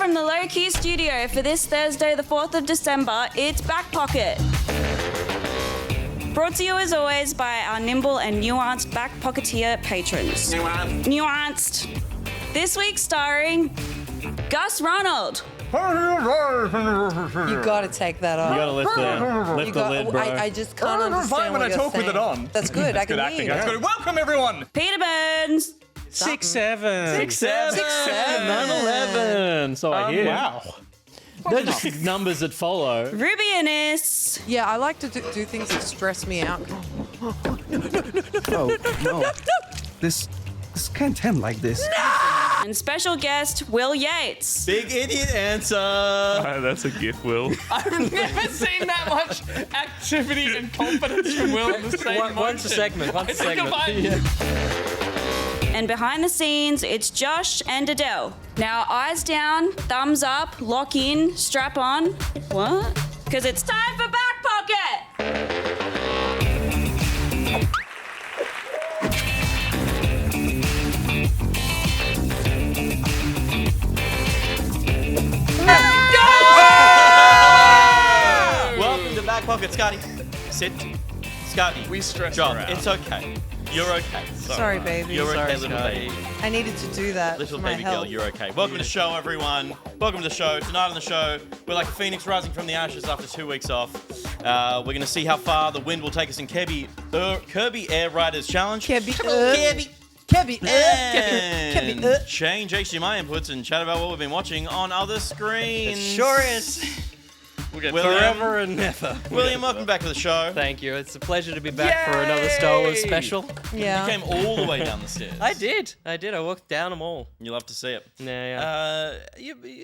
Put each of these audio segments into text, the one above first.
from the Low Key Studio for this Thursday, the 4th of December, it's Back Pocket. Brought to you as always by our nimble and nuanced Back Pocketeer patrons. Nuanced. This week starring Gus Ronald. You gotta take that off. You gotta lift the lid, bro. I just can't understand fine when what I talk you're with it saying. on. That's good. I can acting. hear. That's good. Welcome, everyone. Peter Burns. 6'7". 6'7". 9/11. So I hear. Wow. They're just numbers that follow. Ruby Innes. Yeah, I like to do things that stress me out. Oh, no. This can't end like this. And special guest, Will Yates. Big idiot answer. That's a gift, Will. I've never seen that much activity and confidence from Will in the same moment. Once a segment. And behind the scenes, it's Josh and Adele. Now, eyes down, thumbs up, lock in, strap on. What? Because it's time for Back Pocket! Welcome to Back Pocket, Scotty. Sit. Scotty. We stressed John, her out. it's okay. You're okay. Sorry, baby. You're okay, Sorry, little baby. I needed to do that. Little for my baby health. girl, you're okay. Welcome to the show, everyone. Welcome to the show. Tonight on the show, we're like a phoenix rising from the ashes after 2 weeks off. We're going to see how far the wind will take us in Kirby Air Riders Challenge. Kirby. Kirby. Kirby. Change HDMI inputs and chat about what we've been watching on other screens. It sure is. We'll get Forever and never. William, welcome back to the show. Thank you. It's a pleasure to be back for another Star Wars special. Yeah. You came all the way down the stairs. I did. I walked down them all. You love to see it. Yeah.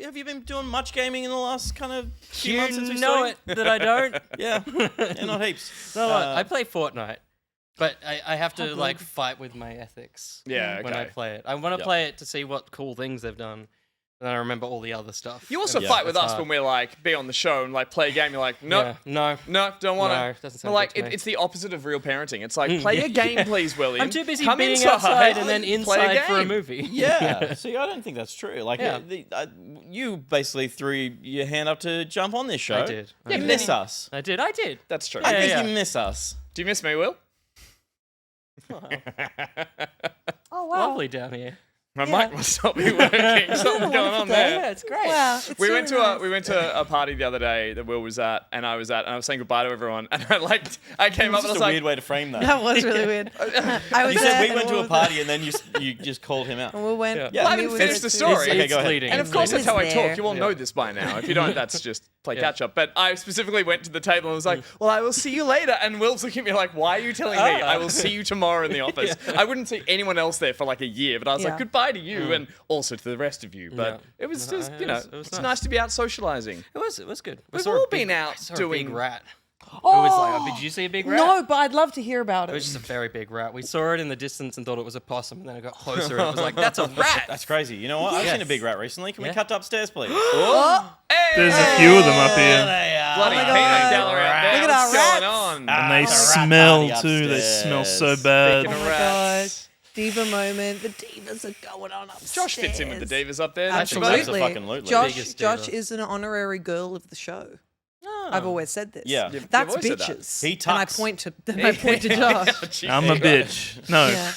Have you been doing much gaming in the last kind of few You months since we know saw it that I don't. Yeah, not heaps. No, I play Fortnite, but I have to like fight with my ethics. Yeah, When I okay. play it, I want to Yep. play it to see what cool things they've done, and I remember all the other stuff. You also Yeah, fight with that's us hard. when we're like, be on the show and like play a game. You're like, nope, Yeah. no, don't want to. No, doesn't sound like, good to me. it's the opposite of real parenting. It's like, play a game, please, William. I'm too busy Come being inside outside and then play inside for a game. movie. Yeah. See, I don't think that's true. Like, Yeah. you basically threw your hand up to jump on this show. I did. You miss us. I did. That's true. I think yeah. you miss us. Do you miss me, Will? Oh, wow. Lovely down here. My mic must not be working. Something's going on there. Yeah, it's great. Wow. It's We so went nice. to a party the other day that Will was at, and I was at, and I was saying goodbye to everyone, and I came up It's and I was just a like, weird way to frame that. That was really weird. I was You there said we and went to Will a was party and then you just called him out. there. And we went. Yeah. well, I he didn't was finish there the too. story. Okay, go ahead. Leading. And of course, Will that's how I was there. talk. You all know this by now. If you don't, that's just play Yeah. catch up. But I specifically went to the table and was like, well, I will see you later. And Will's looking at me like, why are you telling me? I will see you tomorrow in the office. I wouldn't see anyone else there for like a year, but I was Yeah. like, goodbye to you and also to the rest of you. But Yeah. it was No, just, it you know, was- it was it's nice. nice to be out socializing. It was good. I We've saw a all big- been out I saw a doing- big rat. It was like, did you see a big rat? No, but I'd love to hear about It it. was just a very big rat. We saw it in the distance and thought it was a possum, and then it got closer and it was like, that's a rat! That's crazy. You know what? I've Yes. seen a big rat recently. Can we Yeah. cut to upstairs, please? There's a few of them up here. They are. Bloody my peanut God. gallery out there. Look at What's our going on? And they It's a rat smell party too. They upstairs. smell so bad. Oh my Rats. god. Diva moment. The divas are going on upstairs. Josh fits in with the divas up there. Absolutely. Absolutely. Biggest Josh diva. is an honorary girl of the show. Oh. I've always said this. Yeah. You've That's always said that. bitches. He and I tucks. point to Josh. I'm a bitch. No. Yeah.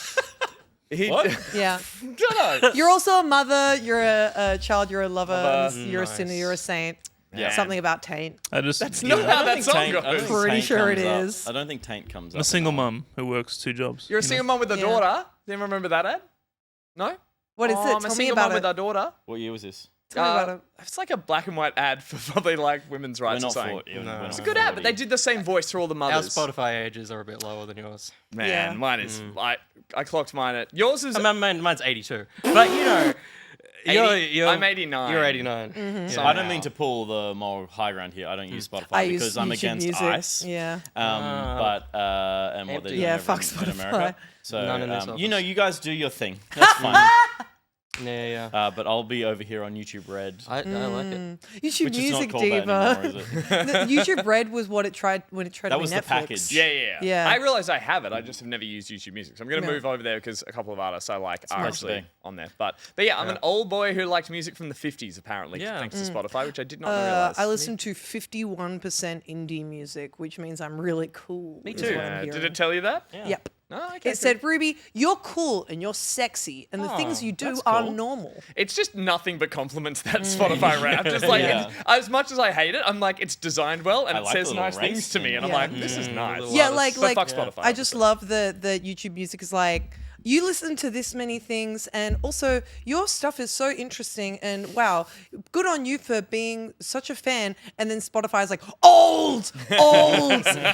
What? Yeah. Dunno. You're also a mother, you're a child, you're a lover, Lover. you're a sinner, Nice. you're a saint. Yeah. Something about taint. I just. That's not yeah. how I don't that think song taint- I don't goes. think Pretty taint sure it comes up. is. I don't think taint comes up. I'm a single mum who works 2 jobs. You're a single mum with a Yeah. daughter. Do you remember that ad? No? What is Oh, it? I'm a Tell me single about mum with it. a daughter. What year was this? Tell me about it. It's like a black and white ad for probably like women's We're rights or not something. 40. No. We're It's It's a not good ad, but 40. they did the same voice for all the Our mothers. Spotify ages are a bit lower than yours. Man, Yeah. mine is. I clocked mine at. Yours is. Mine's 82. But, you know, 80 I'm 89. You're 89. Mm-hmm. I don't mean to pull the moral high ground here. I don't use Spotify I use because I'm YouTube against music. ICE. Yeah. But and what they're doing Yeah, over fuck in Spotify. America. So None in this you office. know, you guys do your thing. That's fine. Yeah. But I'll be over here on YouTube Red. I like it. YouTube Which is not Music called that Diva. anymore, is it? YouTube Red was what it tried when it tried That to be was Netflix. the package. Yeah. I realize I have it. I just have never used YouTube Music. So I'm going to No. move over there because a couple of artists I like are nice actually to be. on there. But yeah, I'm an old boy who liked music from the 50s, apparently, Yeah. thanks to Spotify, which I did not realize. I listen to 51% indie music, which means I'm really cool. Me too. Did it tell you that? Yep. Oh, okay. It said, Ruby, you're cool and you're sexy, and the things you do are normal. It's just nothing but compliments, that Spotify rap. Just like, Yeah. as much as I hate it, I'm like, it's designed well and I it like says the little nice things race to me. And I'm Yeah. like, this is nice. Yeah, But like fuck Spotify. I just love the YouTube music is like, you listen to this many things, and also your stuff is so interesting, and wow, good on you for being such a fan. And then Spotify's like, old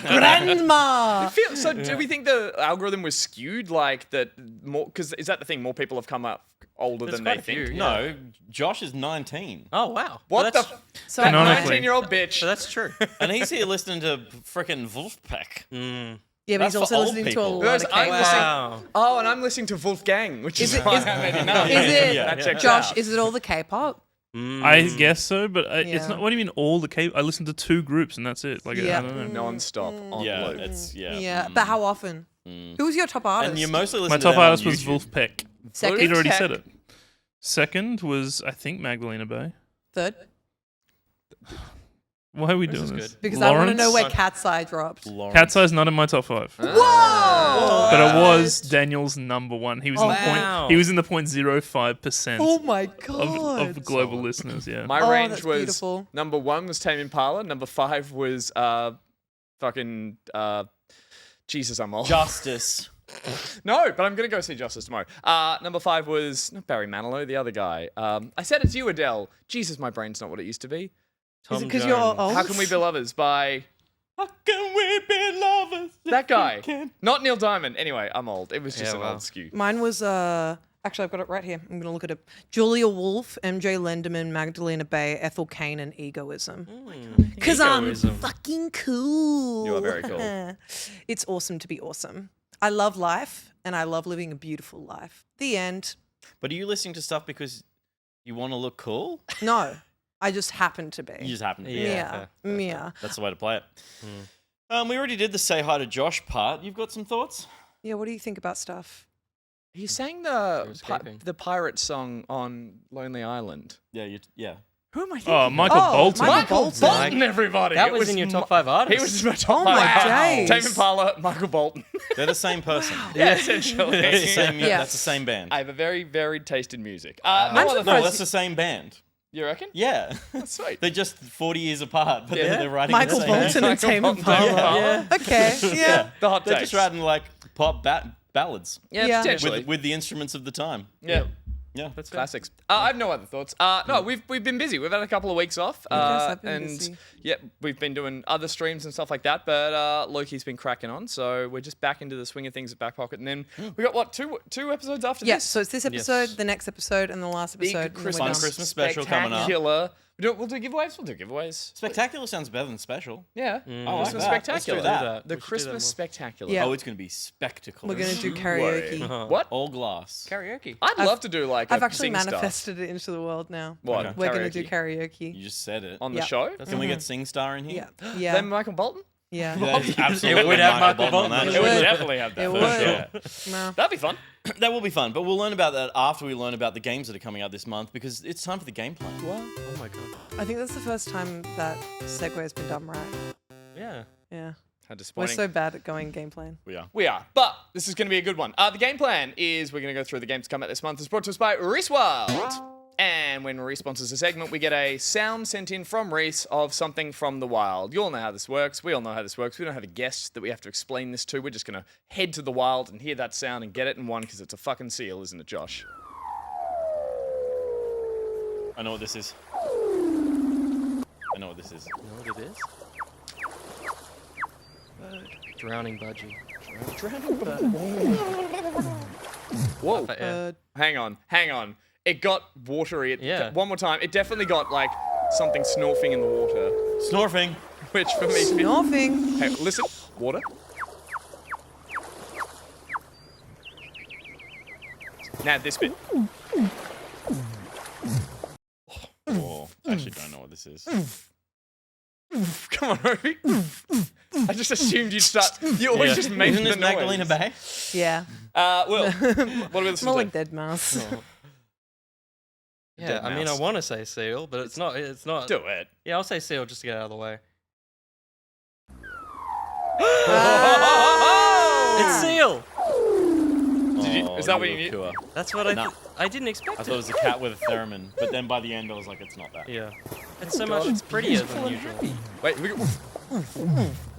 grandma. So do we think the algorithm was skewed like that more? Because is that the thing? More people have come up older There's than quite they a few, think. yeah. No, Josh is 19. Oh wow. What Well, the? So That Canonically. 19-year-old bitch. So that's true. And he's here listening to frickin' Wolfpack. yeah, but That's he's also for old listening to a people. lot Whereas of I'm K-pop. listening. Wow. Oh, and I'm listening to Wolfgang, which is Is it- why is- I made it know. Is it, Yeah. That checks Josh? out. Is it all the K-pop? I guess so, but it's Yeah. not. What do you mean all the K? I listen to 2 groups and that's it. Like Yeah. I don't know. Non-stop on Yeah, loop. it's Yeah, but how often? Who was your top artist? And you mostly listen My to top them on artist was YouTube. Wolfpack. Second? He'd already Wolfpack. said it. Second was I think Magdalena Bay. Third? Why are we This doing is this? good. Because I want to know where Lawrence. Cat's Eye dropped. Lawrence. Cat's Eye's not in my top 5. Whoa! But it was Daniel's number 1. He was in the wow. point. He was in the 0.05% Oh my god! of global listeners. Yeah. My Oh, range that's was beautiful. number 1 was Tame Impala, number 5 was Jesus, I'm old. Justice. No, but I'm gonna go see Justice tomorrow. Number 5 was not Barry Manilow, the other guy. I said it's you, Adele. Jesus, my brain's not what it used to be. Is it because you're old? How Can We Be Lovers by How can we be lovers? that guy? Not Neil Diamond. Anyway, I'm old. It was just Yeah, an wow. old skew. Mine was actually I've got it right here. I'm gonna look at it. Julia Wolf, MJ Lenderman, Magdalena Bay, Ethel Cain, and Egoism. Because I'm Egoism. fucking cool. You are very cool. It's awesome to be awesome. I love life, and I love living a beautiful life. The end. But are you listening to stuff because you want to look cool? No, I just happen to be. You just happen to be. Yeah. Yeah. That's the way to play it. We already did the say hi to Josh part. You've got some thoughts? Yeah, what do you think about stuff? He sang escaping. the pirate song on Lonely Island. Yeah, yeah. Who am I thinking? Oh, Michael Oh, Bolton. Michael Bolton, everybody. That It was in your top Mi- 5 artists. He was in my top Oh 5. my days. Tame Impala, Michael Bolton. They're the same person. Yeah, essentially. That's the same. Yeah. That's the same band. I have a very varied taste in music. I'm no other surprised- No, thoughts? that's the same band. You reckon? Yeah. That's sweet. They're just 40 years apart, but Yeah. they're writing Michael the same Bolton band. and Tame Bolton, Impala. Tame Impala. Okay, yeah. The hot They're takes. just writing like pop ballads Yeah. potentially. with the instruments of the time. yeah. Yeah. That's Classics. I have no other thoughts. No, we've been busy. We've had a couple of weeks off. I've been and busy. yeah, we've been doing other streams and stuff like that. But Loki's been cracking on, so we're just back into the swing of things at Back Pocket. And then we got what two episodes after Yes, this? so it's this episode, the next episode, and the last Big episode. and then we're Fun done. Christmas special coming up. Spectacular. We'll do giveaways. We'll do giveaways. Spectacular sounds better than special. Yeah. I like Christmas that. Spectacular. Let's do that. that. The We should do that Christmas more. Spectacular. Yeah. Oh, it's going to be spectacle. We're going to do karaoke. What? all glass. Karaoke. I'd love to do like I've a actually sing stuff. manifested it into the world now. What? Okay. We're going to do Karaoke? karaoke. You just said it. On the Yeah. show? Can we get SingStar in here? Yeah. Yeah. Then Michael Bolton? Yeah. There's absolutely It would have Michael Bolton on that It show. It would would. definitely have that. It for would. sure. No. That'd be fun. That will be fun, but we'll learn about that after we learn about the games that are coming out this month because it's time for the game plan. Oh my god. I think that's the first time that segue has been done right. Yeah. Yeah. How We're disappointing. so bad at going game plan. We are. We are. But this is going to be a good one. The game plan is we're going to go through the games to come out this month. It's brought to us by Windswept. And when Reese sponsors a segment, we get a sound sent in from Reese of something from the wild. You all know how this works. We all know how this works. We don't have a guest that we have to explain this to. We're just going to head to the wild and hear that sound and get it in one because it's a fucking seal, isn't it, Josh? I know what this is. I know what this is. You know what it is? Drowning budgie. Whoa. Yeah. Hang on. It got watery. Yeah. One more time. It definitely got like something snorfing in the water. Snorfing. Which for me... Snorfing. Hey, listen. Water. Now this bit. this is. Come on, Roby. I just assumed you'd start. You always just make Isn't the this noise. Magdalena Bay? Yeah. Will, what do we listen More to? like Dead Mouse. Yeah, Dead I mean, I mouse. want to say seal, but it's not. It's not. Do it. Yeah, I'll say seal just to get out of the way. It's seal. Is that what you need? That's what I. Nah. I didn't expect I it. thought it was a cat with a theremin, but then by the end I was like, it's not that. Yeah, it's so much prettier than usual. Wait,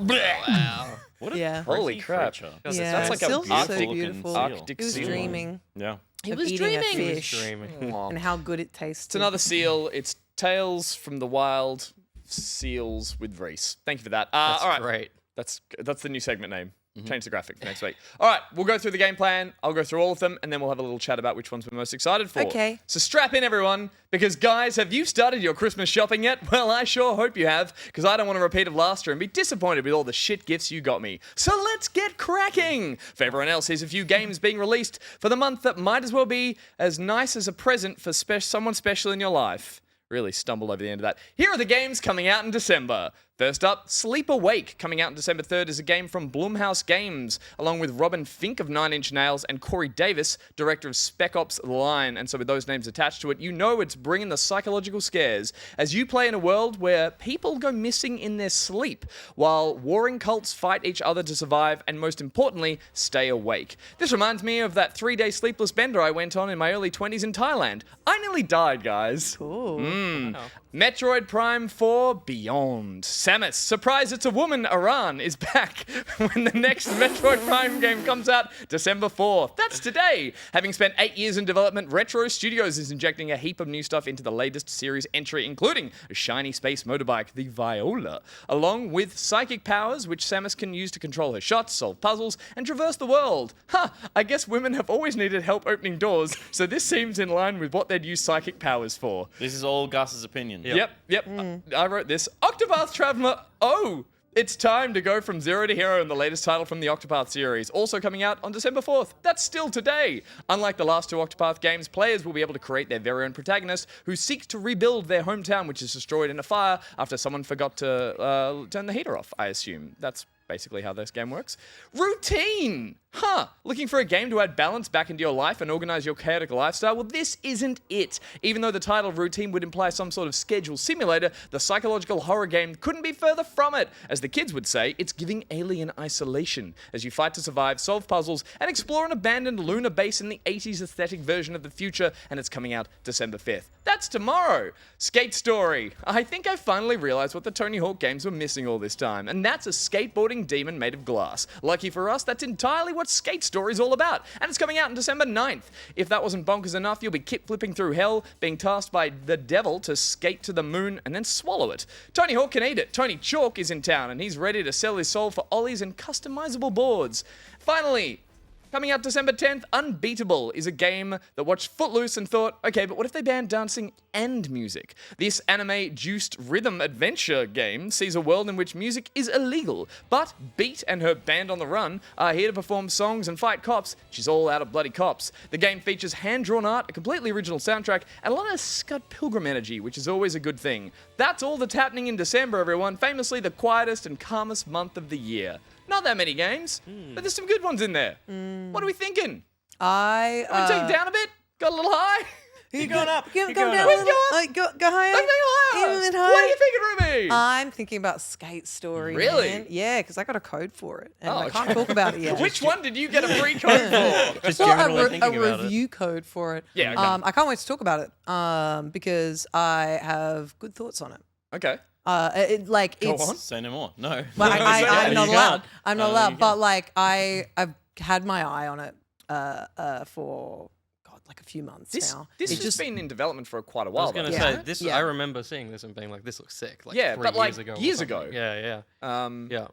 wow. What a Yeah. Holy freaky crap. creature. Yeah. That's like a Seal's beautiful so looking beautiful. seal. Arctic He was seal. dreaming Yeah. of was eating dreaming. a He was fish Dreaming. and how good it tastes. It's another seal. It's Tales from the Wild Seals with Reese. Thank you for that. That's all right. great. That's the new segment name. Change the graphic for next week. All right, we'll go through the game plan. I'll go through all of them, and then we'll have a little chat about which ones we're most excited for. Okay. So strap in, everyone, because, guys, have you started your Christmas shopping yet? Well, I sure hope you have, because I don't want a repeat of last year and be disappointed with all the shit gifts you got me. So let's get cracking. For everyone else, here's a few games being released for the month that might as well be as nice as a present for someone special in your life. Really stumbled over the end of that. Here are the games coming out in December. First up, Sleep Awake, coming out on December 3rd, is a game from Blumhouse Games, along with Robin Fink of Nine Inch Nails and Corey Davis, director of Spec Ops The Line. And so with those names attached to it, you know it's bringing the psychological scares as you play in a world where people go missing in their sleep, while warring cults fight each other to survive and, most importantly, stay awake. This reminds me of that 3-day sleepless bender I went on in my early 20s in Thailand. I nearly died, guys. Cool. Wow. Metroid Prime 4 Beyond. Samus, surprise, it's a woman, Iran, is back when the next Metroid Prime game comes out December 4th. That's today. Having spent 8 years in development, Retro Studios is injecting a heap of new stuff into the latest series entry, including a shiny space motorbike, the Viola, along with psychic powers, which Samus can use to control her shots, solve puzzles, and traverse the world. I guess women have always needed help opening doors, so this seems in line with what they'd use psychic powers for. This is all Gus's opinion. Yep. I wrote this. Octopath Traveler. Oh, it's time to go from zero to hero in the latest title from the Octopath series. Also coming out on December 4th. That's still today. Unlike the last two Octopath games, players will be able to create their very own protagonist who seek to rebuild their hometown, which is destroyed in a fire after someone forgot to turn the heater off, I assume. That's basically how this game works. Routine! Looking for a game to add balance back into your life and organize your chaotic lifestyle? Well, this isn't it. Even though the title Routine would imply some sort of schedule simulator, the psychological horror game couldn't be further from it. As the kids would say, it's giving alien isolation as you fight to survive, solve puzzles, and explore an abandoned lunar base in the 80s aesthetic version of the future, and it's coming out December 5th. That's tomorrow. Skate Story. I think I finally realized what the Tony Hawk games were missing all this time, and that's a skateboarding demon made of glass. Lucky for us, that's entirely what Skate Story's all about, and it's coming out on December 9th. If that wasn't bonkers enough, you'll be kick-flipping through hell, being tasked by the devil to skate to the moon and then swallow it. Tony Hawk can eat it. Tony Chalk is in town, and he's ready to sell his soul for ollies and customizable boards. Finally, coming out December 10th, Unbeatable is a game that watched Footloose and thought, okay, but what if they banned dancing and music? This anime-juiced rhythm adventure game sees a world in which music is illegal, but Beat and her band on the run are here to perform songs and fight cops. She's all out of bloody cops. The game features hand-drawn art, a completely original soundtrack, and a lot of Scott Pilgrim energy, which is always a good thing. That's all that's happening in December, everyone. Famously the quietest and calmest month of the year. Not that many games, but there's some good ones in there. What are we thinking? I Want to take it down a bit? Got a little high? Keep going up. Go Keep down going a up. little. Go higher. Take it higher. Even What are higher. you thinking, Ruby? I'm thinking about Skate Story. Really? Man. Yeah, because I got a code for it, and Oh, I can't okay. talk about it yet. Which one did you get a free code for? Just Well, generally a thinking about it. review code for it. Yeah, okay. I can't wait to talk about it. Because I have good thoughts on it. Okay. It's on. Say no more. No. Well, No, I'm you not can't. allowed. I'm not You allowed. can't. But like, I've had my eye on it for like a few months This now. has It's just been in development for quite a I while. was gonna though, say hasn't this. Yeah. I remember seeing this and being like, "This looks sick." Like Yeah, 3 but, like, years ago. or years something. ago. Yeah, it? yeah.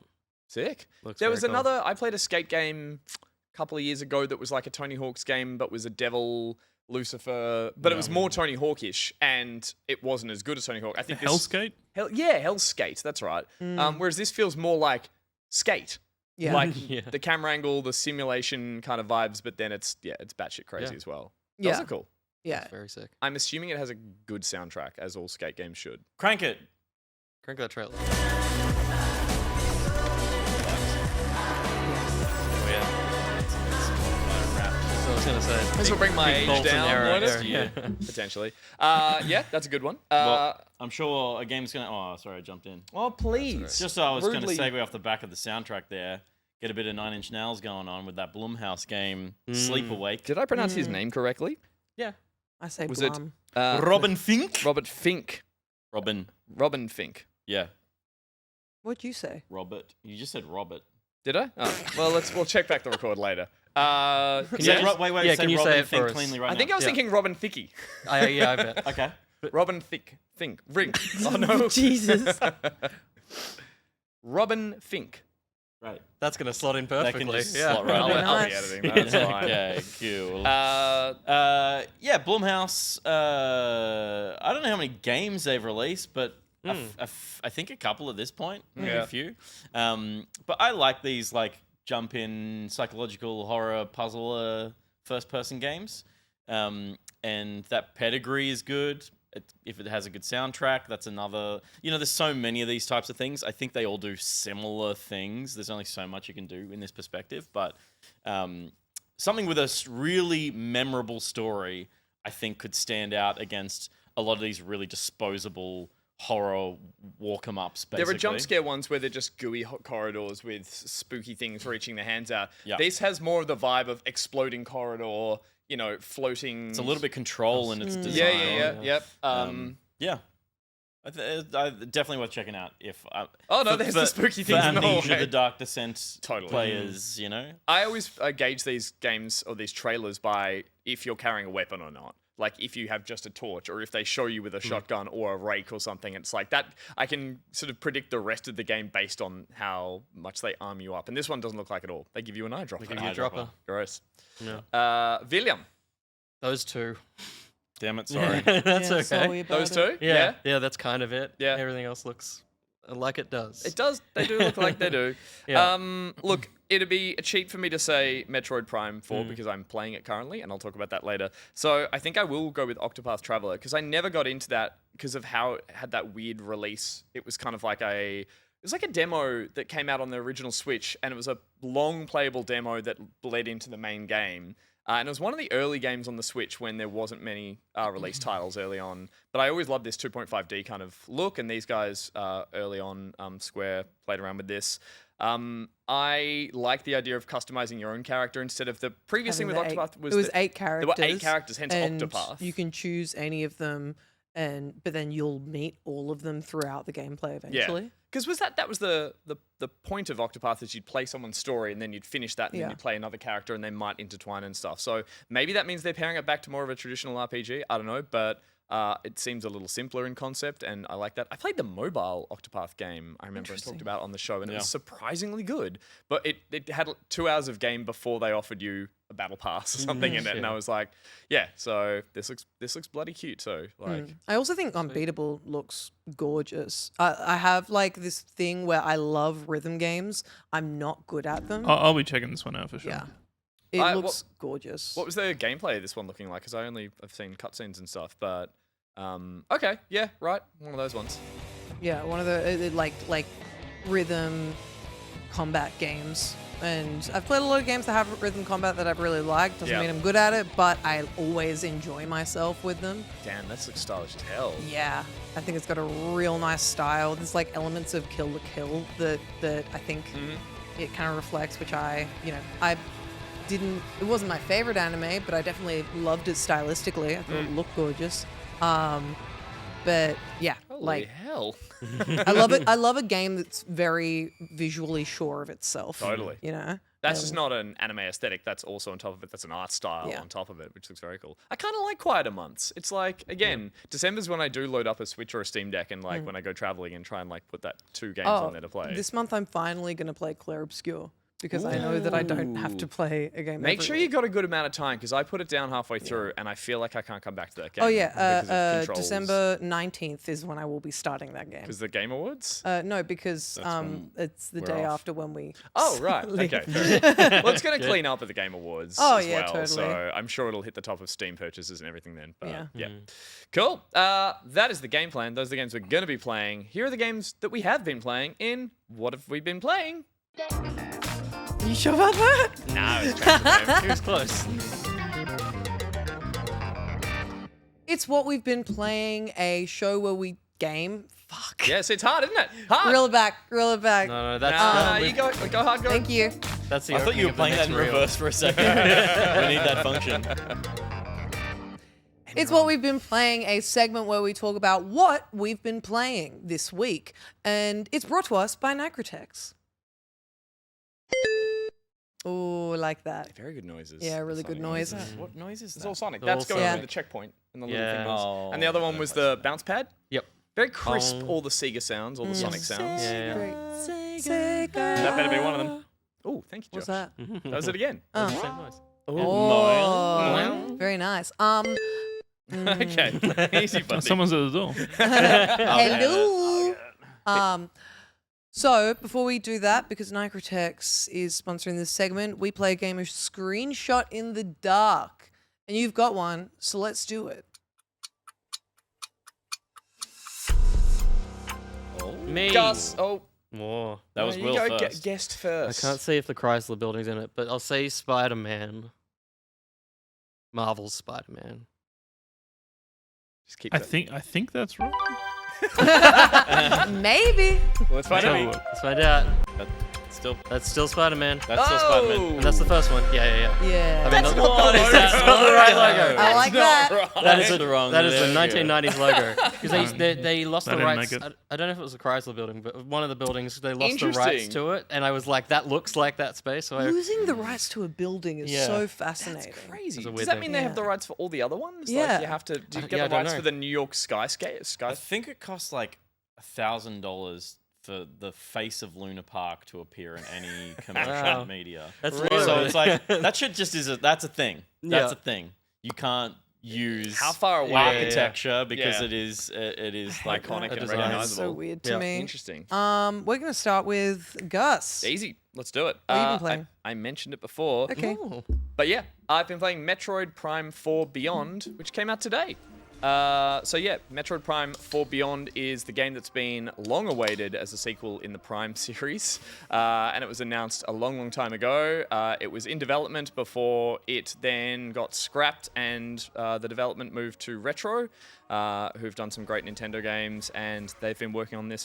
Sick. Looks There very was cool. another. I played a skate game a couple of years ago that was like a Tony Hawk's game, but was a devil Lucifer, but it was more Tony Hawkish, and it wasn't as good as Tony Hawk. I think this, Hellskate? Hellskate. That's right. Whereas this feels more like Skate. Yeah. Like Yeah. the camera angle, the simulation kind of vibes, but then it's batshit crazy Yeah. as well. Yeah. Those are cool. Yeah. Very sick. I'm assuming it has a good soundtrack, as all skate games should. Crank it. Crank that trailer. Oh, yeah. Spotify Wrapped. So I was gonna say. This will bring my big age Bolton down, era won't it? next year. Potentially. Yeah, that's a good one. Well, I'm sure a game's going to... Oh, sorry, I jumped in. Oh, please. Just so I was going to Rudely. segue off the back of the soundtrack there. Get a bit of Nine Inch Nails going on with that Blumhouse game, Sleepawake. Did I pronounce his name correctly? Yeah. I say Was Blum. it Robin Fink? Robert Fink? Robin Fink. Yeah, What'd you say? Robert. You just said Robert. Did I? Oh, well, we'll check back the record later. Can you say, just- wait, yeah, say can you Robin say it Fink for us? cleanly right I think I now. was thinking Robin Thicky. Yeah, I bet. Okay. Robin Fink. Ring. Oh, no. Jesus. Robin Fink. Right. That's gonna slot in That perfectly. can just yeah. slot right I'll, in. I'll be Nice. editing that. That's fine. Okay, cool. Uh, Blumhouse. I don't know how many games they've released, but I think a couple at this point, maybe Yeah. a few. But I like these like jump in psychological horror puzzle first person games, and that pedigree is good. If it has a good soundtrack, that's another. There's so many of these types of things. I think they all do similar things. There's only so much you can do in this perspective, but something with a really memorable story, I think, could stand out against a lot of these really disposable horror walk 'em ups. Basically, there are jump scare ones where they're just gooey corridors with spooky things reaching their hands out. Yeah. This has more of the vibe of exploding corridor, floating. It's a little bit control in its design. Yep. Yeah. I definitely worth checking out. There's the spooky things for in the Amnesia, hallway. the Dark Descent Totally. players. I always gauge these games or these trailers by if you're carrying a weapon or not. Like if you have just a torch, or if they show you with a shotgun or a rake or something, it's like that. I can sort of predict the rest of the game based on how much they arm you up. And this one doesn't look like it all. They give you an eye dropper. Give you a dropper. Gross. Yeah. William. Those two. Damn it, sorry. That's Yeah, okay. sorry about Those it. two? Yeah. That's kind of it. Yeah. Everything else looks like it does. It does. They do look like they do. Yeah. Look, it'd be a cheat for me to say Metroid Prime 4 because I'm playing it currently, and I'll talk about that later. So I think I will go with Octopath Traveler because I never got into that because of how it had that weird release. It was kind of like it was like a demo that came out on the original Switch, and it was a long playable demo that bled into the main game. And it was one of the early games on the Switch when there wasn't many release titles early on. But I always loved this 2.5D kind of look, and these guys early on, Square, played around with this. I like the idea of customizing your own character instead of the previous thing with Having the Octopath it was 8 characters. There were 8 characters, hence and Octopath. You can choose any of them, but then you'll meet all of them throughout the gameplay eventually. Because that was the point of Octopath is you'd play someone's story and then you'd finish that and then Yeah. you'd play another character and they might intertwine and stuff. So maybe that means they're pairing it back to more of a traditional RPG. I don't know, but it seems a little simpler in concept and I like that. I played the mobile Octopath game I remember and talked about on the show and it was surprisingly good. But it had 2 hours of game before they offered you a battle pass or something in it, and I was like, yeah. So this looks bloody cute. So like, I also think Unbeatable looks gorgeous. I have like this thing where I love rhythm games. I'm not good at them. I'll be checking this one out for sure. Yeah. It looks gorgeous. What was the gameplay of this one looking like? Because I've seen cutscenes and stuff, but okay, yeah, right, one of those ones. Yeah, one of the like rhythm combat games. And I've played a lot of games that have rhythm combat that I've really liked. Doesn't mean I'm good at it, but I always enjoy myself with them. Damn, that looks stylish as hell. Yeah, I think it's got a real nice style. There's like elements of Kill la Kill that I think it kind of reflects, which it wasn't my favorite anime, but I definitely loved it stylistically. I thought it looked gorgeous. But yeah, Holy hell. I love it. I love a game that's very visually sure of itself. Totally. You know? That's just not an anime aesthetic. That's also on top of it. That's an art style Yeah. on top of it, which looks very cool. I kind of like quieter months. It's like, again, December's when I do load up a Switch or a Steam Deck and like when I go traveling and try and like put that 2 games on there to play. This month I'm finally going to play Claire Obscure. because I know that I don't have to play a game. Make every sure week. you got a good amount of time because I put it down halfway through and I feel like I can't come back to that game. Oh yeah, because of controls. December 19th is when I will be starting that game. Because the Game Awards? No, because it's the we're day off. after when we. Oh, right. leave. Okay. Well, it's going to clean up at the Game Awards Oh, as yeah, well. totally. So I'm sure it'll hit the top of Steam purchases and everything then. But Yeah. yeah. Cool. That is the game plan. Those are the games we're going to be playing. Here are the games that we have been playing in What Have We Been Playing? You sure about that? No, it's trying He was close. It's What We've Been Playing, a show where we game. Fuck. Yes, it's hard, isn't it? Hard. Reel it back. Reel it back. No, that's Nah, no, you go hard, go. Thank you. that's the I thought you were opening of the playing that in next reel. reverse for a second. We need that function. It's What We've Been Playing, a segment where we talk about what we've been playing this week. And it's brought to us by Nigrotex. Oh, like that. Very good noises. Yeah, really good noise. What noise is It's that? all Sonic. They're That's all going Sonic. through the checkpoint and the Yeah. little thing goes. Oh, And the other one was the bounce pad. Yep. Very crisp, Pong. all the Sega sounds, all the Sonic sounds. Yeah. Great. That better be one of them. Oh, thank you, Josh. What's that? That was it again. Oh. Same noise. Oh, very nice. Okay. Easy, buddy. Someone's at the door. Hello. So before we do that, because Nigrotex is sponsoring this segment, we play a game of Screenshot in the Dark, and you've got one, so let's do it. Me. Gus. Oh, More. That was you Will go first. guest I first. can't see if the Chrysler building's in it, but I'll say Spider-Man. Marvel's Spider-Man. Just keep I that. think that's right. Maybe. Well, let's find Tell you out. what. Let's find out. Still, That's still Spider-Man. that's still Spider-Man. And that's the first one. Yeah. Yeah. I mean, That's not- not the is logo. that not the right logo? I like that. That is That's the wrong. That is the there we go. 1990s logo. Because they lost I the didn't rights. make it. I don't know if it was the Chrysler building, but one of the buildings, they lost the rights Interesting. to it. And I was like, that looks like that space. So I, Losing the rights to a building is Yeah. so fascinating. Crazy. It's a Does weird that thing. mean they have Yeah. the rights for all the other ones? Yeah. Like you have to. Do you I get don't the rights know. for the New York Skyscape? I think it costs like $1,000 for the face of Luna Park to appear in any commercial Wow. media. That's So really- it's like that shit just is that's a thing. That's Yeah. a thing. You can't use How far away? architecture because Yeah. it is like Iconic and design. That's recognizable. so weird to Yeah. me. Interesting. We're gonna start with Gus. Easy. Let's do it. What have you been playing? I mentioned it before. Okay. Ooh. But yeah, I've been playing Metroid Prime 4 Beyond, which came out today. So yeah, Metroid Prime 4 Beyond is the game that's been long awaited as a sequel in the Prime series. And it was announced a long, long time ago. It was in development before it then got scrapped and the development moved to Retro, who've done some great Nintendo games. And they've been working on this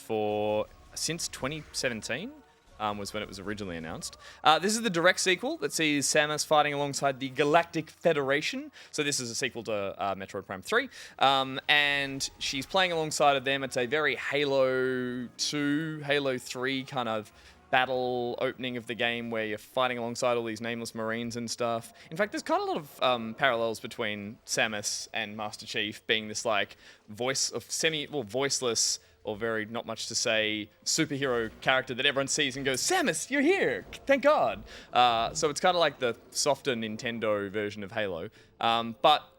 since 2017. Was when it was originally announced. This is the direct sequel that sees Samus fighting alongside the Galactic Federation. So this is a sequel to Metroid Prime 3. And she's playing alongside of them. It's a very Halo 2, Halo 3 kind of battle opening of the game where you're fighting alongside all these nameless Marines and stuff. In fact, there's quite a lot of parallels between Samus and Master Chief being this like voiceless or very not much to say superhero character that everyone sees and goes, Samus, you're here! Thank God! So it's kind of like the softer Nintendo version of Halo.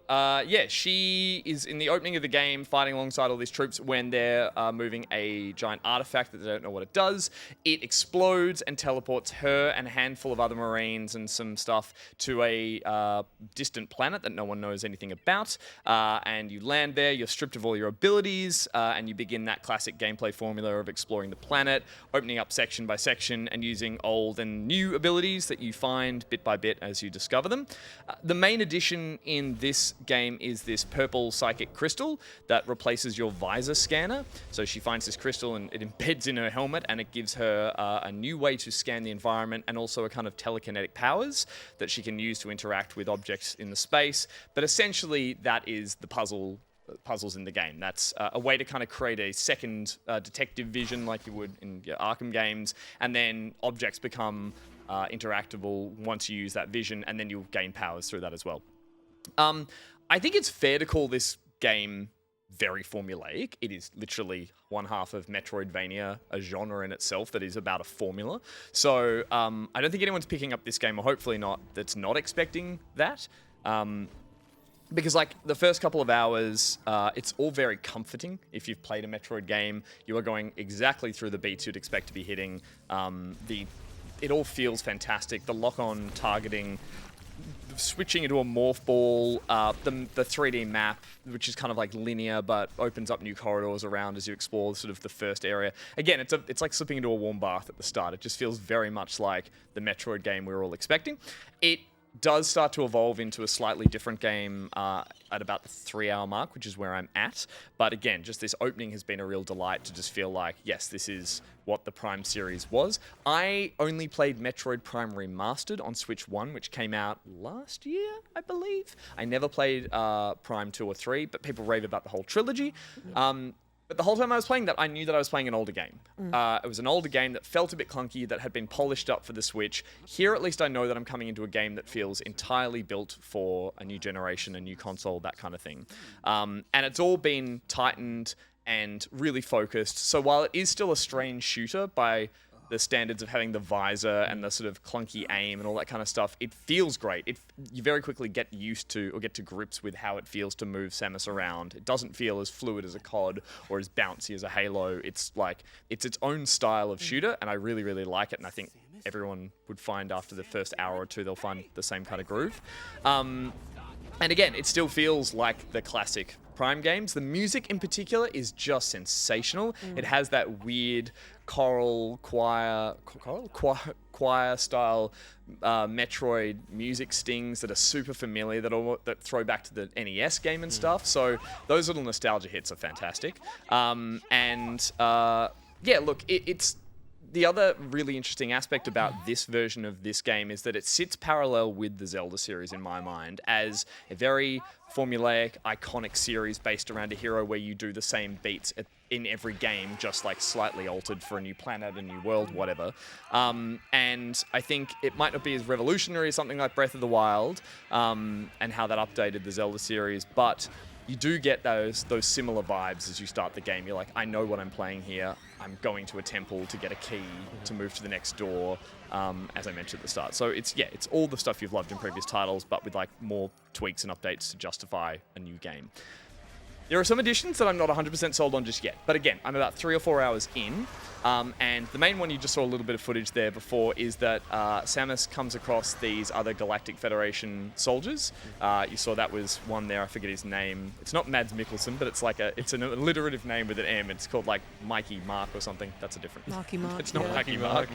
Yeah, she is in the opening of the game fighting alongside all these troops when they're moving a giant artifact that they don't know what it does. It explodes and teleports her and a handful of other Marines and some stuff to a distant planet that no one knows anything about. And you land there, you're stripped of all your abilities, and you begin that classic gameplay formula of exploring the planet, opening up section by section, and using old and new abilities that you find bit by bit as you discover them. The main addition in this game is this purple psychic crystal that replaces your visor scanner. So she finds this crystal and it embeds in her helmet and it gives her a new way to scan the environment and also a kind of telekinetic powers that she can use to interact with objects in the space. But essentially that is the puzzles in the game. That's a way to kind of create a second detective vision like you would in your Arkham games, and then objects become interactable once you use that vision, and then you'll gain powers through that as well. I think it's fair to call this game very formulaic. It is literally one half of Metroidvania, a genre in itself that is about a formula. So I don't think anyone's picking up this game, or hopefully not, that's not expecting that. Because like the first couple of hours, it's all very comforting. If you've played a Metroid game, you are going exactly through the beats you'd expect to be hitting. It all feels fantastic. The lock-on targeting, switching into a morph ball, the 3D map, which is kind of like linear but opens up new corridors around as you explore sort of the first area. Again, it's like slipping into a warm bath at the start. It just feels very much like the Metroid game we were all expecting. It does start to evolve into a slightly different game at about the 3-hour mark, which is where I'm at. But again, just this opening has been a real delight to just feel like, yes, this is what the Prime series was. I only played Metroid Prime Remastered on Switch 1, which came out last year, I believe. I never played Prime 2 or 3, but people rave about the whole trilogy. But the whole time I was playing that, I knew that I was playing an older game. It was an older game that felt a bit clunky, that had been polished up for the Switch. Here, at least I know that I'm coming into a game that feels entirely built for a new generation, a new console, that kind of thing. And it's all been tightened and really focused. So while it is still a strange shooter by the standards of having the visor and the sort of clunky aim and all that kind of stuff, it feels great. You very quickly get used to or get to grips with how it feels to move Samus around. It doesn't feel as fluid as a COD or as bouncy as a Halo. It's its own style of shooter, and I really, really like it, and I think everyone would find after the first hour or two they'll find the same kind of groove. And again, it still feels like the classic Prime games. The music in particular is just sensational. It has that weird choir style Metroid music stings that are super familiar, that throw back to the NES game and stuff. So those little nostalgia hits are fantastic. Yeah, look, it's the other really interesting aspect about this version of this game is that it sits parallel with the Zelda series in my mind as a very formulaic, iconic series based around a hero where you do the same beats in every game, just like slightly altered for a new planet, a new world, whatever. And I think it might not be as revolutionary as something like Breath of the Wild and how that updated the Zelda series, but you do get those similar vibes as you start the game. You're like, I know what I'm playing here. I'm going to a temple to get a key to move to the next door, as I mentioned at the start. So it's all the stuff you've loved in previous titles, but with like more tweaks and updates to justify a new game. There are some additions that I'm not 100% sold on just yet. But again, I'm about 3 or 4 hours in. And the main one, you just saw a little bit of footage there before, is that Samus comes across these other Galactic Federation soldiers. You saw that was one there, I forget his name. It's not Mads Mikkelsen, but it's an alliterative name with an M. It's called like Mikey Mark or something. That's a different... Marky Mark. It's not Mikey Mark.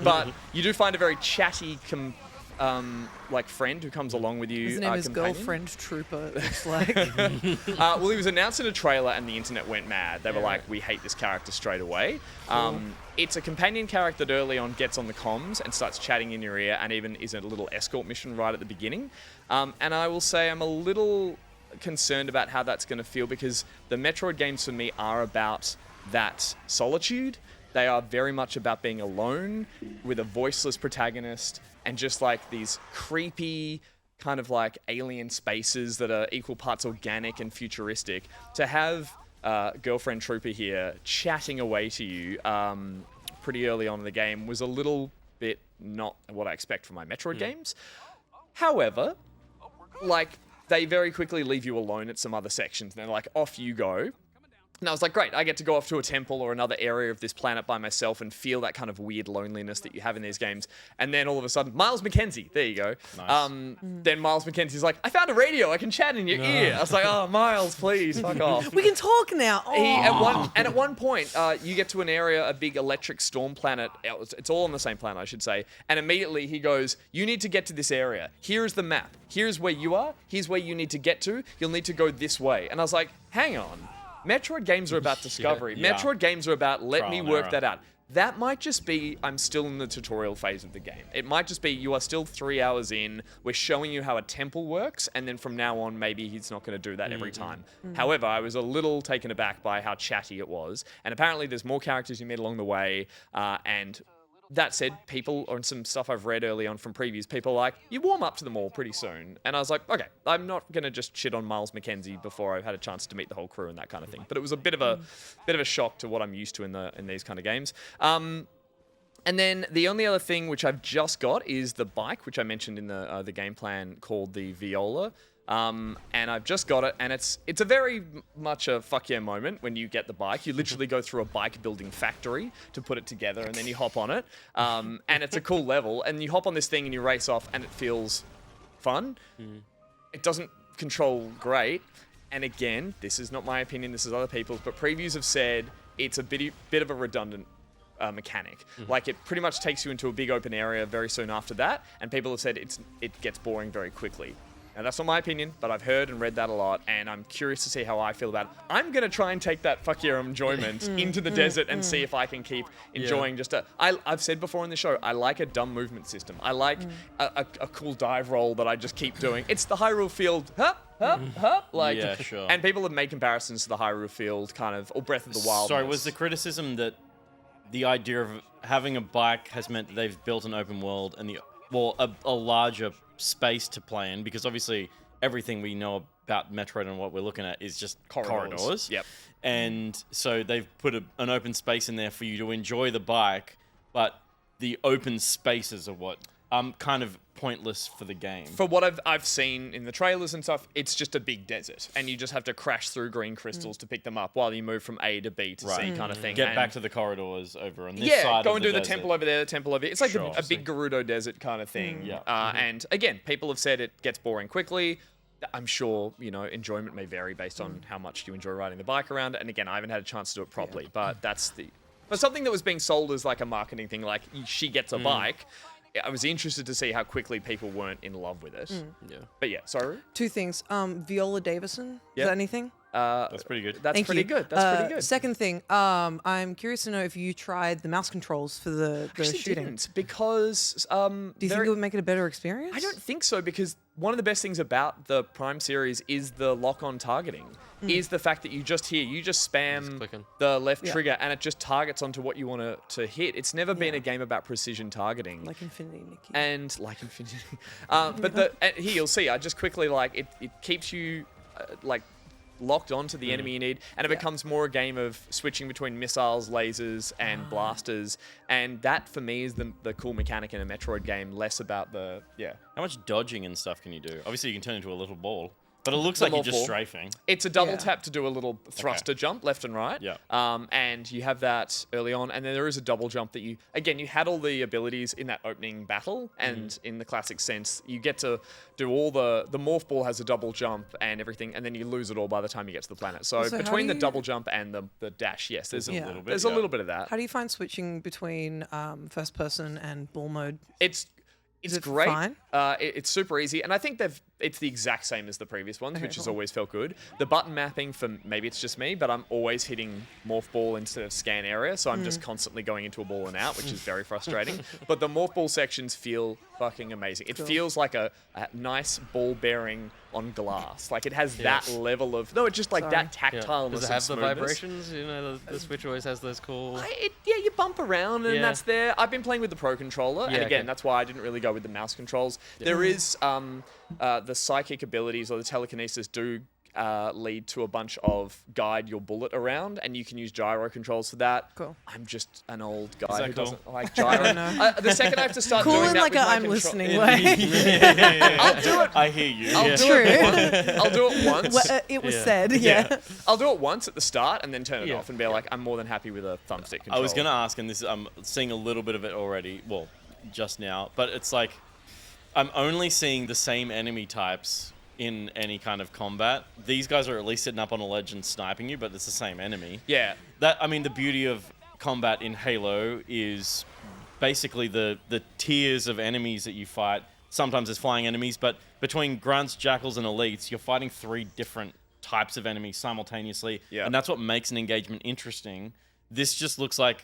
But you do find a very chatty... like friend who comes along with you. His name is companion. Girlfriend Trooper, it looks like. Well, he was announced in a trailer and the internet went mad. They were like, we hate this character straight away. It's a companion character that early on gets on the comms and starts chatting in your ear and even is a little escort mission right at the beginning. And I will say I'm a little concerned about how that's going to feel because the Metroid games for me are about that solitude. They are very much about being alone with a voiceless protagonist and just like these creepy kind of like alien spaces that are equal parts organic and futuristic. To have Girlfriend Trooper here chatting away to you pretty early on in the game was a little bit not what I expect from my Metroid games. However, like they very quickly leave you alone at some other sections and they're like, off you go. And I was like, great, I get to go off to a temple or another area of this planet by myself and feel that kind of weird loneliness that you have in these games. And then all of a sudden, Miles McKenzie, there you go. Nice. Then Miles McKenzie's like, I found a radio, I can chat in your ear. I was like, oh, Miles, please, fuck off. We can talk now. Oh. At one point, you get to an area, a big electric storm planet. It's all on the same planet, I should say. And immediately he goes, you need to get to this area. Here's the map. Here's where you are. Here's where you need to get to. You'll need to go this way. And I was like, hang on. Metroid games are about discovery. Yeah. Metroid games are about let Trial me and work error. that out. That might just be I'm still in the tutorial phase of the game. It might just be you are still 3 hours in, we're showing you how a temple works, and then from now on, maybe he's not going to do that every time. However, I was a little taken aback by how chatty it was, and apparently there's more characters you meet along the way, and that said, people, or some stuff I've read early on from previews, people are like, you warm up to them all pretty soon. And I was like, okay, I'm not going to just shit on Miles McKenzie before I've had a chance to meet the whole crew and that kind of thing. But it was a bit of a shock to what I'm used to in these kind of games. And then the only other thing which I've just got is the bike, which I mentioned in the game plan, called the Viola. And I've just got it, and it's a very much a fuck yeah moment when you get the bike. You literally go through a bike building factory to put it together, and then you hop on it. And it's a cool level, and you hop on this thing and you race off, and it feels fun. It doesn't control great. And again, this is not my opinion, this is other people's, but previews have said it's a bit of a redundant mechanic. Like, it pretty much takes you into a big open area very soon after that, and people have said it gets boring very quickly. Now, that's not my opinion, but I've heard and read that a lot, and I'm curious to see how I feel about it. I'm going to try and take that fuck yeah enjoyment into the desert and see if I can keep enjoying I've said before in the show, I like a dumb movement system. I like a cool dive roll that I just keep doing. It's the Hyrule Field, like, Yeah, sure. and people have made comparisons to the Hyrule Field kind of, or Breath of the Wild. Sorry, was the criticism that the idea of having a bike has meant that they've built an open world and a larger space to play in? Because obviously everything we know about Metroid and what we're looking at is just corridors. Yep. And so they've put an open space in there for you to enjoy the bike, but the open spaces are what kind of pointless for the game. For what I've seen in the trailers and stuff, it's just a big desert, and you just have to crash through green crystals to pick them up while you move from A to B to C kind of thing. Get back to the corridors over on this side. Go of and the do the desert. temple over there, the temple over here. It's like Sure. a big Gerudo desert kind of thing. Yeah. And again, people have said it gets boring quickly. I'm sure, enjoyment may vary based on how much you enjoy riding the bike around. And again, I haven't had a chance to do it properly, but but something that was being sold as like a marketing thing, like she gets a bike. I was interested to see how quickly people weren't in love with it. Yeah. But yeah, sorry. Two things. Viola Davison. Yep. Is that anything? That's pretty good. That's Thank pretty you. good. That's pretty good. Second thing, I'm curious to know if you tried the mouse controls for the Actually shooting. didn't, because Do you think it would make it a better experience? I don't think so, because one of the best things about the Prime series is the lock-on targeting. Is the fact that you just spam clicking. the left trigger and it just targets onto what you want to hit. It's never been a game about precision targeting. Like Infinity, Nikki. And like Infinity. But here you'll see, I just quickly, like, it keeps you locked onto the enemy you need, and it becomes more a game of switching between missiles, lasers, and blasters. And that, for me, is the cool mechanic in a Metroid game, less about How much dodging and stuff can you do? Obviously, you can turn into a little ball. But it looks like you're just strafing. It's a double tap to do a little thruster jump left and right. Yeah. And you have that early on, and then there is a double jump that you had all the abilities in that opening battle, and in the classic sense, you get to do all the morph ball has a double jump and everything, and then you lose it all by the time you get to the planet. So Also, how between do the you- double jump and the dash, yes, there's Yeah. a little bit of that. How do you find switching between first person and ball mode? It's it great. fine? It's super easy, and I think it's the exact same as the previous ones, which has always felt good. The button mapping, for maybe it's just me, but I'm always hitting morph ball instead of scan area, so I'm just constantly going into a ball and out, which is very frustrating. But the morph ball sections feel fucking amazing. It feels like a nice ball bearing on glass. Like, it has that level of that tactileness. Does it and have the smoothness. vibrations? The Switch always has those cool. You bump around and Yeah. that's there. I've been playing with the Pro Controller, and Yeah, again, okay. that's why I didn't really go with the mouse controls. There is the psychic abilities or the telekinesis do lead to a bunch of guide your bullet around, and you can use gyro controls for that. Cool. I'm just an old guy that who cool? doesn't like gyro. The second I have to start Cool doing in that like with a my I'm control- listening way. I'll do it. I hear you. I'll do True. it. I'll do it once. Well, it was said, yeah. I'll do it once at the start and then turn it Yeah. off and be like, I'm more than happy with a thumbstick control. I was going to ask, and this I'm seeing a little bit of it already, well, just now, but it's like I'm only seeing the same enemy types in any kind of combat. These guys are at least sitting up on a ledge and sniping you, but it's the same enemy. Yeah. The beauty of combat in Halo is basically the tiers of enemies that you fight. Sometimes there's flying enemies, but between grunts, jackals, and elites, you're fighting 3 different types of enemies simultaneously, Yeah. and that's what makes an engagement interesting. This just looks like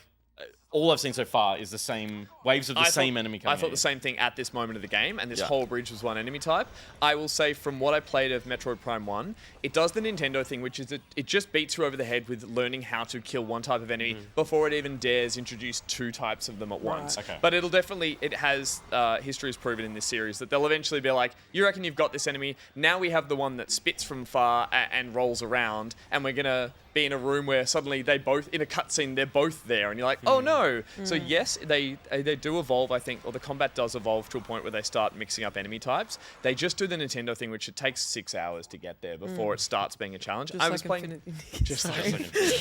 all I've seen so far is the same waves of the same enemy coming. I thought at the you. same thing at this moment of the game, and this Yeah. whole bridge was one enemy type. I will say, from what I played of Metroid Prime 1, it does the Nintendo thing, which is it just beats you over the head with learning how to kill one type of enemy before it even dares introduce two types of them at once. Okay. But it has, history has proven in this series that they'll eventually be like, you reckon you've got this enemy, now we have the one that spits from far and rolls around, and we're gonna be in a room where suddenly they both, in a cutscene, they're both there, and you're like, oh no. So yes, they do evolve, I think, or the combat does evolve to a point where they start mixing up enemy types. They just do the Nintendo thing, which it takes 6 hours to get there before it starts being a challenge. Just I was like playing, Infinity. just Sorry.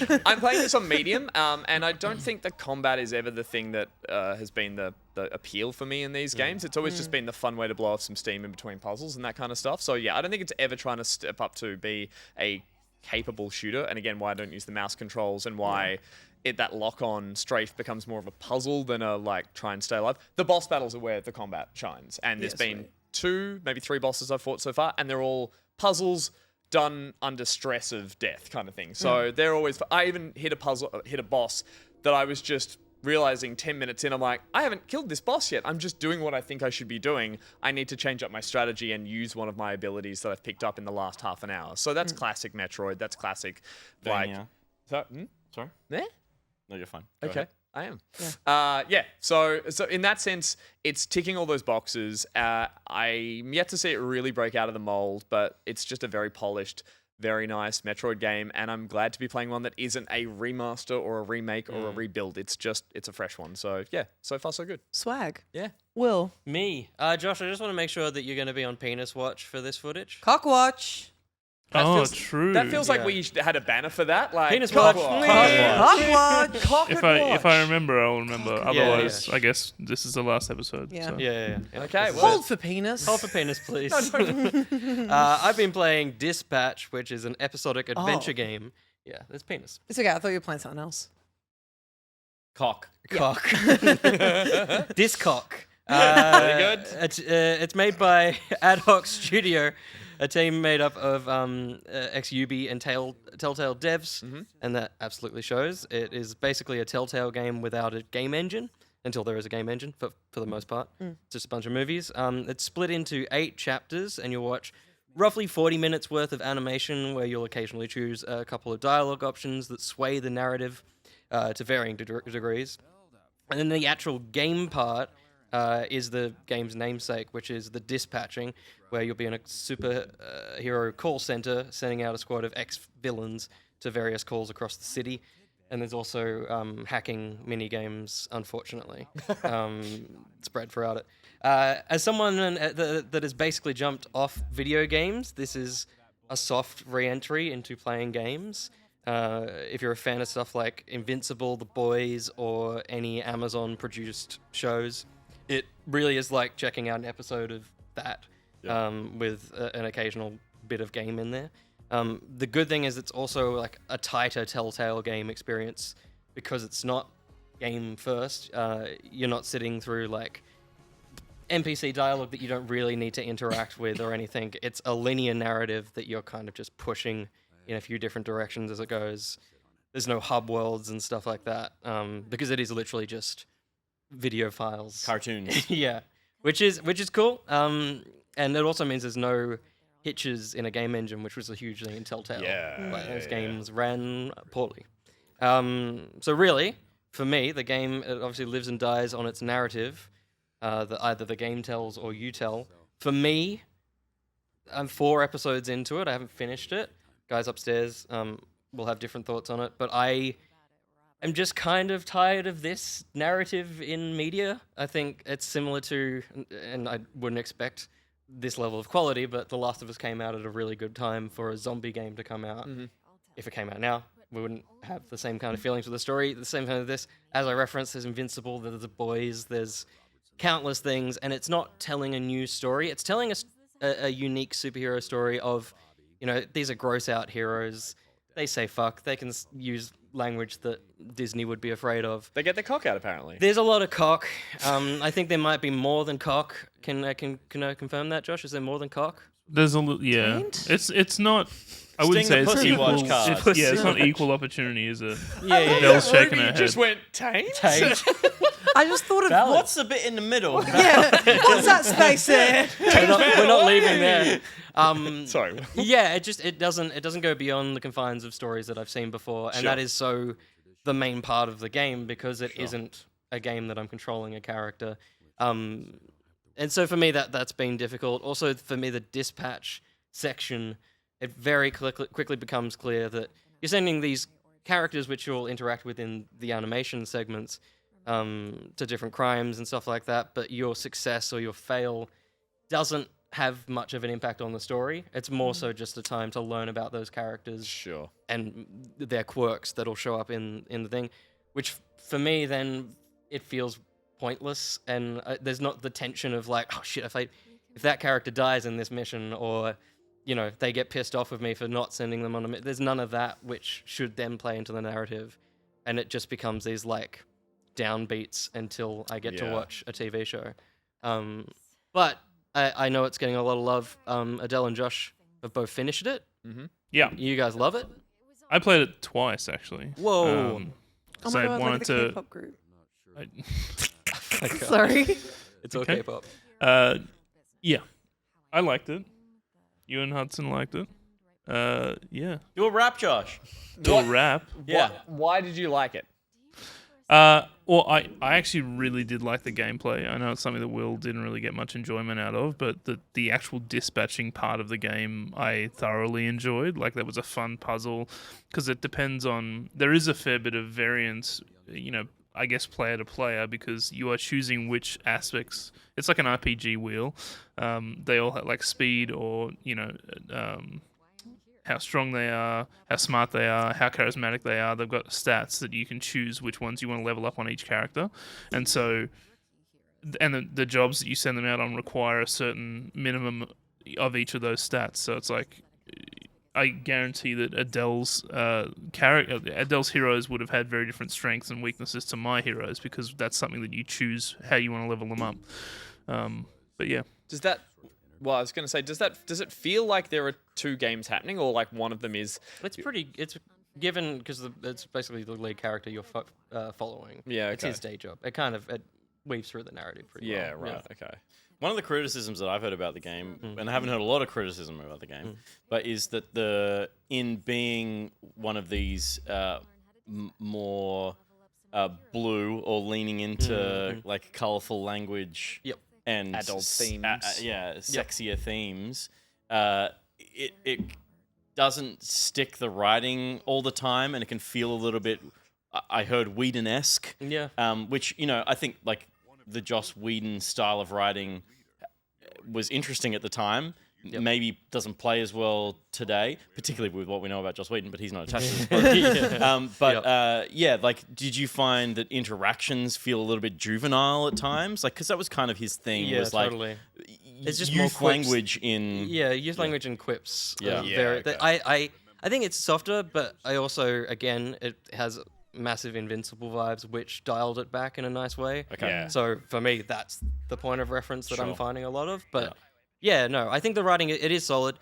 like, I'm playing this on medium, and I don't think the combat is ever the thing that has been the appeal for me in these games. It's always just been the fun way to blow off some steam in between puzzles and that kind of stuff. So yeah, I don't think it's ever trying to step up to be a capable shooter. And again, why I don't use the mouse controls and why that lock-on strafe becomes more of a puzzle than a like try and stay alive. The boss battles are where the combat shines, and there's been 2, maybe 3 bosses I've fought so far, and they're all puzzles done under stress of death kind of thing. So they're always. I even hit a boss that I was just realizing 10 minutes in, I'm like, I haven't killed this boss yet. I'm just doing what I think I should be doing. I need to change up my strategy and use one of my abilities that I've picked up in the last half an hour. So that's classic Metroid. That's classic. Like, Vania. so, Sorry? yeah. No, you're fine. Go Okay, ahead. I am. Yeah. So in that sense, it's ticking all those boxes. I'm yet to see it really break out of the mold, but it's just a very polished, very nice Metroid game, and I'm glad to be playing one that isn't a remaster or a remake or a rebuild. It's a fresh one. So yeah, so far so good. Swag. Yeah. Will. Me. Josh, I just want to make sure that you're going to be on penis watch for this footage. Cockwatch. True. That feels like Yeah. we had a banner for that. Like Penis cock watch. watch. Cockwatch. Cock If and I remember, I'll remember. Yeah, Otherwise, yeah. I guess this is the last episode. Yeah. So. Yeah. Okay, This is well- Hold for penis. Hold for penis, please. I've been playing Dispatch, which is an episodic adventure game. Yeah, there's penis. It's okay. I thought you were playing something else. Cock. Cock. Discock. Very good. It's made by Ad Hoc Studio, a team made up of ex-UB and Telltale devs, and that absolutely shows. It is basically a Telltale game without a game engine, until there is a game engine, for the most part. It's just a bunch of movies. It's split into 8 chapters, and you'll watch roughly 40 minutes worth of animation, where you'll occasionally choose a couple of dialogue options that sway the narrative to varying degrees. And then the actual game part is the game's namesake, which is the dispatching, where you'll be in a superhero call center sending out a squad of ex-villains to various calls across the city. And there's also hacking mini-games, unfortunately, spread throughout it. As someone that has basically jumped off video games, this is a soft re-entry into playing games. If you're a fan of stuff like Invincible, The Boys, or any Amazon-produced shows, it really is like checking out an episode of that with an occasional bit of game in there. The good thing is it's also like a tighter Telltale game experience because it's not game first. You're not sitting through like NPC dialogue that you don't really need to interact with or anything. It's a linear narrative that you're kind of just pushing in a few different directions as it goes. There's no hub worlds and stuff like that because it is literally just video files. Cartoons. Yeah, which is cool. And it also means there's no hitches in a game engine, which was a huge thing in Telltale. Like, those games ran poorly. So really, for me, the game it obviously lives and dies on its narrative that either the game tells or you tell. For me, I'm 4 episodes into it. I haven't finished it. Guys upstairs will have different thoughts on it, but I am just kind of tired of this narrative in media. I think it's similar to, and I wouldn't expect this level of quality, but The Last of Us came out at a really good time for a zombie game to come out. If it came out now, we wouldn't have the same kind of feelings with the story. The same kind of this. As I referenced, there's Invincible, there's The Boys, there's countless things, and it's not telling a new story. It's telling us a unique superhero story of, you know, these are gross out heroes. They say fuck. They can use language that Disney would be afraid of. They get their cock out, apparently. There's a lot of cock. I think there might be more than cock. Can I confirm that, Josh? Is there more than cock? There's a yeah. Taint? It's not I wouldn't Sting say the it's Pussy equal. Watch card. Yeah, it's not equal opportunity, is it? Yeah, yeah. Adele's shaking Ruby her head. just went taint. Taint. I just thought of Valid. What's the bit in the middle? yeah. What's that space there? We're not leaving there. Sorry. Yeah, it doesn't go beyond the confines of stories that I've seen before, and that is so the main part of the game because it isn't a game that I'm controlling a character. And so for me that's been difficult. Also for me the dispatch section, it very quickly becomes clear that you're sending these characters which you'll interact with in the animation segments to different crimes and stuff like that, but your success or your fail doesn't have much of an impact on the story. It's more so just a time to learn about those characters Sure. and their quirks that'll show up in the thing, which for me then it feels pointless, and there's not the tension of like, oh shit, if that character dies in this mission, or they get pissed off with me for not sending them on a mission. There's none of that which should then play into the narrative, and it just becomes these like downbeats until I get to watch a TV show. But I know it's getting a lot of love. Adele and Josh have both finished it. Yeah, You guys love it? I played it twice actually. Whoa. Oh So my I god, wanted look at the to. K-pop group. I- Sorry. It's all Okay. K-pop. Yeah, I liked it. You and Hudson liked it. Yeah. Do a rap, Josh. Do a rap. Yeah. Why did you like it? Well, I actually really did like the gameplay. I know it's something that Will didn't really get much enjoyment out of, but the actual dispatching part of the game I thoroughly enjoyed. Like, that was a fun puzzle, because it depends on... There is a fair bit of variance, I guess player to player, because you are choosing which aspects... It's like an RPG wheel. They all have, like, speed or, how strong they are, how smart they are, how charismatic they are. They've got stats that you can choose which ones you want to level up on each character. And so, and the jobs that you send them out on require a certain minimum of each of those stats. So it's like, I guarantee that Adele's heroes would have had very different strengths and weaknesses to my heroes, because that's something that you choose how you want to level them up. But yeah. Does that? Well, I was going to say, does it feel like there are two games happening, or like one of them is? It's given because it's basically the lead character you're following. Yeah, It's okay. his day job. It weaves through the narrative pretty Yeah, well. right. Okay. One of the criticisms that I've heard about the game, and I haven't heard a lot of criticism about the game, but is that in being one of these more blue or leaning into like colorful language Yep. and Adult themes. sexier themes, it doesn't stick the writing all the time, and it can feel a little bit, I heard, Whedon-esque. Yeah. Which, I think like the Joss Whedon style of writing was interesting at the time. Yep. Maybe doesn't play as well today, particularly with what we know about Joss Whedon, but he's not attached to this project. Like, did you find that interactions feel a little bit juvenile at times? Like, because that was kind of his thing. Yeah, was like, totally. It's just more youth quips. language in... Yeah, youth language and quips. Yeah. I think it's softer, but I also, again, it has massive Invincible vibes, which dialed it back in a nice way. Okay. Yeah. So for me, that's the point of reference that I'm Sure. finding a lot of. But yeah, no, I think the writing, it is solid.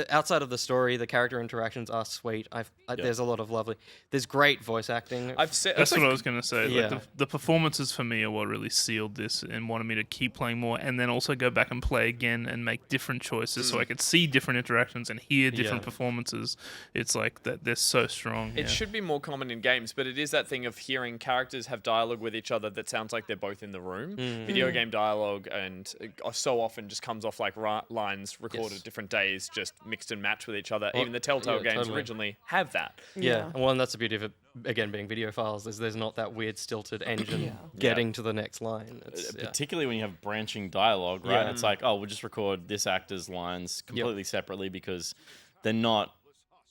Outside of the story, the character interactions are sweet. There's a lot of lovely... There's great voice acting. I've said That's what I was going to say. Yeah. Like the performances for me are what really sealed this and wanted me to keep playing more, and then also go back and play again and make different choices so I could see different interactions and hear different performances. It's like that they're so strong. It should be more common in games, but it is that thing of hearing characters have dialogue with each other that sounds like they're both in the room. Video game dialogue, and so often just comes off like lines recorded at different days, just mixed and matched with each other. Even the Telltale games originally have that. Yeah. Well, and that's the beauty of it, again, being video files, is there's not that weird stilted engine getting to the next line. It's, Particularly when you have branching dialogue, right? Yeah. It's like, oh, we'll just record this actor's lines completely separately, because they're not...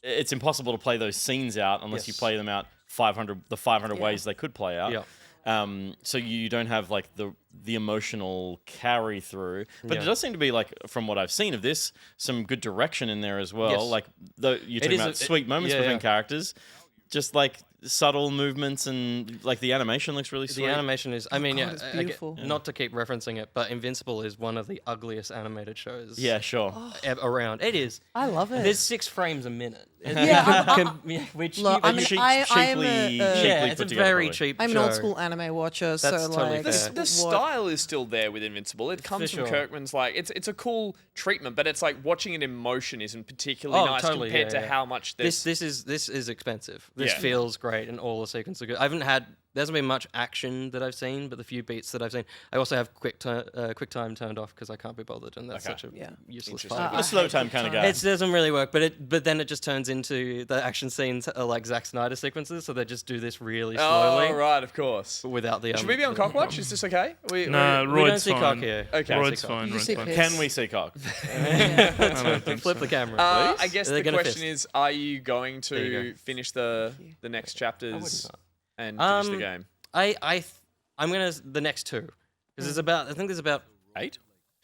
It's impossible to play those scenes out unless you play them out 500 ways they could play out. Yeah. So you don't have like the emotional carry through, but Yeah. it does seem to be, like, from what I've seen of this, some good direction in there as well. Yes. Like you're talking about sweet moments between characters, just like subtle movements, and like the animation looks really sweet. The animation is, it's beautiful. not to keep referencing it, but Invincible is one of the ugliest animated shows Yeah, sure. around. It is. I love it. There's 6 frames a minute. Which Look, I mean, cheap- I am cheaply- yeah, cheaply it's a put together, very probably. cheap. I'm an show. old school anime watcher, so That's totally like fair. The style is still there with Invincible. It comes from sure. Kirkman's like it's a cool treatment, but it's like watching it in motion isn't particularly nice compared to how much This is expensive. This Yeah. feels great, and all the sequences are good. There hasn't been much action that I've seen, but the few beats that I've seen, I also have quick time turned off because I can't be bothered, and that's such a useless part. I'm a slow time kind of guy. It doesn't really work, but then it just turns into the action scenes are like Zack Snyder sequences, so they just do this really slowly. Oh right, of course. But without the. Should we be on Cockwatch? Is this okay? No, we don't Royd's see fine. cock here. Okay. Royd's See fine. You Royd's see fine. piss. Can we see cock? I don't think Flip so. the camera, I please. guess They're the gonna question fist. is: are you going you to go. finish the next chapters not. and finish the game? I'm gonna the next two because there's about I think there's about 8?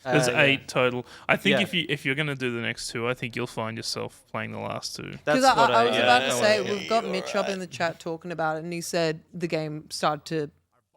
There's yeah. 8 total. I think Yeah. if you're gonna do the next 2, I think you'll find yourself playing the last 2. That's Because what I was about to yeah, say, yeah. we've got Mitch up in the chat talking about it, and he said the game started to,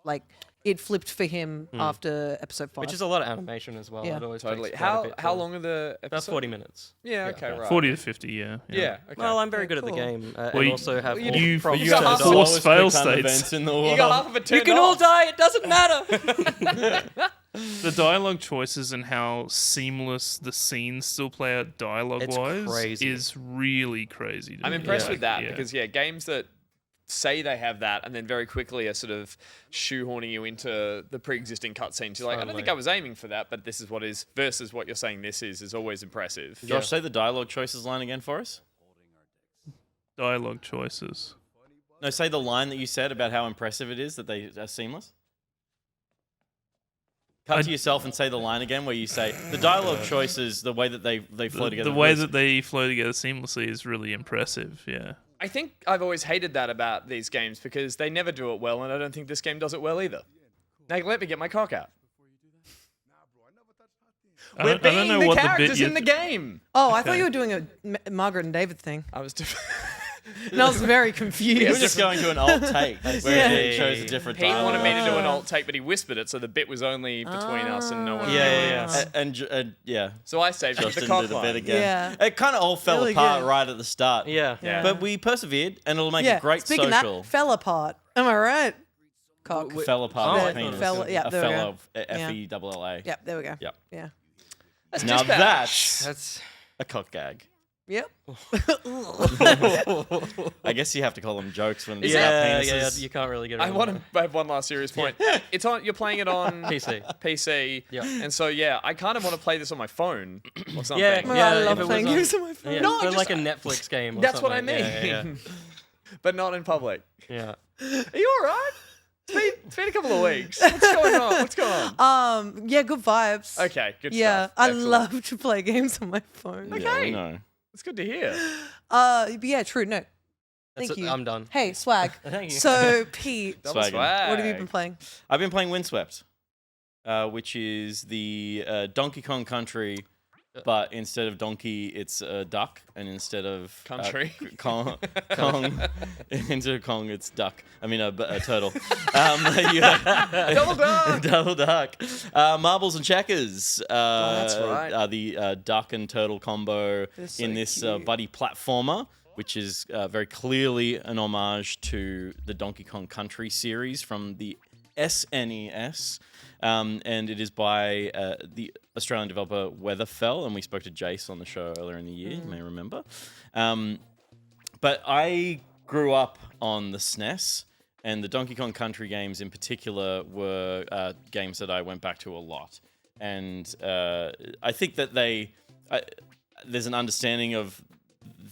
like, it flipped for him after episode 5. Which is a lot of animation as well. Yeah. It always Totally. takes quite a How bit how to- long are the About episodes? 40 minutes. Yeah. Okay. Right. 40 to 50, yeah. Yeah. Okay. Well, I'm very good at the cool. game, Well, and you- also have all you- props you turned got off. force fail quick time states. events in the you world. got half of it turned You can all off. die. It doesn't matter. The dialogue choices and how seamless the scenes still play out dialogue-wise crazy. is really crazy. To I'm me. impressed Like, with that yeah. because games that say they have that and then very quickly are sort of shoehorning you into the pre-existing cutscenes. You're like, I don't think Totally. I was aiming for that, but this is what is versus what you're saying this is always impressive. Josh, say the dialogue choices line again for us. dialogue choices. No, say the line that you said about how impressive it is that they are seamless. Cut to yourself and say the line again where you say the dialogue choices, the way that they flow together. The way that they flow together seamlessly is really impressive. Yeah. I think I've always hated that about these games because they never do it well, and I don't think this game does it well either. Like, let me get my cock out. We're I don't being know the what the characters bit in the game. Oh, I thought you were doing a Margaret and David thing. I was doing. And I was very you were confused. just going to an alt take where it shows a different Pete dialogue. wanted me to do an alt take, but he whispered it, so the bit was only between us and no one. Yeah. And yeah, So I saved Josh the didn't cock do the bit line. again. Yeah. It kind of all fell Really apart good. right at the start. Yeah. Yeah. But we persevered, and it'll make Yeah, a great speaking social. of that, fell apart. Am I right? Cock. Fell apart. Oh, with penis. fell- yeah, a there we fellow, go. F-E-double-L-A. Yep, there we go. Yep. Yeah. That's Now dispatch. that's That's a cock gag. Yep. I guess you have to call them jokes when they're yeah. penises. You can't really get. I around want that. to have one last serious point. It's on. You're playing it on PC. PC. Yeah. And so I kind of want to play this on my phone or something. Yeah, Oh, yeah. I if love it was playing on- games on my phone. Yeah, No, I but just- like a Netflix game. Or That's what I something. mean. Yeah. But not in public. Yeah. Are you all right? It's been a couple of weeks. What's going on? What's going on? Yeah, good vibes. Okay, good Yeah, stuff. I Excellent. love to play games on my phone. Yeah, we know. It's good to hear. But yeah, true. No, That's thank it, you. I'm done. Hey, swag. Thank you. So, Pete, Double Swaggin'. swag. what have you been playing? I've been playing Windswept, which is the Donkey Kong Country, but instead of donkey, it's a duck, and instead of Country. Kong, instead of Kong, it's duck. I mean a turtle. Double duck. Double duck. Marbles and checkers. that's right. Are the duck and turtle combo so in this cute. buddy platformer, which is very clearly an homage to the Donkey Kong Country series from the SNES. And it is by the Australian developer Weatherfell, and we spoke to Jace on the show earlier in the year, you may remember. But I grew up on the SNES, and the Donkey Kong Country games in particular were games that I went back to a lot. And I think that there's an understanding of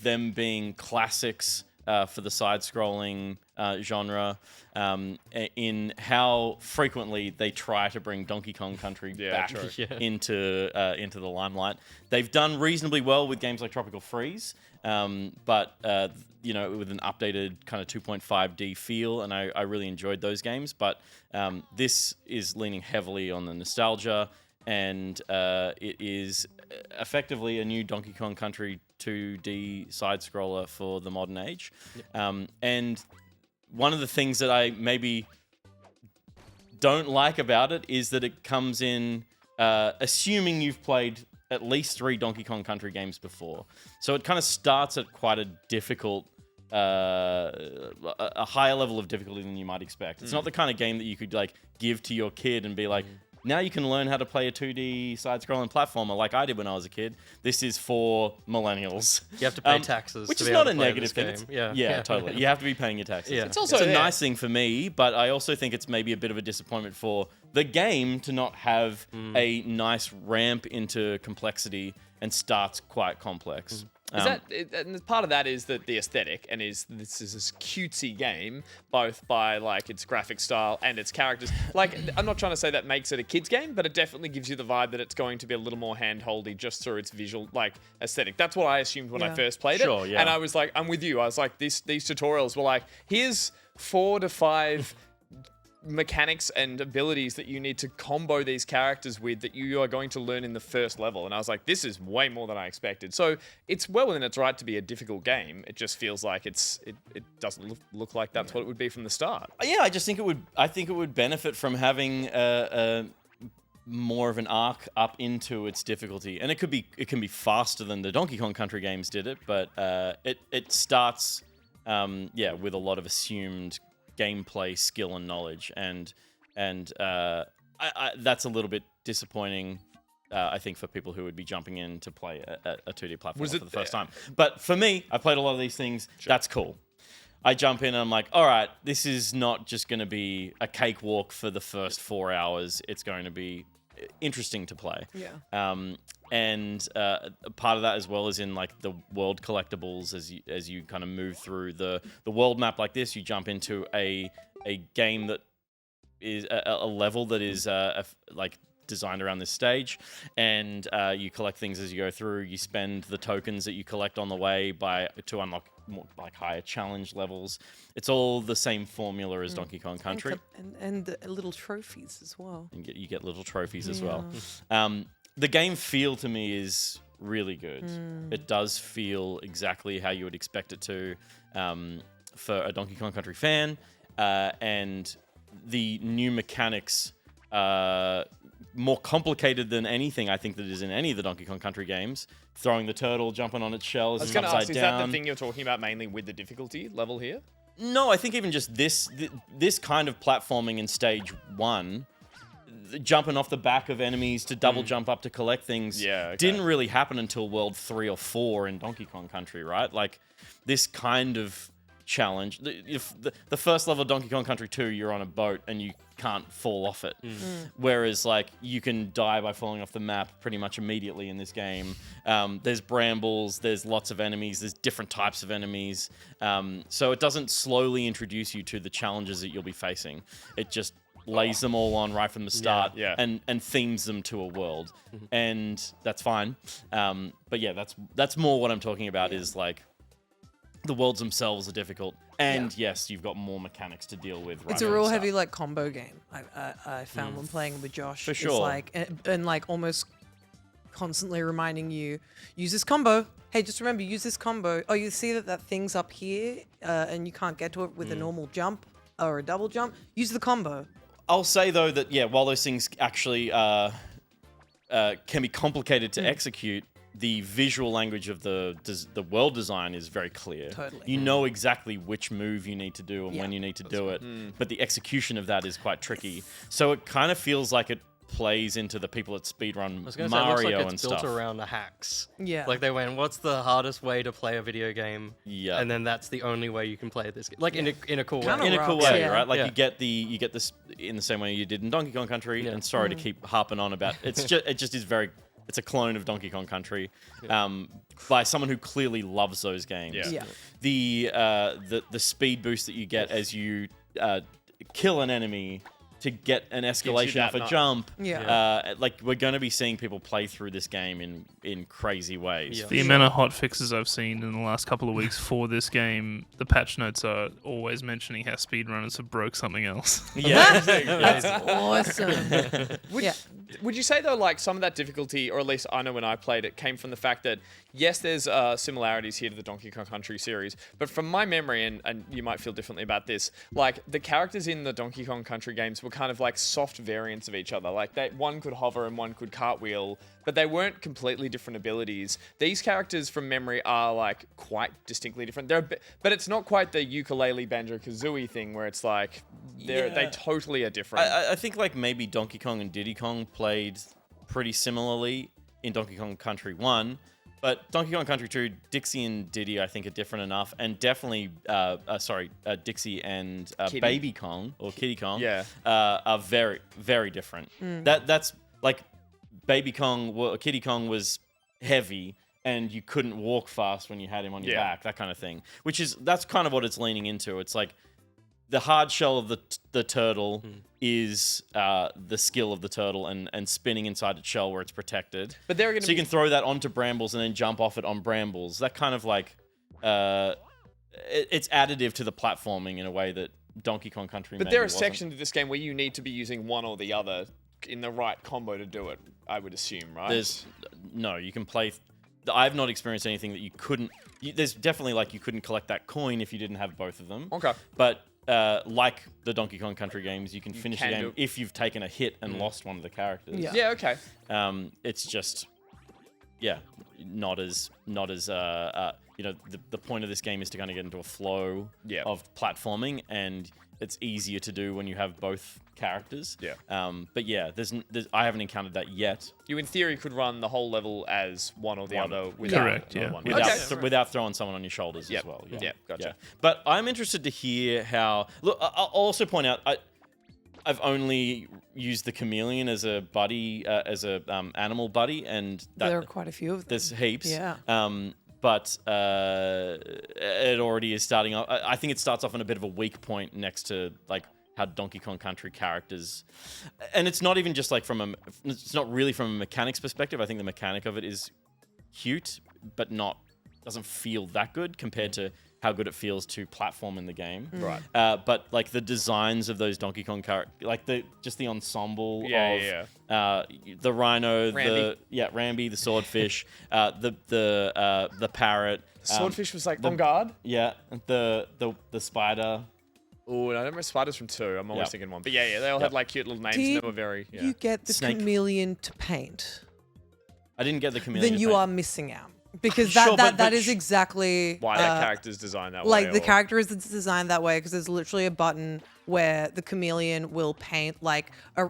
them being classics for the side-scrolling genre, in how frequently they try to bring Donkey Kong Country back true. into the limelight. They've done reasonably well with games like Tropical Freeze, but with an updated kind of 2.5D feel, and I really enjoyed those games. But this is leaning heavily on the nostalgia, and it is effectively a new Donkey Kong Country 2D side-scroller for the modern age. And one of the things that I maybe don't like about it is that it comes in, assuming you've played at least 3 Donkey Kong Country games before. So it kind of starts at quite a difficult, a higher level of difficulty than you might expect. It's not the kind of game that you could like give to your kid and be like, now you can learn how to play a 2D side-scrolling platformer like I did when I was a kid. This is for millennials. You have to pay taxes, which to is be not able a to play negative this thing. game. Yeah, totally. You have to be paying your taxes. Yeah. It's also a there. nice thing for me, but I also think it's maybe a bit of a disappointment for the game to not have a nice ramp into complexity and starts quite complex. And part of that is that the aesthetic, and this is this cutesy game, both by like its graphic style and its characters. Like, I'm not trying to say that makes it a kids game, but it definitely gives you the vibe that it's going to be a little more handholdy just through its visual like aesthetic. That's what I assumed when I first played Sure, it. yeah. And I was like, I'm with you. I was like, these tutorials were like, here's 4 to 5 mechanics and abilities that you need to combo these characters with that you are going to learn in the first level. And I was like, this is way more than I expected. So it's well within its right to be a difficult game. It just feels like it doesn't look like that's what it would be from the start. Yeah, I just think it would benefit from having a more of an arc up into its difficulty, and it can be faster than the Donkey Kong Country games did it, but it starts with a lot of assumed gameplay skill and knowledge, and that's a little bit disappointing. I think for people who would be jumping in to play a 2D platform for the first time. But for me, I played a lot of these things. Sure. That's cool. I jump in and I'm like, all right, this is not just going to be a cakewalk for the first 4 hours. It's going to be interesting to play. Yeah. And part of that as well is in like the world collectibles as you kind of move through the world map like this. You jump into a game that is a level that is like designed around this stage, and you collect things as you go through. You spend the tokens that you collect on the way to unlock more, like higher challenge levels. It's all the same formula as Donkey Kong Country, and the little trophies as well. and you get little trophies as well. The game feel to me is really good. It does feel exactly how you would expect it to for a Donkey Kong Country fan, and the new mechanics more complicated than anything I think that is in any of the Donkey Kong Country games. Throwing the turtle, jumping on its shell as I was it's going to upside ask, is down. that the thing you're talking about mainly with the difficulty level here? No, I think even just this kind of platforming in stage 1, jumping off the back of enemies to double jump up to collect things, didn't really happen until World 3 or 4 in Donkey Kong Country, right? Like, this kind of challenge. If the first level of Donkey Kong Country 2, you're on a boat and you can't fall off it. Whereas, like, you can die by falling off the map pretty much immediately in this game. There's brambles, there's lots of enemies, there's different types of enemies. So it doesn't slowly introduce you to the challenges that you'll be facing. It just lays them all on right from the start and themes them to a world. And that's fine. But yeah, that's more what I'm talking about is like the worlds themselves are difficult. And yes, you've got more mechanics to deal with. Right It's a from real the start. heavy like combo game. I found when playing with Josh. For It's sure. like and like almost constantly reminding you, use this combo. Hey, just remember, use this combo. Oh, you see that thing's up here, and you can't get to it with a normal jump or a double jump. Use the combo. I'll say though that while those things actually can be complicated to execute, the visual language of the world design is very clear. Totally. You know exactly which move you need to do and when you need to do it, but the execution of that is quite tricky. So it kind of feels like it plays into the people that speedrun I was going to say, it looks Mario like and it's built stuff. around the hacks. Yeah. Like they went, what's the hardest way to play a video game? Yeah. And then that's the only way you can play this game. Like in a cool way. Kinda In a cool rocks, way, yeah. right? Like Yeah. you get this in the same way you did in Donkey Kong Country. Yeah. And sorry to keep harping on about it just is very. It's a clone of Donkey Kong Country, by someone who clearly loves those games. Yeah. The speed boost that you get as you kill an enemy to get an escalation that off a nut. jump. Yeah. Like we're going to be seeing people play through this game in crazy ways. Yeah. The amount of hot fixes I've seen in the last couple of weeks for this game, the patch notes are always mentioning how speedrunners have broke something else. Yeah. That's awesome. Would you say though, like some of that difficulty, or at least I know when I played it, came from the fact that yes, there's similarities here to the Donkey Kong Country series, but from my memory, and you might feel differently about this, like the characters in the Donkey Kong Country games were kind of like soft variants of each other. Like one could hover and one could cartwheel, but they weren't completely different abilities. These characters from memory are like quite distinctly different. But it's not quite the ukulele Banjo-Kazooie thing where it's like they totally are different. I think like maybe Donkey Kong and Diddy Kong played pretty similarly in Donkey Kong Country 1. But Donkey Kong Country 2, Dixie and Diddy, I think, are different enough, and definitely, Dixie and Baby Kong or Kitty Kong, are very, very different. That's like Baby Kong, Kitty Kong was heavy, and you couldn't walk fast when you had him on your back, that kind of thing. That's kind of what it's leaning into. It's like the hard shell of the turtle is the skill of the turtle and spinning inside its shell where it's protected. But they're you can throw that onto brambles and then jump off it on brambles. That kind of like it's additive to the platforming in a way that Donkey Kong Country. But there are sections of this game where you need to be using one or the other in the right combo to do it. I would assume, right? You can play. I've not experienced anything that you couldn't. There's definitely like you couldn't collect that coin if you didn't have both of them. Okay. But like the Donkey Kong Country games, you can finish the game if you've taken a hit and lost one of the characters. Yeah. Okay. It's just, not as the point of this game is to kind of get into a flow of platforming, and it's easier to do when you have both characters. Yeah. But yeah, I haven't encountered that yet. You, in theory, could run the whole level as one or the other without Correct, yeah. one. Without throwing someone on your shoulders as well. Yeah, gotcha. But I'm interested to hear how. Look, I'll also point out I've only used the chameleon as a buddy, as a animal buddy, and There are quite a few of them. there's heaps. Yeah. But it already is starting off. I think it starts off on a bit of a weak point next to like how Donkey Kong Country characters, and it's not even just like it's not really from a mechanics perspective. I think the mechanic of it is cute, but doesn't feel that good compared to how good it feels to platform in the game. Right. But like the designs of those Donkey Kong characters, like the ensemble of the rhino, Rambi, the swordfish, the parrot. Swordfish was like on guard. Yeah, the spider. Oh, I remember spiders from 2. I'm always thinking 1. But they all had like cute little names. And they were very. You get the Snake. chameleon to paint. I didn't get the chameleon. Then you are missing out. Because Sure, that is exactly why that character's designed that way. Like the character is designed that way because there's literally a button where the chameleon will paint like a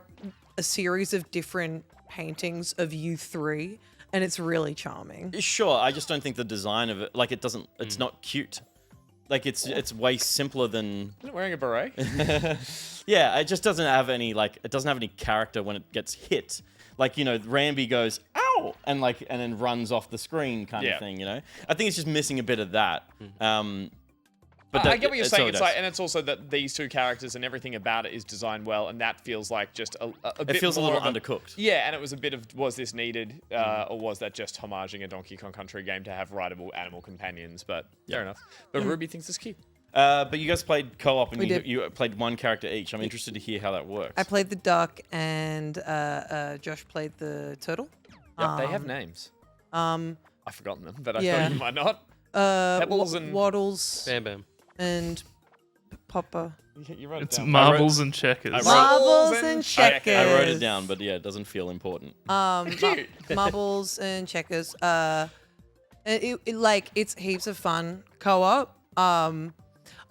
series of different paintings of you three, and it's really charming. Sure, I just don't think the design of it, like it doesn't, it's not cute. Like it's way simpler than. Isn't it wearing a beret? Yeah, it just doesn't have any it doesn't have any character when it gets hit. Like, Rambi goes, ow, and then runs off the screen kind of thing, I think it's just missing a bit of that. But I get what you're saying. It's like, and it's also that these two characters and everything about it is designed well, and that feels like just a bit It feels a more little of undercooked. Yeah, and it was a bit of, was this needed, or was that just homaging a Donkey Kong Country game to have rideable animal companions? But fair enough. But Ruby thinks it's cute. But you guys played co-op, and We did. you played one character each. I'm interested to hear how that works. I played the duck, and Josh played the turtle. Yep, they have names. I've forgotten them, but I thought you might not. Pebbles and Waddles Bam Bam. and Popper. You wrote it It's down. marbles and checkers. Marbles and checkers. I wrote it down, but yeah, it doesn't feel important. Marbles and checkers. It's heaps of fun co-op.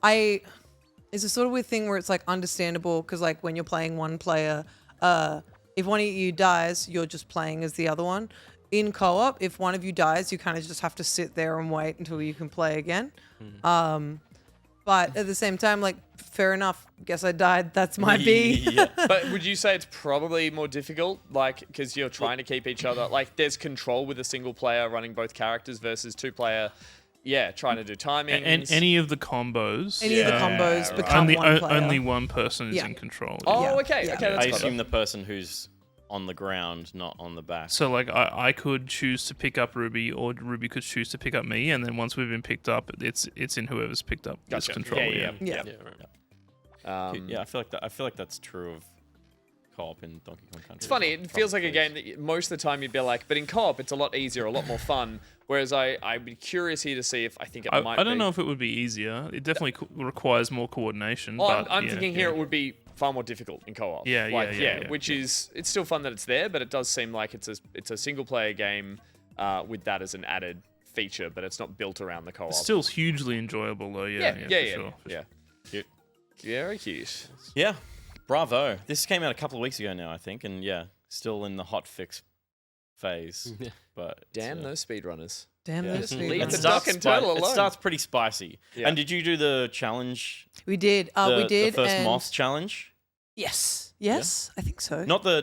It's a sort of weird thing where it's like understandable because like when you're playing one player, if one of you dies, you're just playing as the other one. In co-op, if one of you dies, you kind of just have to sit there and wait until you can play again. But at the same time, like, fair enough. Guess I died. That's my B. Yeah. But would you say it's probably more difficult, like, because you're trying to keep each other, like, there's control with a single player running both characters versus two-player, trying to do timing. And any of the combos. Any of the combos become only, one player. only one person is Yeah. in control. Oh, Yeah. okay, Yeah. okay, that's I clever. assume the person who's on the ground, not on the back. So like I could choose to pick up Ruby, or Ruby could choose to pick up me, and then once we've been picked up, it's in whoever's picked up this Gotcha. control. Yeah. I feel like that's true of co-op in Donkey Kong Country. It's funny, it feels like a game that most of the time you'd be like, but in co-op it's a lot easier, a lot more fun. Whereas I'd be curious here to see if I think it might be. I don't know if it would be easier. It definitely requires more coordination. Oh, but I'm thinking here it would be far more difficult in co-op. Yeah. Which is, it's still fun that it's there, but it does seem like it's a single player game with that as an added feature, but it's not built around the co-op. Still hugely enjoyable though. Yeah. Sure. Cute. Very cute. Yeah, bravo. This came out a couple of weeks ago now, I think, and yeah, still in the hot fix phase. But Damn those speedrunners. Damn yeah. those Leave speedrunners. the duck and turtle It alone. starts pretty spicy. Yeah. And did you do the challenge? We did. The, We did. the first and moth challenge. Yes. Yes. I think so. Not the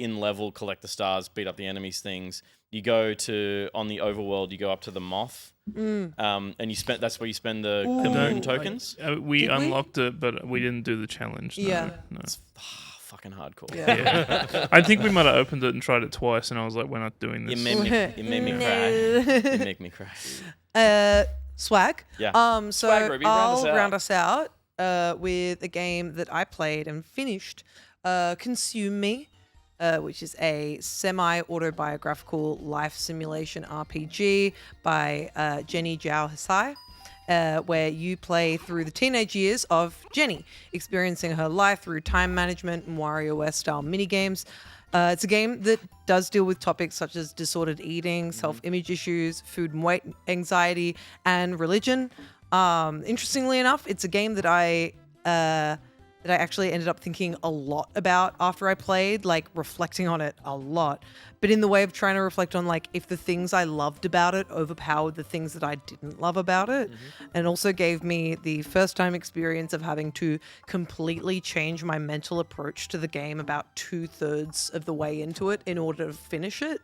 in level collect the stars, beat up the enemies things. You go to on the overworld. You go up to the moth, and that's where you spend the moon tokens. We Did we? unlocked it, but we didn't do the challenge. No, Yeah. No. Fucking hardcore. Yeah. I think we might have opened it and tried it twice, and I was like, "We're not doing You this." made me cry. You make me cry. Swag. Yeah. So Swag, Ruby, I'll round us out with a game that I played and finished. Consume Me, which is a semi-autobiographical life simulation RPG by Jenny Zhao Hisai. Where you play through the teenage years of Jenny, experiencing her life through time management and WarioWare style minigames. It's a game that does deal with topics such as disordered eating, self-image issues, food and weight anxiety, and religion. Interestingly enough, it's a game that I actually ended up thinking a lot about after I played, like reflecting on it a lot, but in the way of trying to reflect on like if the things I loved about it overpowered the things that I didn't love about it, and also gave me the first time experience of having to completely change my mental approach to the game about 2/3 of the way into it in order to finish it.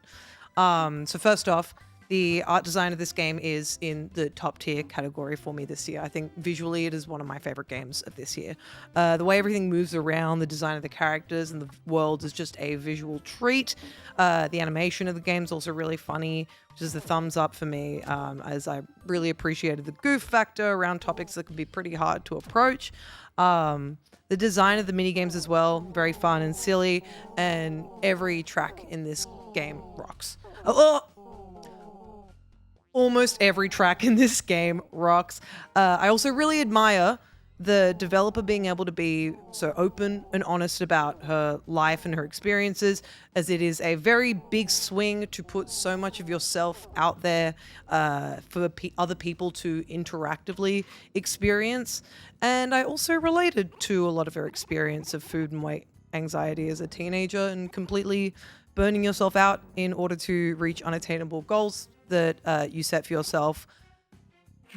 So first off, the art design of this game is in the top tier category for me this year. I think visually it is one of my favorite games of this year. The way everything moves around, the design of the characters and the world is just a visual treat. The animation of the game is also really funny, which is the thumbs up for me, as I really appreciated the goof factor around topics that can be pretty hard to approach. The design of the minigames as well, very fun and silly, and every track in this game rocks. Almost every track in this game rocks. I also really admire the developer being able to be so open and honest about her life and her experiences, as it is a very big swing to put so much of yourself out there for other people to interactively experience. And I also related to a lot of her experience of food and weight anxiety as a teenager and completely burning yourself out in order to reach unattainable goals that you set for yourself.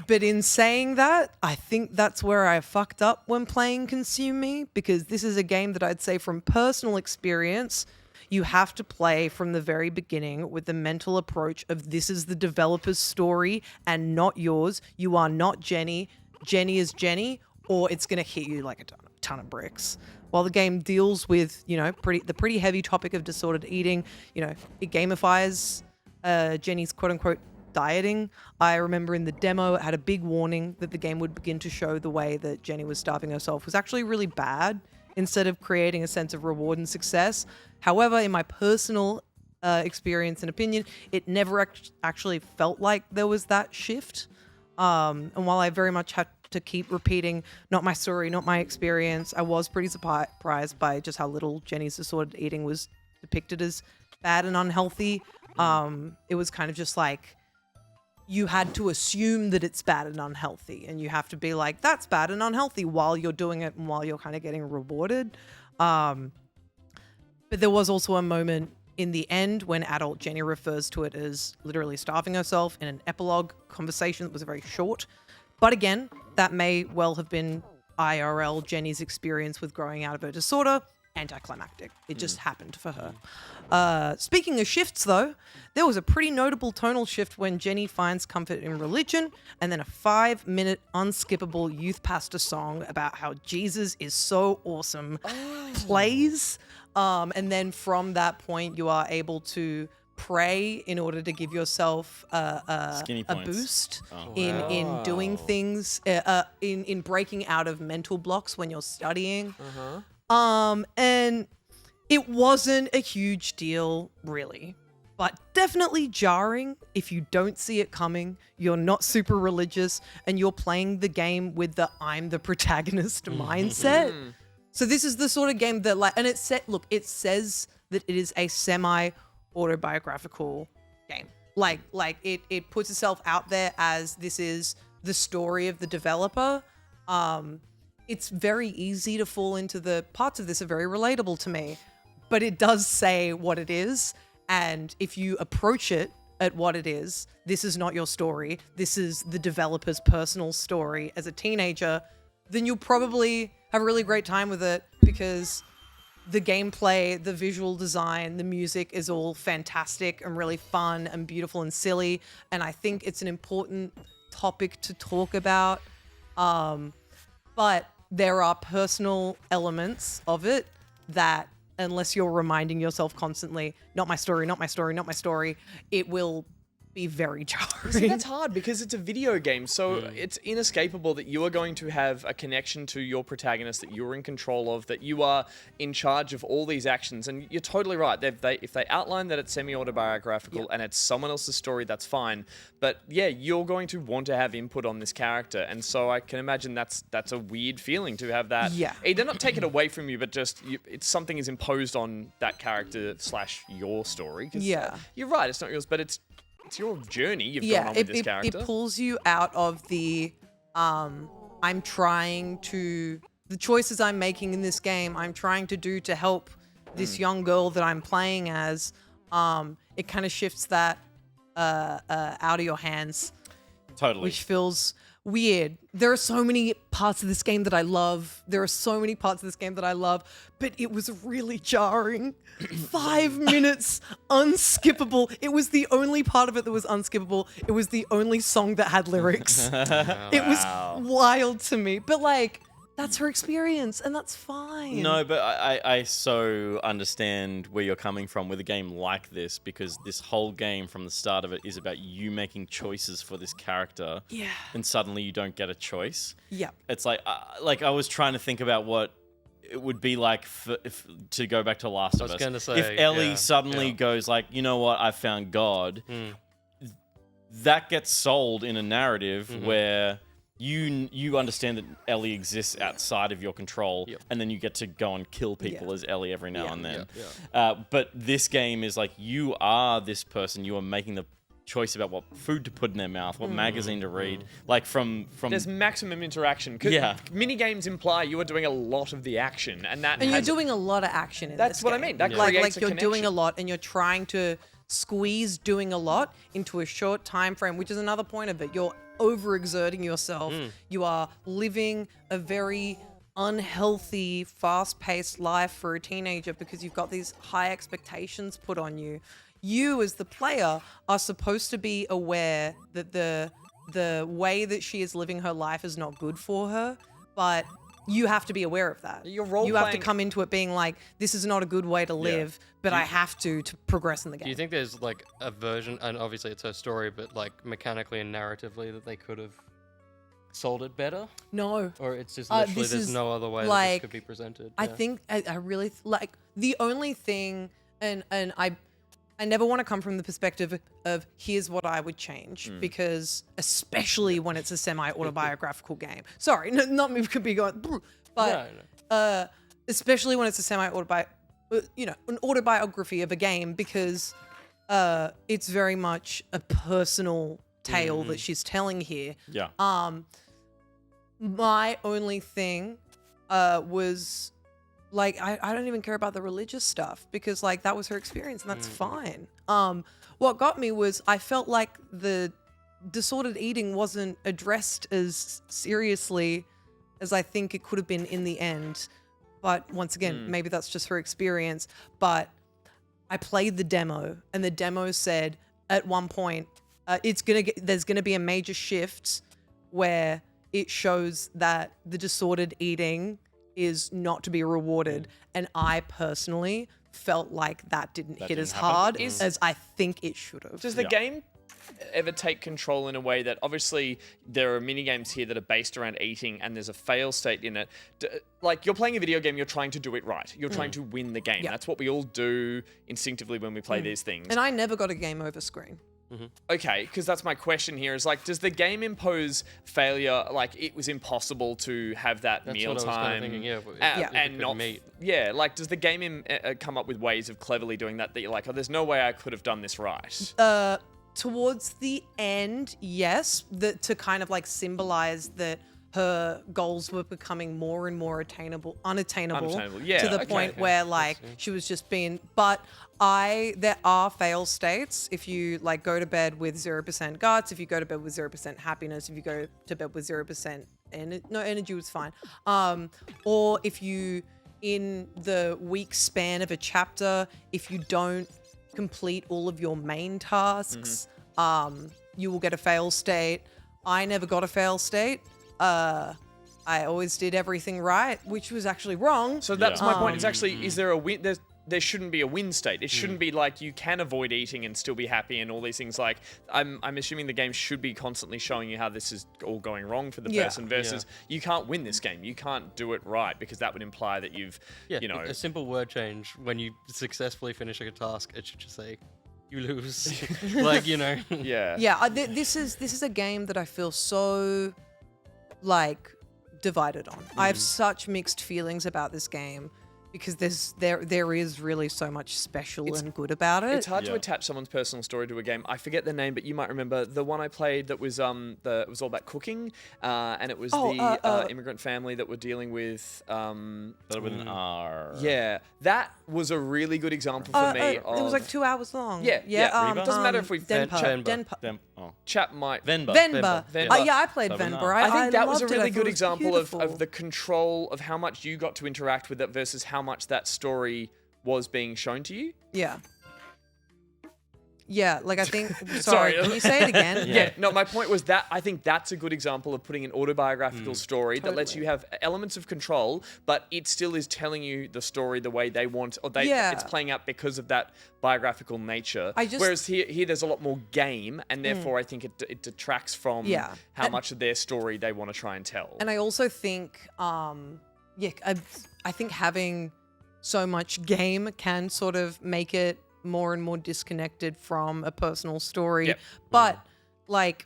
But in saying that, I think that's where I fucked up when playing Consume Me, because this is a game that I'd say from personal experience, you have to play from the very beginning with the mental approach of this is the developer's story and not yours. You are not Jenny. Jenny is Jenny, or it's going to hit you like a ton of bricks. While the game deals with, the pretty heavy topic of disordered eating, it gamifies Jenny's quote-unquote dieting. I remember in the demo it had a big warning that the game would begin to show the way that Jenny was starving herself was actually really bad, instead of creating a sense of reward and success. However, in my personal experience and opinion, it never actually felt like there was that shift. And while I very much had to keep repeating, not my story, not my experience, I was pretty surprised by just how little Jenny's disordered eating was depicted as bad and unhealthy. It was kind of just like you had to assume that it's bad and unhealthy, and you have to be like, that's bad and unhealthy while you're doing it and while you're kind of getting rewarded. But there was also a moment in the end when adult Jenny refers to it as literally starving herself in an epilogue conversation that was very short. But again, that may well have been IRL Jenny's experience with growing out of her disorder. Anticlimactic. It just happened for her. Speaking of shifts, though, there was a pretty notable tonal shift when Jenny finds comfort in religion, and then a 5-minute unskippable youth pastor song about how Jesus is so awesome plays. And then from that point, you are able to pray in order to give yourself a boost in doing things, in breaking out of mental blocks when you're studying. And it wasn't a huge deal, really, but definitely jarring if you don't see it coming, you're not super religious, and you're playing the game with the I'm the protagonist mindset. So this is the sort of game that like, and it says that it is a semi-autobiographical game. Like it puts itself out there as this is the story of the developer. It's very easy to fall into the parts of this are very relatable to me, but it does say what it is. And if you approach it at what it is, this is not your story. This is the developer's personal story as a teenager, then you'll probably have a really great time with it because the gameplay, the visual design, the music is all fantastic and really fun and beautiful and silly. And I think it's an important topic to talk about. But there are personal elements of it that, unless you're reminding yourself constantly, not my story, not my story, not my story, it will be very jarring. See, that's hard because it's a video game, so it's inescapable that you are going to have a connection to your protagonist that you're in control of, that you are in charge of all these actions. And you're totally right. If they outline that it's semi-autobiographical and it's someone else's story, that's fine. But yeah, you're going to want to have input on this character, and so I can imagine that's a weird feeling to have that. Yeah. Either not take it away from you, but just it's something is imposed on that character / your story. 'Cause, you're right. It's not yours, but it's your journey you've gone on with this character. It pulls you out of the the choices I'm making in this game, I'm trying to do to help this young girl that I'm playing as. It kind of shifts that out of your hands. Totally. Which feels weird. There are so many parts of this game that I love. But it was really jarring. 5 minutes unskippable. It was the only part of it that was unskippable. It was the only song that had lyrics. It was wild to me. But like, that's her experience, and that's fine. No, but I so understand where you're coming from with a game like this, because this whole game from the start of it is about you making choices for this character. Yeah. And suddenly you don't get a choice. Yeah. It's like I was trying to think about what it would be like to go back to Last of Us. I was going to say, if Ellie suddenly goes like, you know what, I found God, that gets sold in a narrative where you understand that Ellie exists outside of your control, and then you get to go and kill people as Ellie every now and then. But this game is like, you are this person. You are making the choice about what food to put in their mouth, what magazine to read. Like from there's maximum interaction. Mini games imply you are doing a lot of the action, and you're doing a lot of action in that's this what game. I mean. That like creates a you're connection. doing a lot, and you're trying to squeeze doing a lot into a short time frame, which is another point of it. You're overexerting yourself. You are living a very unhealthy, fast-paced life for a teenager because you've got these high expectations put on you. You, as the player, are supposed to be aware that the way that she is living her life is not good for her, but you have to be aware of that. You have to come into it being like, this is not a good way to live, but I have to progress in the game. Do you think there's like a version, and obviously it's her story, but like mechanically and narratively that they could have sold it better? No. Or it's just literally there's no other way that this could be presented? I think I really like the only thing, and I never want to come from the perspective of here's what I would change, because especially when it's a semi-autobiographical game. Sorry, not me could be going, but especially when it's a an autobiography of a game, because it's very much a personal tale that she's telling here. Yeah. My only thing was, like, I don't even care about the religious stuff, because like that was her experience and that's fine. What got me was I felt like the disordered eating wasn't addressed as seriously as I think it could have been in the end. But once again, maybe that's just her experience. But I played the demo, and the demo said at one point there's gonna be a major shift where it shows that the disordered eating is not to be rewarded, and I personally felt like that didn't hit as hard as I think it should have. Does the game ever take control in a way that, obviously there are mini games here that are based around eating and there's a fail state in it? Like, you're playing a video game, you're trying to do it right. You're trying to win the game. That's what we all do instinctively when we play these things. And I never got a game over screen. Okay, because that's my question here. Is like, does the game impose failure? Like, it was impossible to have that That's meal what I was time, kinda thinking, yeah, if it and could not meet. Yeah, like, does the game come up with ways of cleverly doing that? That you're like, oh, there's no way I could have done this right. Towards the end, yes, to kind of like symbolize that her goals were becoming more and more unattainable, yeah, to the okay. point where like she was just being. But there are fail states. If you like go to bed with 0% guts, if you go to bed with 0% happiness, if you go to bed with 0% energy was fine. Or if you in the week span of a chapter, if you don't complete all of your main tasks, you will get a fail state. I never got a fail state. I always did everything right, which was actually wrong. So that's my point. It's actually, is there a win? There shouldn't be a win state. It shouldn't be like you can avoid eating and still be happy and all these things. Like I'm assuming the game should be constantly showing you how this is all going wrong for the person versus you can't win this game. You can't do it right because that would imply that you've, a simple word change when you successfully finish a task. It should just say, "You lose." Yeah. This is a game that I feel so like divided on. I have such mixed feelings about this game because there is really so much special and good about it. It's hard to attach someone's personal story to a game. I forget the name, but you might remember the one I played that was it was all about cooking, and it was the immigrant family that were dealing with But with an R. Yeah, that was a really good example for me. It was like 2 hours long. Yeah. Doesn't matter if we've chat might Venba. Yeah, I played Venba. I think that was a loved it. I really thought good it was example of beautiful. the control of how much you got to interact with it versus how much that story was being shown to you. Yeah. Yeah, like I think. Sorry. Can you say it again? Yeah. No, my point was that I think that's a good example of putting an autobiographical story that lets you have elements of control, but it still is telling you the story the way they want, or it's playing out because of that biographical nature. Whereas here there's a lot more game, and therefore I think it detracts from how much of their story they want to try and tell. And I also think, I think having so much game can sort of make it more and more disconnected from a personal story. Yep. But like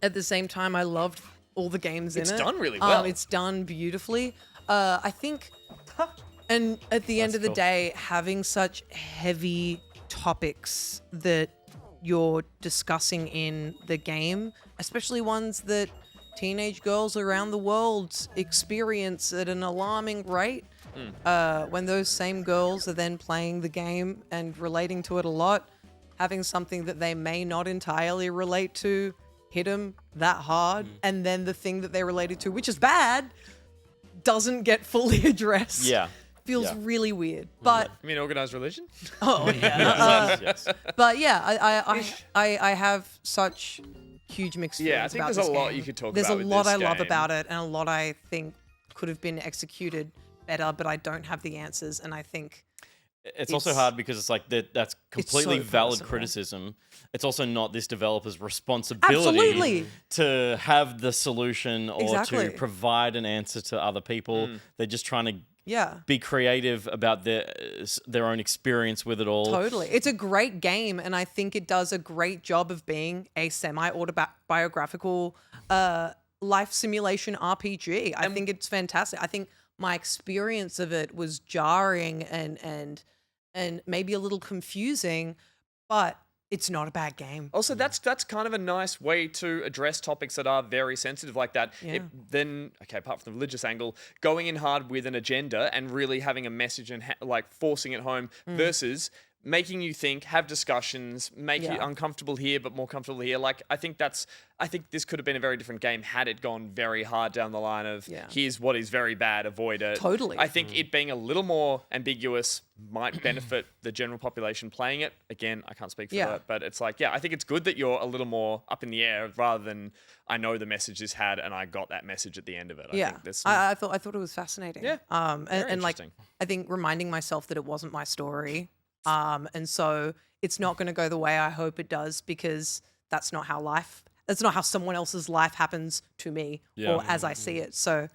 at the same time, I loved all the games in it. It's done really well. It's done beautifully. I think, and at the end of the day, having such heavy topics that you're discussing in the game, especially ones that teenage girls around the world experience at an alarming rate. When those same girls are then playing the game and relating to it a lot, having something that they may not entirely relate to hit them that hard, and then the thing that they related to, which is bad, doesn't get fully addressed. Yeah. Feels really weird. But You mean organized religion? oh yeah. Yes. But yeah, I have such huge mixed feelings. Yeah, I think about there's this a lot game. you could talk There's about a with lot this I love game. about it, and a lot I think could have been executed better, but I don't have the answers, and I think It's also hard because it's like that's completely so valid personal. criticism. It's also not this developer's responsibility Absolutely. to have the solution or Exactly. to provide an answer to other people. They're just trying to be creative about their own experience with it all. Totally. It's a great game, and I think it does a great job of being a semi-autobiographical life simulation RPG. I think it's fantastic. I think my experience of it was jarring and maybe a little confusing, but it's not a bad game. Also, that's kind of a nice way to address topics that are very sensitive like that. Yeah. Apart from the religious angle, going in hard with an agenda and really having a message and forcing it home versus making you think, have discussions, make you uncomfortable here but more comfortable here. Like I think this could have been a very different game had it gone very hard down the line of here's what is very bad, avoid it. Totally. I think it being a little more ambiguous might benefit the general population playing it. Again, I can't speak for that, but it's like, I think it's good that you're a little more up in the air rather than I know the message this had and I got that message at the end of it. I think there's I thought it was fascinating. Yeah. And like interesting. I think reminding myself that it wasn't my story. And so it's not going to go the way I hope it does because that's not how someone else's life happens to me or as I see it. So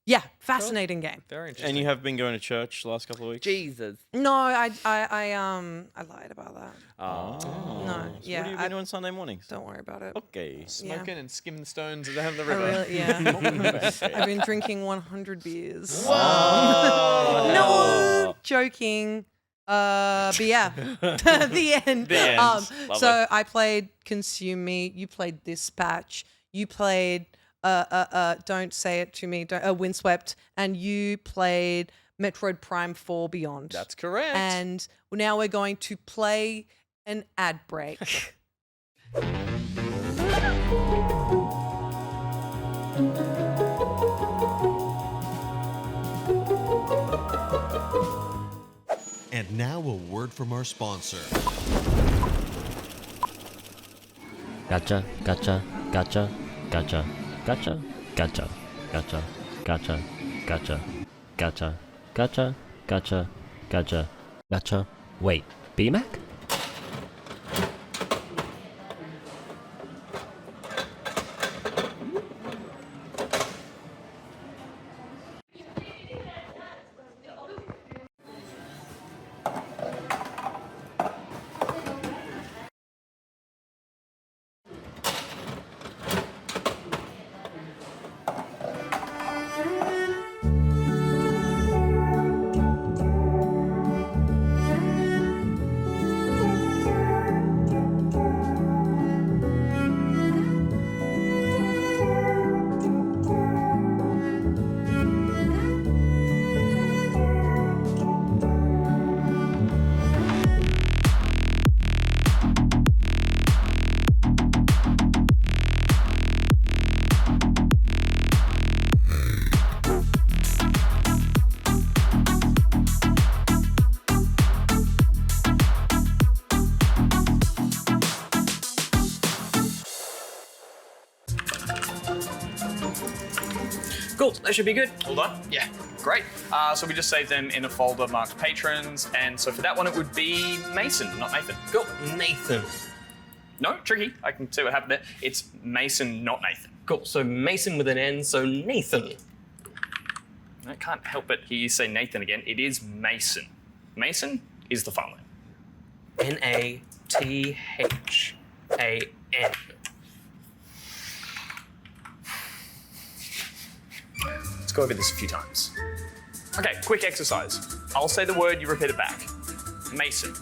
Yeah, fascinating game. Very interesting. And you have been going to church the last couple of weeks? Jesus. No, I lied about that. Oh. No, So yeah, what have you been doing Sunday mornings? Don't worry about it. Okay. Smoking and skimming the stones of the I river. really, yeah. I've been drinking 100 beers. Oh. No, joking. But yeah, the end. The end. Love So it. I played Consume Me. You played Dispatch. You played Don't Say It to Me. Windswept, and you played Metroid Prime 4 Beyond. That's correct. And now we're going to play an ad break. And now a word from our sponsor. Gotcha, gotcha, gotcha, gotcha, gotcha, gotcha, gotcha, gotcha, gotcha, gotcha, gotcha, gotcha, gotcha, gotcha. Wait, BMAC? Cool. That should be good. All done? Yeah. Great. So we just saved them in a folder marked patrons, and so for that one it would be Mason, not Nathan. Cool. Nathan. No, tricky. I can see what happened there. It's Mason, not Nathan. Cool. So Mason with an N, so Nathan. I can't help but hear you say Nathan again. It is Mason. Mason is the file name. Nathan. Let's go over this a few times. Okay, quick exercise. I'll say the word, you repeat it back. Mason.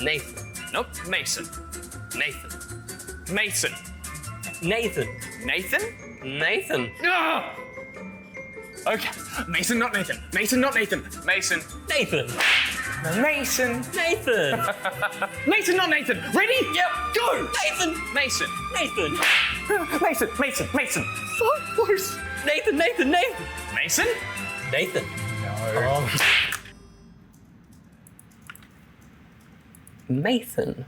Nathan. Nope, Mason. Nathan. Mason. Nathan. Nathan? Nathan. Ah! Okay, Mason, not Nathan. Mason, not Nathan. Mason. Nathan. Mason. Nathan. Mason, not Nathan. Ready? Yep. Go. Nathan. Mason. Nathan. Mason. So close. Nathan. Mason? Nathan. No. Nathan.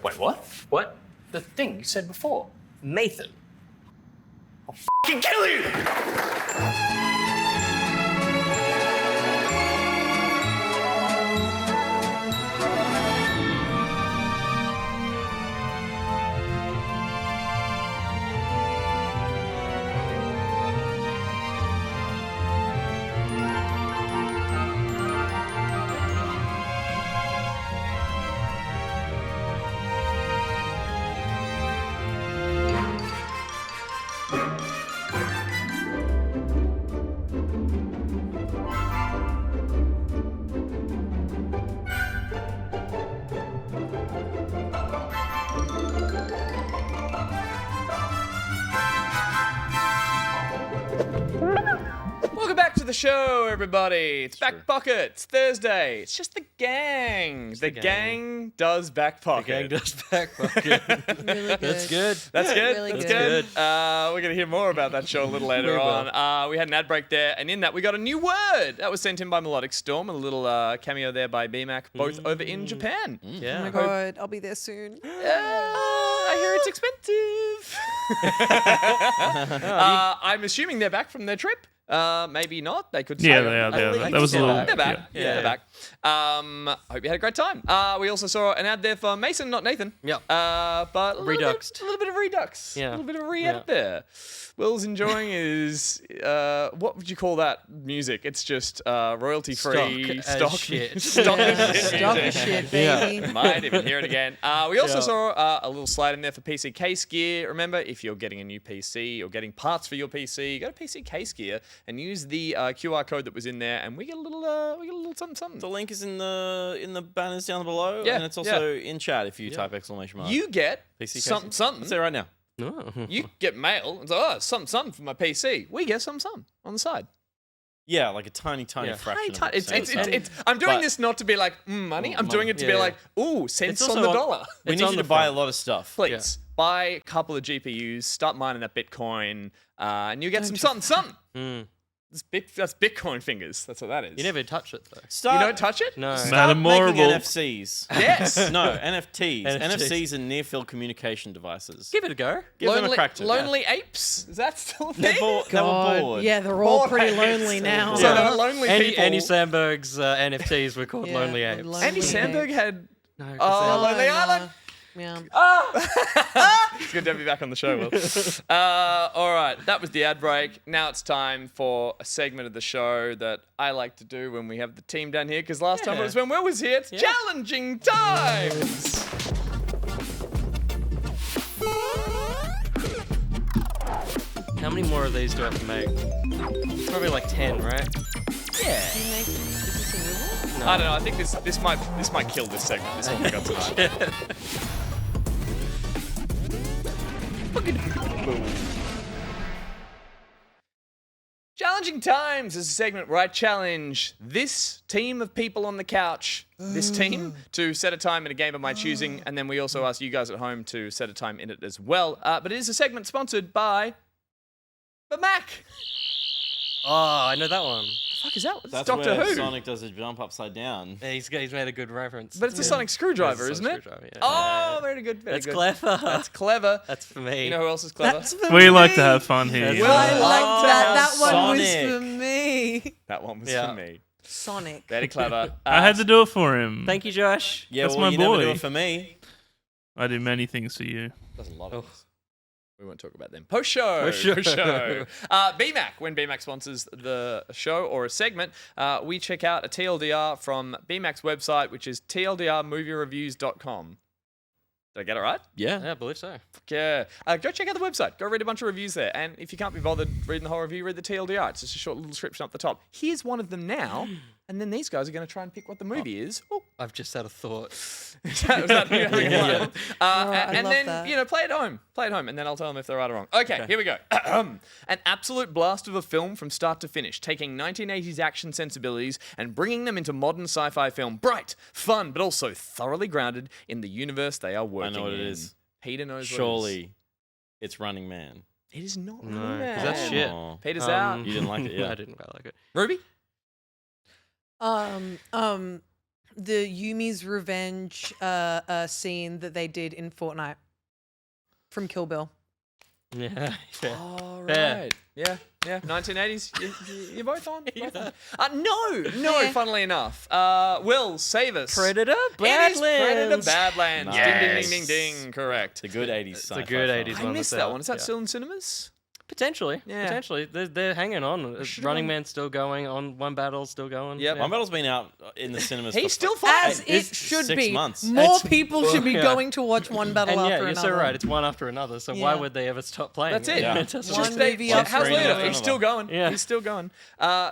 Wait, what? What? The thing you said before. Nathan. Fucking kill you! Welcome back to the show, everybody. It's Back Pocket. It's Thursday. It's just the gang. The gang does Back Pocket. Gang does back pocket. Really good. That's good. That's good. Really That's good. good. We're going to hear more about that show a little later We will. on. We had an ad break there, and in that we got a new word. That was sent in by Melodic Storm, a little cameo there by BMAC, both over in Japan. Oh my Yeah. god, I'll be there soon. I hear it's expensive. I'm assuming they're back from their trip. Maybe not. They could. Yeah, say they are. They at are. least. That was a little. They're back. Yeah. They're back. Hope you had a great time. We also saw an ad there for Mason, not Nathan. Yep. But a Reduxed. little bit of redux. Yeah. A little bit of re-edit there. Will's enjoying his what would you call that music? It's just royalty free Stock as shit. stock as shit Stop the music. shit, baby. Might even hear it again. We also saw a little slide in there for PC case gear. Remember, if you're getting a new PC or getting parts for your PC, go to PC case gear and use the QR code that was in there, and we get a little something. The link is in the banners down below, Yeah, and it's also in chat if you type exclamation mark. You get PC something. Let's say it right now. Oh. You get mail. It's like, oh, something for my PC. We get something on the side. Yeah, like a tiny fraction. of It's I'm doing But- this not to be like money. I'm doing it to be Yeah. like, ooh, cents It's on also the on- dollar. We It's need on you the to buy a front. lot of stuff. Please buy a couple of GPUs, start mining that Bitcoin, and you get some something. That's Bitcoin fingers. That's what that is. You never touch it though. Start, You don't touch it? No. Start making Memorable. NFCs. Yes. No, NFTs. NFTs. NFCs are near-field communication devices. Give it a go. Give them a crack to Lonely apes. Is that still a They're, thing? they were God. bored. Yeah, they're all Bored pretty apes. lonely now. So there are lonely people. Andy Sandberg's NFTs were called Yeah, Lonely Apes. Lonely Andy Sandberg Apes. had. No, 'cause Oh, they're- Lonely Island. Yeah. It's good to have you back on the show, Will. All right, that was the ad break. Now it's time for a segment of the show that I like to do when we have the team down here, because last time it was when Will was here. It's challenging times. How many more of these do I have to make? It's probably like 10, right? I don't know. I think this might kill this segment. This one we got tonight. Challenging Times is a segment where I challenge this team of people on the couch, this team, to set a time in a game of my choosing, and then we also ask you guys at home to set a time in it as well. But it is a segment sponsored by the Mac. Oh, I know that one. Fuck is that? It's That's Doctor where Who. Sonic does a jump upside down. Yeah, he's made a good reference. But it's a sonic screwdriver, It's a isn't it? screwdriver, yeah. Oh, very good. Very That's good. clever. That's clever. That's for me. You know who else is clever? We like to have fun here. That's you know. I Oh, like that. That one was Sonic. for me. That one was Yeah. for me. Sonic. Very clever. I had to do it for him. Thank you, Josh. Yeah, That's well, my you never boy. do it for me. I do many things for you. Does a lot Oh. of this. We won't talk about them. Post show. Post-show. BMAC. When BMAC sponsors the show or a segment, we check out a TLDR from BMAC's website, which is tldrmoviereviews.com. Did I get it right? Yeah. Yeah, I believe so. Yeah. Go check out the website. Go read a bunch of reviews there. And if you can't be bothered reading the whole review, read the TLDR. It's just a short little description up the top. Here's one of them now. And then these guys are going to try and pick what the movie is. Oh, I've just had a thought. was that you having a plan? I And love then, that. play it at home. Play it at home, and then I'll tell them if they're right or wrong. Okay, here we go. An absolute blast of a film from start to finish, taking 1980s action sensibilities and bringing them into modern sci-fi film. Bright, fun, but also thoroughly grounded in the universe they are working in. I know what it is. Peter knows what it is. Surely, it's Running Man. It is not. No, Man. 'cause that's shit. Oh. Peter's out. You didn't like it, yeah. I didn't quite like it. Ruby? The Yumi's revenge scene that they did in Fortnite from Kill Bill. Yeah. fair. Oh, Fair. right. Yeah. 1980s. You're both on. Both on. No. Funnily enough, Will, save us. Predator It is Predator Badlands. Badlands. Nice. Ding, ding, ding, ding. Correct. The good 80s It's sci-fi a good film. 80s I one. missed that's that out. one. Is that Yeah. still in cinemas? Potentially. Yeah. Potentially. They're hanging on. Should've Running gone- Man's still going on. One Battle's still going. Yep. Yeah. One Battle's been out in the cinemas He's for still As fine. it should 6 be. months. More It's- people should be yeah. going to watch one battle And after yeah, you're another. so right. It's one after another. So why Yeah. would they ever stop playing? That's it. Yeah. It doesn't- One Just they, movie how's after later? another. He's still going. Yeah. He's still going.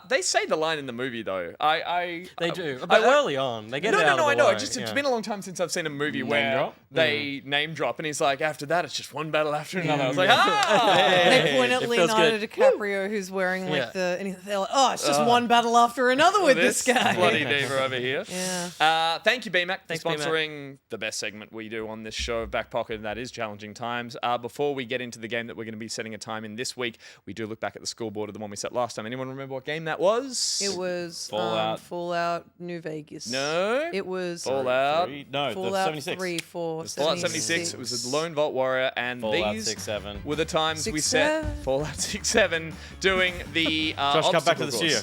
They say the line in the movie though. They do. I But wa- early on, they get No, it out no, of I the know. way, It's yeah. been a long time since I've seen a movie Name where drop? they name drop, and he's like, after that, it's just one battle after another. I was like, They point at It feels Leonardo good. DiCaprio, who's wearing like Yeah. and they're like, oh, it's just one battle after another with this guy. bloody diva over here. Yeah. Thank you, BMAC, for Thanks, BMAC. sponsoring the best segment we do on this show of Back Pocket, and that is Challenging Times. Before we get into the game that we're going to be setting a time in this week, we do look back at the scoreboard of the one we set last time. Anyone remember what game that was? It was Fallout. Fallout New Vegas. No. It was Fallout. No, the Fallout 76. 3, 4, Fallout 76. It was the Lone Vault Warrior, and Fallout these 6, 7. were the times we 6, set 7. Fallout 67 doing the Josh, come back to the obstacle course. studio.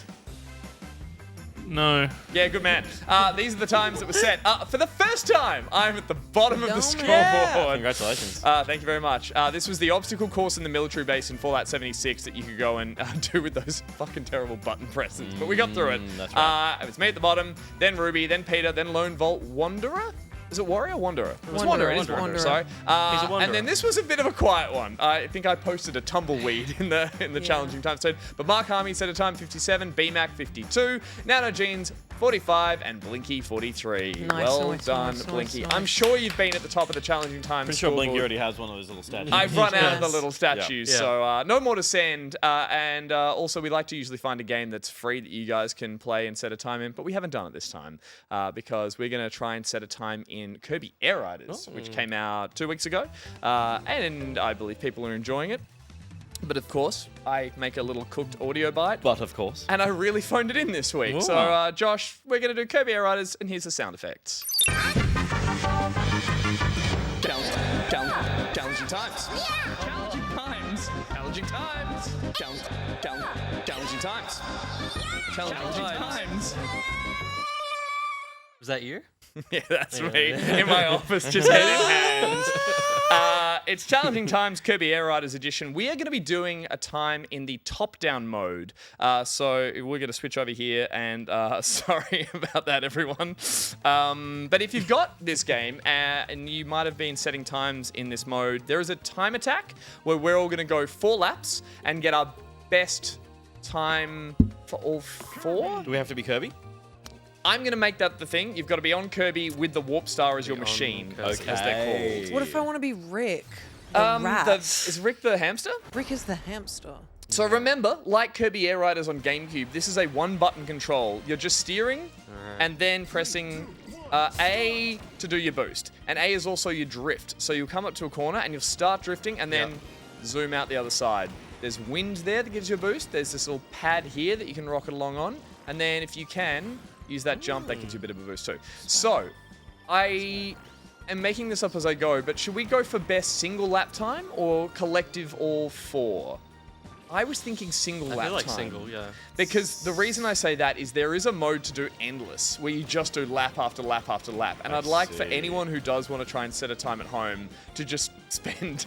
No. Yeah, good man. These are the times that were set. For the first time, I'm at the bottom of the scoreboard. Yeah. Congratulations. Thank you very much. This was the obstacle course in the military base in Fallout 76 that you could go and do with those fucking terrible button presses. But we got through it. That's right. It was me at the bottom, then Ruby, then Peter, then Lone Vault Wanderer. Is it Warrior or Wanderer? It's Wanderer. It is Wanderer. Sorry. He's a wanderer. And then this was a bit of a quiet one. I think I posted a tumbleweed in the challenging time state. But Mark Harmey set a time 57, BMAC 52, Nano Jeans 45, and Blinky 43. Well done, Blinky. nice. I'm sure you've been at the top of the challenging time. Pretty sure Blinky scoreboard. already has one of those little statues. I've run out of the Yes. little statues, Yeah. so no more to send. And also, we like to usually find a game that's free that you guys can play and set a time in, but we haven't done it this time because we're going to try and set a time in Kirby Air Riders, which came out 2 weeks ago, and I believe people are enjoying it. But of course, I make a little cooked audio bite. But of course. And I really phoned it in this week. Ooh. So, Josh, we're going to do Kirby Air Riders, and here's the sound effects. Challenging times. Challenging times. Challenging times. Challenging times. Challenging times. Was that you? Yeah, that's me in my office, just head in hands. It's Challenging Times Kirby Air Riders Edition. We are going to be doing a time in the top-down mode. So we're going to switch over here, and sorry about that, everyone. But if you've got this game, and you might have been setting times in this mode, there is a time attack where we're all going to go 4 laps and get our best time for all 4. Do we have to be Kirby? I'm going to make that the thing. You've got to be on Kirby with the Warp Star as your on machine, Kirby. as they're called. What if I want to be Rick? The rat. Is Rick the hamster? Rick is the hamster. So remember, like Kirby Air Riders on GameCube, this is a one-button control. You're just steering and then pressing A to do your boost. And A is also your drift. So you'll come up to a corner and you'll start drifting and then zoom out the other side. There's wind there that gives you a boost. There's this little pad here that you can rocket along on. And then if you can, use that jump, that gives you a bit of a boost too. So, I am making this up as I go, but should we go for best single lap time or collective all 4? I was thinking single lap I feel like time. single, yeah. Because the reason I say that is there is a mode to do endless, where you just do lap after lap after lap. And I'd like for anyone who does want to try and set a time at home to just spend,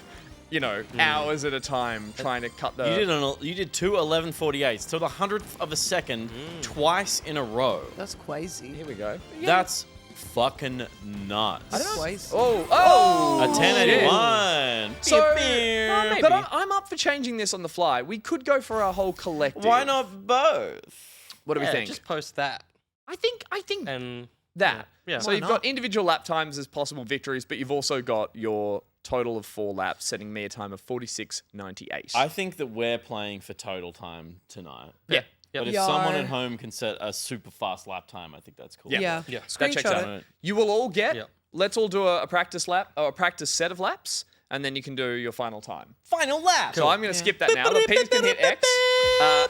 you know, hours at a time trying to cut the... You did 2 11:48s to the 100th of a second twice in a row. That's crazy. Here we go. That's fucking nuts. That's crazy. Oh! A 1081. So, Pew, pew. but I'm up for changing this on the fly. We could go for a whole collective. Why not both? What do we think? Just post that. I think And that. Yeah. So Why you've not? got individual lap times as possible victories, but you've also got your total of 4 laps, setting me a time of 46.98. I think that we're playing for total time tonight. Yeah. But if Yeah. someone at home can set a super fast lap time, I think that's cool. Yeah. Yeah. That checks Screenshot out. it. You will all get, Yep. let's all do a practice lap, or a practice set of laps, and then you can do your final time. Final lap. So I'm going to skip that now. The Peter's going to hit X,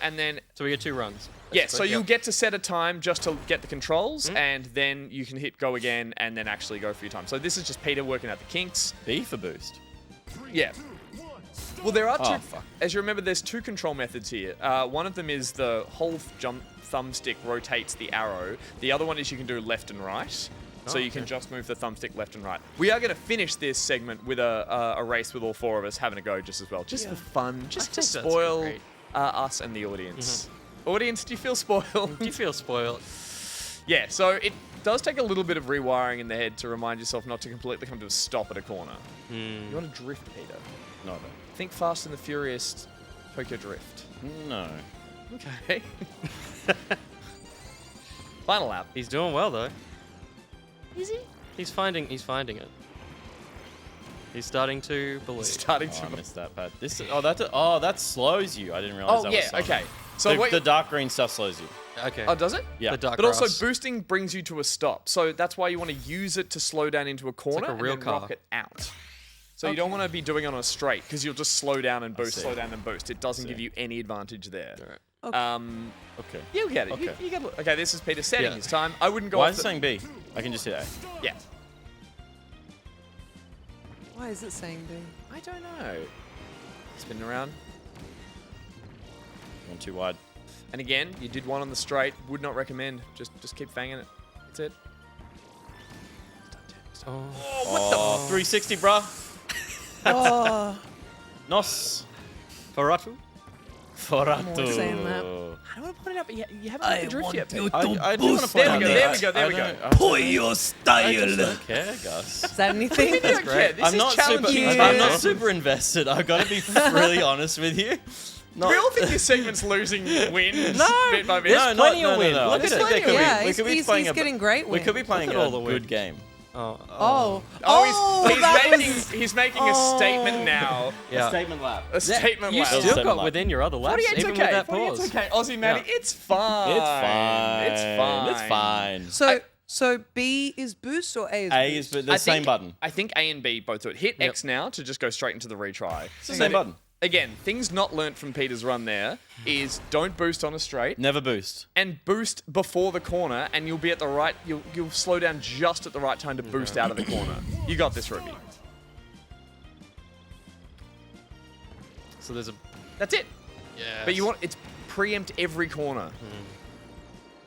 and then so we get 2 runs. yeah, so Yep. you get to set a time just to get the controls, and then you can hit go again, and then actually go for your time. So this is just Peter working out the kinks. B for boost. Yeah. Well, there are two. Oh, fuck. As you remember, there's 2 control methods here. One of them is the whole jump thumbstick rotates the arrow. The other one is you can do left and right. So you can just move the thumbstick left and right. We are going to finish this segment with a race with all 4 of us having a go just as well. Just for fun. Just to think that's spoil great. us and the audience. Audience, do you feel spoiled? Do you feel spoiled? Yeah, so it does take a little bit of rewiring in the head to remind yourself not to completely come to a stop at a corner. You want to drift, Peter? No, Think Fast and the Furious Tokyo Drift. no. Okay. Final lap. He's doing well though. Is he? He's finding it. He's starting to believe. Starting Oh, I to... missed that part. That slows you. I didn't realize Oh, that yeah, was slowing. okay. So wait... The dark green stuff slows you. Okay. Oh, does it? Yeah. The dark But also grass. boosting brings you to a stop. So that's why you want to use it to slow down into a corner a real and then car. rocket out. So you don't want to be doing it on a straight because you'll just slow down and boost, see. slow down and boost. It doesn't see. give you any advantage there. All right. Okay. You'll get it. Okay. You get it. Okay, this is Peter setting Yeah. his time. I wouldn't go Why off is it saying B? I can just hit A. Yeah. Why is it saying B? I don't know. Spinning around. One too wide. And again, you did one on the straight. Would not recommend. Just keep fanging it. That's it. Oh, 360, bruh. Oh, Nos. Faratu? Foratu. saying that. I don't want to put it up, but you haven't got the drift yet, Pete. I do want to There point we out go, there we go. Pull your I style. just don't care, Gus. is that anything? You don't care. This I'm is not super. challenging. I'm not super invested. I've got to be really honest with you. We all think this segment's losing wins bit by bit. No, plenty of no, wins. no. Look Just at it. there could be- Yeah, we could be he's playing a- getting great We wins. could be playing Look at all a the good wins. game. Oh, He's making a statement now. Yeah. Statement lap. A statement You lap. still Statement got lap. within your other laps, 48's even okay. with that 48's pause. okay. Aussie Matty, Yeah. it's fine. It's fine. It's fine. It's fine. So B is boost or A is A boost? is the same button. I think A and B both do it. Hit X now to just go straight into the retry. It's the same button. Again, things not learnt from Peter's run there is don't boost on a straight Never boost. and boost before the corner, and you'll be at the right. You'll slow down just at the right time to boost out of the corner. You got this, Ruby. So there's a... That's it. Yeah. But you want it's preempt every corner.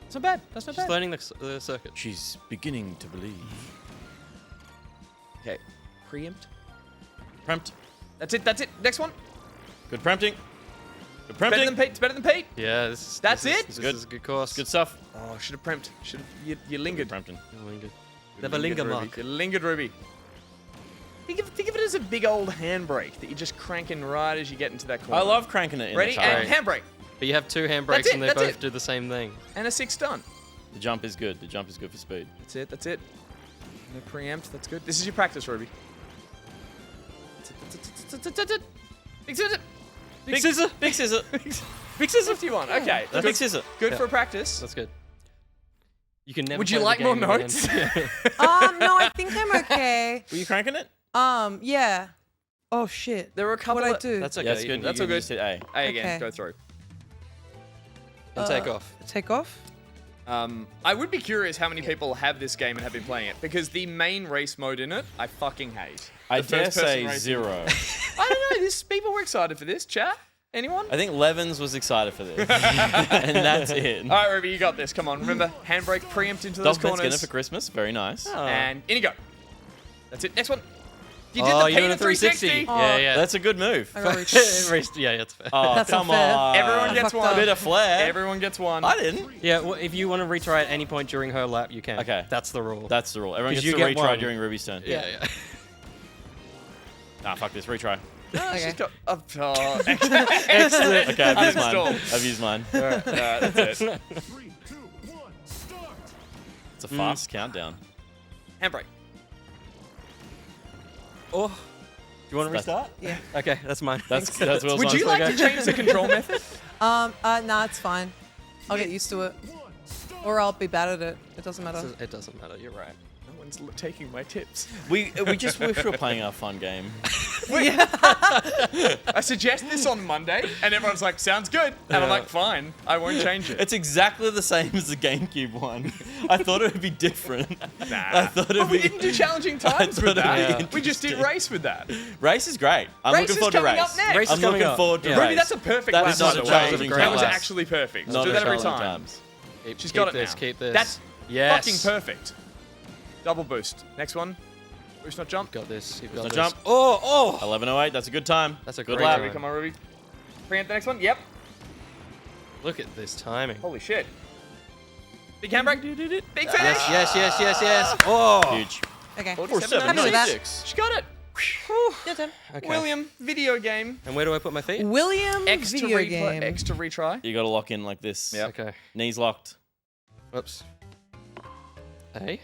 It's not bad. That's not Just bad. learning the circuit. She's beginning to believe. Okay, preempt. Preempt. That's it. That's it. Next one. Good preempting. Good Better preempting. than Pete. It's better than Pete. Yeah, this is... That's this it? This Good. is a good course. Good stuff. Oh, should have preemped. Should have. You lingered. Preempting. Never linger, Ruby. Mark. You lingered, Ruby. Think of it as a big old handbrake that you're just cranking right as you get into that corner. I love cranking it in Ready the car. and handbrake But you have two That's handbrakes it, and they that's both it. do the same thing. and a 6 stun. The jump is good. The jump is good for speed. That's it. That's it. No preempt. That's good. This is your practice, Ruby. Big scissor. Big scissor. Big scissor. Big scissor 51. Okay. That's big scissor. Good for practice. That's good. You can never Would you play like the more game again. notes? No, I think I'm okay. Were you cranking it? Yeah. Oh shit. There were a couple What'd I of... do? That's okay. Yeah, that's you good. can- That's You all good. just hit A. A again. Okay. Go through. And take off. Take off. I would be curious how many people have this game and have been playing it, because the main race mode in it, I fucking hate. I The dare first-person say racing. 0. I don't know. This people were excited for this. Chat? Anyone? I think Levins was excited for this. And that's it. All right, Ruby, you got this. Come on. Remember, handbrake preempt into those Dolphin's getting it corners. for Christmas. Very nice. And in you go. That's it. Next one. You did Oh, the you're Peter doing a 360. 360. Yeah, yeah. That's a good move. I got reached. Yeah, that's fair. Oh, That's come unfair. on. Everyone gets fucked one. up. Bit of flair. Everyone gets one. I didn't. Yeah, well, if you want to retry at any point during her lap, you can. Okay. That's the rule. That's the rule. Everyone 'Cause gets you to get retry one. during Ruby's turn. yeah, yeah. Nah, fuck this. Retry. Okay. She's got... Oh, Excellent. Okay, I've used Uninstall. mine. I've used mine. All right, that's it. It's a fast countdown. Handbrake. Oh. Do you want to That's- restart? Yeah. Okay, that's mine. That's Will's Would one. you like okay. to change the control method? Nah, it's fine. I'll get used to it. Or I'll be bad at it. It doesn't matter. It doesn't matter. You're right. No one's taking my tips. We just wish we were playing our fun game. I suggest this on Monday, and everyone's like, sounds good. And I'm like, fine, I won't change it. It's exactly the same as the GameCube one. I thought it would be different. Nah. I thought it But would we be. didn't do challenging times thought with it'd that. be We just did race with that. Race is great. I'm Race looking is forward to coming race. up next. Race is I'm coming looking up. forward to Yeah. race. Ruby, that's a perfect That lap, is by not the a way. challenging That was class. actually perfect. Not do a that every challenging time. times. Keep, She's keep got it this, now. Keep this. That's yes. fucking perfect. Double boost. Next one. Boost, not jump. Got this. You've got No this. jump. Oh, 11:08. That's a good time. That's a good great lap. time. Ruby, come on, Ruby. Preempt the next one. Yep. Look at this timing. Holy shit. Big handbrake. Big finish. Yes. Oh. Huge. Okay. 47, Happy with that. 96. She got it. Your turn. Okay. William, video game. And where do I put my feet? William X to video replay. game. X to retry. You got to lock in like this. Yep. Okay. Knees locked. Whoops. Hey.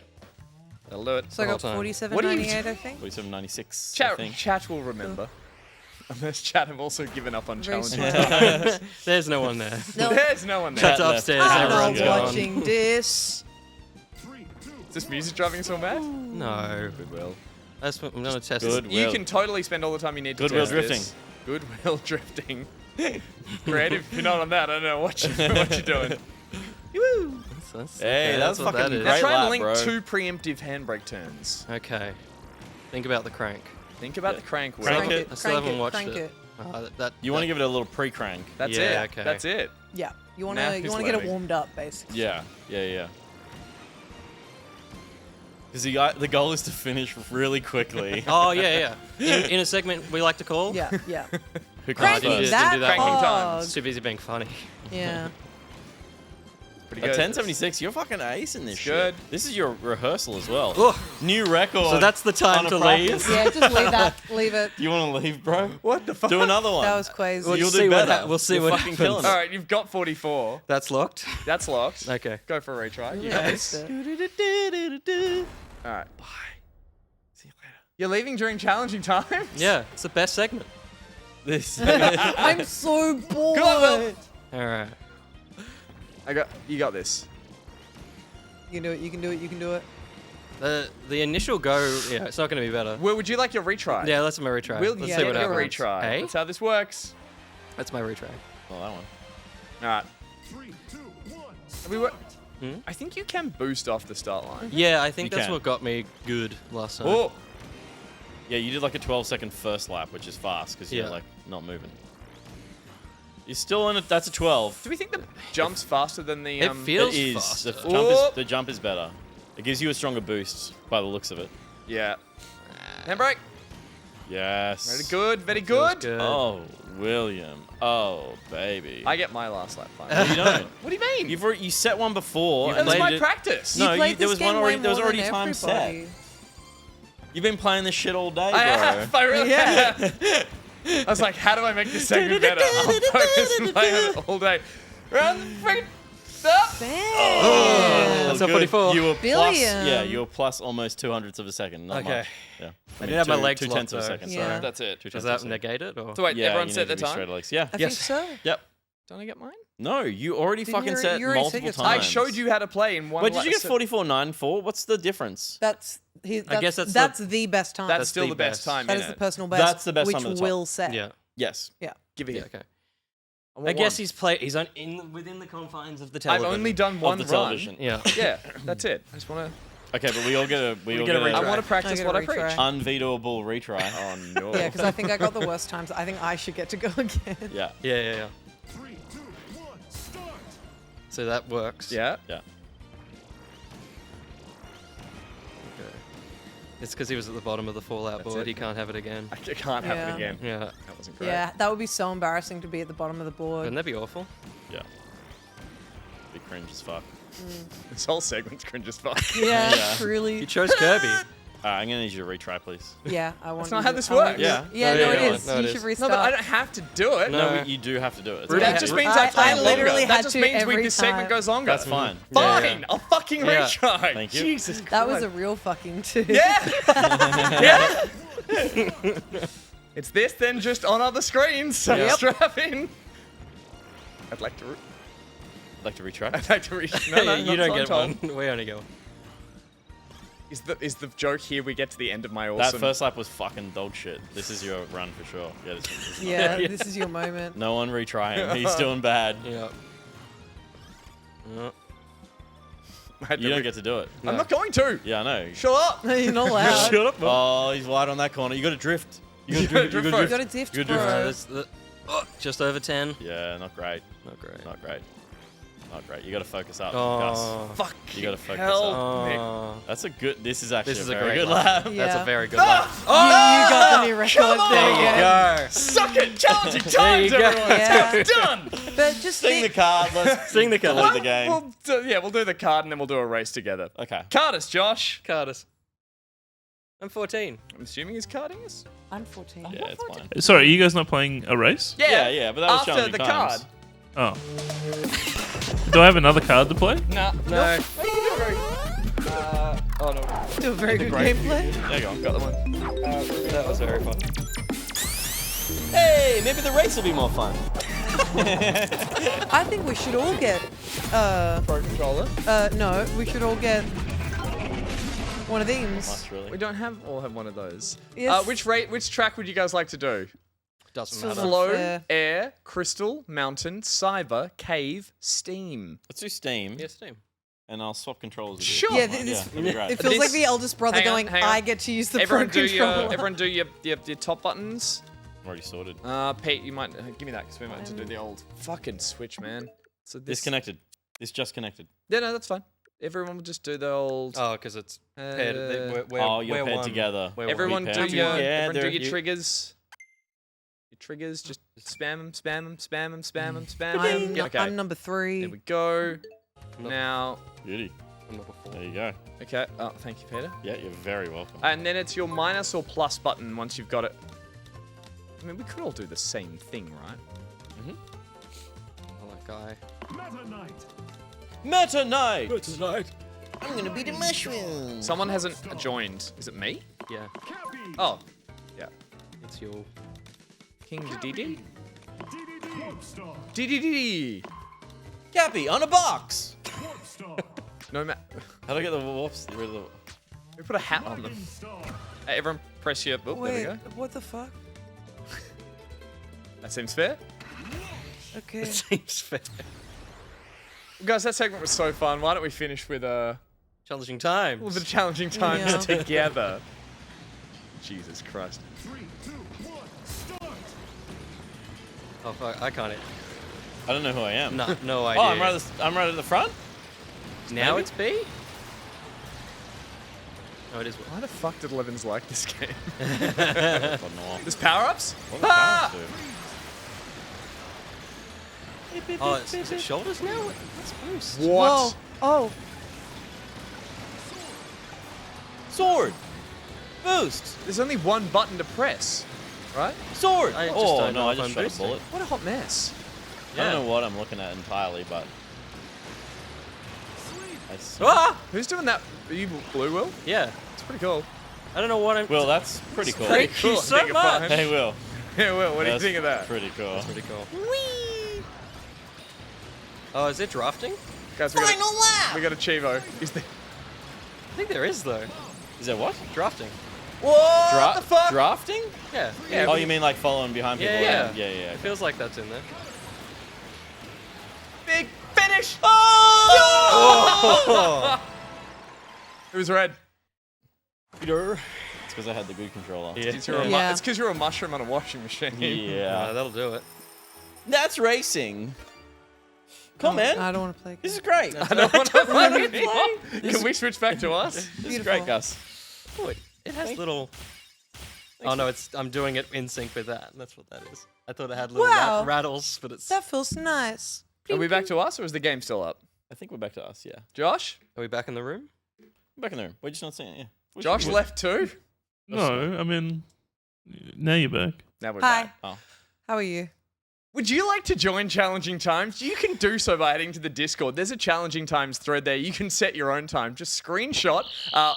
That'll do it. So I got Whole time. 47.98, I think. 47.96. I think. Chat will remember. Unless chat have also given up on Very challenging smart. times. There's no one there. No, There's no one there. Chat's left. upstairs. I'm not Everyone's gone. watching this. Is this music driving us so mad? No. Goodwill. That's what I'm gonna test. Good. You Will. can totally spend all the time you need to Goodwill test this. Goodwill drifting. Creative. If you're not on that, I don't know what you're doing. Hey, that's what fucking that is. Now great try and lap, link bro. 2 preemptive handbrake turns. Okay. Think about the crank. Think about the crank. Will. Crank Crank it. it. I still Crank haven't it. watched Crank it. it. You want to give it a little pre-crank. That's Yeah, it. okay. That's it. Yeah. You want Math to is get it learning. warmed up, basically. Yeah. Because the goal is to finish really quickly. Oh yeah. In a segment we like to call. Yeah, yeah. Who comes Cranking first? that do that one. hog. It's too busy being funny. Yeah. Pretty A good. 1076, you're fucking ace in this Good. shit. This is your rehearsal as well. Ugh. New record. So that's the time on a to practice. leave. Yeah, just leave that. Leave it. You want to leave, bro? What the fuck? Do another one. That was crazy. We'll You'll see do what better. we'll see You're what fucking happens. killing All it. right, you've got 44. That's locked. That's locked. Okay. Go for a retry. You Yeah, got missed this. it. All right. Bye. See you later. You're leaving during challenging times? Yeah, it's the best segment. This. I'm so bored. Good luck, Will. All right. You got this. You can do it. You can do it. You can do it. The initial go, yeah, it's not going to be better. Will, would you like your retry? Yeah, let's have my retry. Will, Let's you see get what your happens. retry. Hey? That's how this works. That's my retry. Oh, that one. All right. 3, 2, 1. We were, I think you can boost off the start line. Yeah, I think You that's can. what got me good last time. Oh, Yeah, you did like a 12-second first lap, which is fast because you're Yeah. like not moving. You're still in it. That's a 12. do we think the jump's faster than the? It feels It is. faster. The jump is better. It gives you a stronger boost by the looks of it. Yeah. Handbrake. Yes. Very good. Very Feels good. good. Oh, William. Oh, baby. I get my last lap finally. You don't. What do you mean? You set one before. That and was played my it. practice. No, played there this was one game already. way There was more already than time set. everybody. You've been playing this shit all day, bro. I have. I really Yeah. have. I was like, how do I make this segment better? I'll focus and play on it all day. Round the freaking up. Damn. That's a Good. 44. You were plus. Billion. Yeah, you were plus almost 200ths of a second. Not Okay. much. Yeah. I did have my two- legs 2/10 locked, of a though. second. Yeah. Sorry. That's it. 2/10 Does of a that second. negate it? Or? So wait, Yeah, everyone you set need their to be time? straight legs. Yeah. I Yes. think so. Yep. Don't I get mine? No, you already Didn't fucking you- set you already multiple said your times. time. I showed you how to play in one. Wait, did you get so- 44.94? What's the difference? That's guess that's the best time. That's still the the best best. time. That in is the it. personal best. That's the best which time at the top. Will set. Yeah. Yes. Yeah. Give it Yeah. here. Okay. I want I guess one. he's within the confines of the I've television. only done Of one the run. television. Yeah. Yeah, that's it. I just want Okay, but we all get a get a to. I retry. want to practice I get what a I preach. retry. unbeatable retry. Oh no. Yeah, because I think I got the worst times. I think I should get to go again. Yeah. Yeah. 3, 2, 1. Start. So that works. Yeah. Yeah. Okay. It's because he was at the bottom of the Fallout board. it. He can't have it again. I can't have Yeah. it again. Yeah. That wasn't great. Yeah, that would be so embarrassing to be at the bottom of the board. Wouldn't that be awful? Yeah. Be cringe as fuck. This whole segment's cringe as fuck. Yeah, Yeah. truly. You chose Kirby. I'm gonna need you to retry, please. Yeah, I want. That's not you how to- this I want works. you- Yeah. Yeah, No, no, yeah, it is. no, it You is. should No, restart. but I don't have to do it. No. No, you do have to do it. That just means I play I longer. literally That had just to means every this segment time. goes longer. That's fine. Fine. Yeah. I'll fucking Yeah. retry. Thank you. Jesus Christ. That was a real fucking two. Yeah. Yeah. It's this, then just on other screens. So Yep. strap in. I'd like to. Like to retry? I'd like to reach. No, no, you don't get told. one. We only go. Is the joke here? We get to the end of my That awesome. first lap was fucking dog shit. This is your run for sure. Yeah, this is Yeah, this is your moment. No one retry him. He's doing bad. Yeah. No. I had to You don't re- get to do it. I'm not going to. Yeah, I know. Shut up. You're not allowed. Shut up. Oh, he's wide on that corner. You got to drift. You got to drift. drift You You got got to a drift. diff, You bro. gotta drift. Just over 10. Yeah, not great. Not great. Not great. Not great. You got to focus up, Oh. Gus. Fuck. You got to focus hell. up. Nick. Oh. That's a good. This is actually This is a a very great good lap. lap. Yeah. That's a very good lap. You got the new record. Come There you on. go. Go. Suck it. Challenging There times, you go. everyone. Yeah. It's done. But just Sing the think, card. Let's Sing the play card. the game. We'll do the card and then we'll do a race together. Okay. Card us, Josh. Cardus. I'm 14. I'm assuming he's carding us. I'm 14. Yeah, it's fine. Sorry, are you guys not playing a race? Yeah, but that was after challenging the times. card. Oh. Do I have another card to play? Nah. No. Oh no. Do a very good gameplay. There you go. Got the one. That was very fun. Hey, maybe the race will be more fun. I think we should all get. Pro controller. No, we should all get one of these. Nice, really. We don't all have one of those. Yes. Which track would you guys like to do? Doesn't Sort matter. of. Flow, fair. air, crystal, mountain, cyber, cave, steam. Let's do Steam, Yeah, Steam. and I'll swap controllers with you. Sure. Yeah, Yeah, this, that'd be great. it feels This- like the eldest brother hang on, going, hang on. I get to use the Everyone pro do controller. your top buttons. Already sorted. Pete, you might give me that because we might have to do the old fucking switch, man. So this. Disconnected. This just connected. Yeah, no, that's fine. Everyone will just do the old. Oh, because it's paired. You're paired together. Everyone do paired your, together. everyone do your triggers. Your triggers, just spam them, spam them, spam them, spam them, spam them. Okay. I'm number 3. There we go. Now. Beauty. There you go. Okay. Oh, thank you, Peter. Yeah, you're very welcome. And then it's your minus or plus button once you've got it. I mean, we could all do the same thing, right? Oh, that guy. Meta Knight! I'm gonna be the mushroom. Someone hasn't joined. Is it me? Yeah, Oh. Yeah. it's your. King Didi? Warp Star. Didi. Cappy, on a box! Warp Star. No, How do I get the warps? Rid of the... we put a hat on them. Star. Hey, everyone press your. Oh, there we Wait, go. what the fuck? That seems fair. Okay. Seems fair. Well, guys, that segment was so fun. Why don't we finish with a Challenging times. little bit of challenging times Yeah. together? Jesus Christ. 3, 2, 1, start. Oh fuck, I can't. I don't know who I am. No idea. Oh, I'm right at the front? Now maybe? it's B. No, it is. Why the fuck did Levins like this game? I don't know. There's power-ups? What the Ah! powers do? Oh, is it shoulders now? What's boost? What? Oh. Sword! Boost! There's only one button to press, right? Sword! I just Oh, don't no, know I if just I'm shot a boosting. bullet. What a hot mess. I don't know what I'm looking at entirely, but... I see. Ah! Who's doing that? Are you Blue Will? Yeah. It's pretty cool. I don't know what I'm. Will, that's pretty cool. Thank you Cool. so Big much. fun. Hey, Will. Yeah, Will, what do you That's think of that? Pretty cool. That's pretty cool. Oh, is it drafting? Guys, we got a Chivo. Is there... I think there is though. Is that what? Drafting. What the fuck? Drafting? Yeah. Yeah, Oh, you mean like following behind people? Yeah. Yeah. It feels like that's in there. Big finish! Oh! It was red. It's because I had the good controller. Yeah. It's because you're a mushroom on a washing machine. Yeah. That'll do it. That's racing. Come on, man. I don't want to play. This is great. I don't want to fucking play. Can we switch back to us? This is great, Gus. Oh, it has little. Oh no, I'm doing it in sync with that. That's what that is. I thought it had little Wow. rattles, but it's. That feels nice. Are we back to us or is the game still up? I think we're back to us, yeah. Josh? Are we back in the room? We're back in the room. We're just not seeing it, yeah. Josh left too? No, I mean, now you're back. Now we're Hi. back. Oh. How are you? Would you like to join Challenging Times? You can do so by heading to the Discord. There's a Challenging Times thread there. You can set your own time. Just screenshot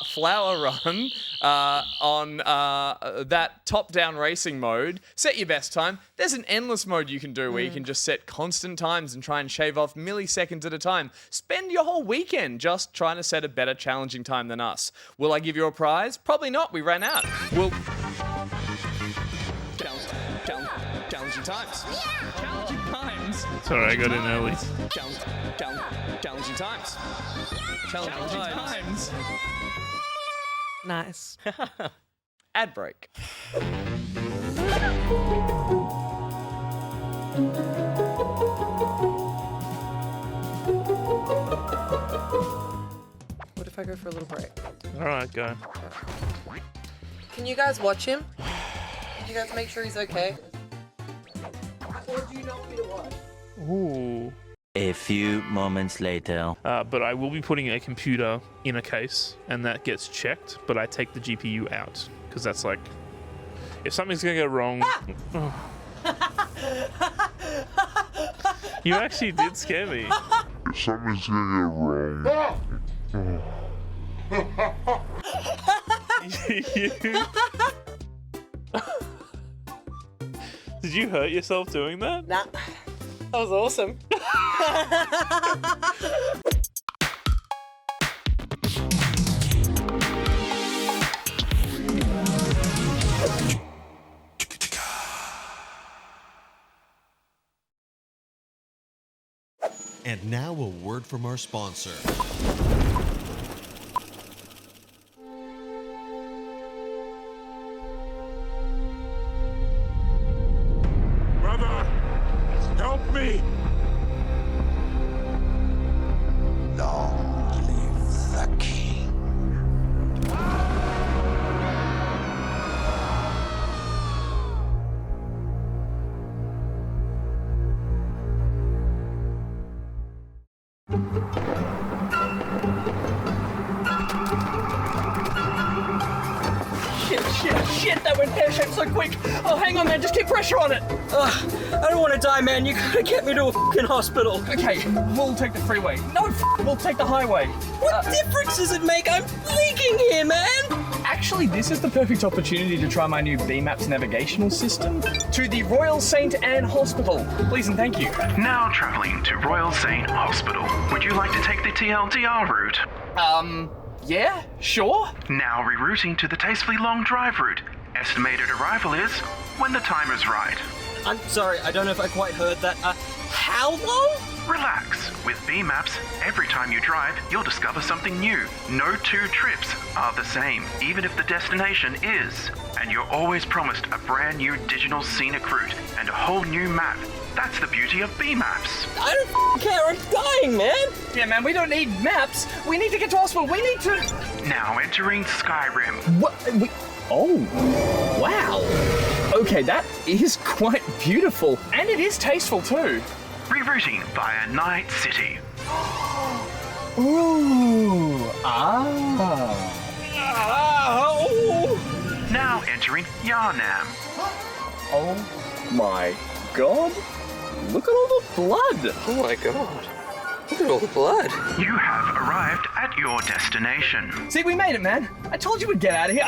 Flower Run on that top-down racing mode. Set your best time. There's an endless mode you can do where you can just set constant times and try and shave off milliseconds at a time. Spend your whole weekend just trying to set a better challenging time than us. Will I give you a prize? Probably not. We ran out. Challenging Times. Challenging Times. Sorry, I got in early. Challenging Times. Challenging Times. Nice. Ad break. What if I go for a little break? All right, go. Can you guys watch him? Can you guys make sure he's okay? Or do you not want me to watch? Ooh. A few moments later. But I will be putting a computer in a case, and that gets checked. But I take the GPU out because that's like, if something's gonna go wrong. Oh. You actually did scare me. Something's gonna go wrong. Did you hurt yourself doing that? Nah. That was awesome. And now a word from our sponsor. Shit, that went pear-shaped so quick. Oh, hang on, man, just keep pressure on it. I don't want to die, man. You gotta get me to a fucking hospital. Okay, we'll take the freeway. No, we'll take the highway. What difference does it make? I'm leaking here, man. Actually, this is the perfect opportunity to try my new BMAPS navigational system. To the Royal St. Anne Hospital. Please and thank you. Now traveling to Royal St. Hospital. Would you like to take the TLDR route? Yeah, sure. Now rerouting to the tastefully long drive route. Estimated arrival is when the time is right. I'm sorry, I don't know if I quite heard that. How long? Relax. With BMAPS, every time you drive, you'll discover something new. No two trips are the same, even if the destination is. And you're always promised a brand new digital scenic route and a whole new map. That's the beauty of BMAPS. I don't care, I'm dying, man. Yeah, man, we don't need maps. We need to get to hospital. We need to... Now entering Skyrim. What? Oh, wow. Okay, that is quite beautiful. And it is tasteful, too. Rerouting via Night City. Ooh. Now entering Yarnam. Oh my god. Look at all the blood. Oh my god. Look at all the blood. You have arrived at your destination. See, we made it, man. I told you we'd get out of here.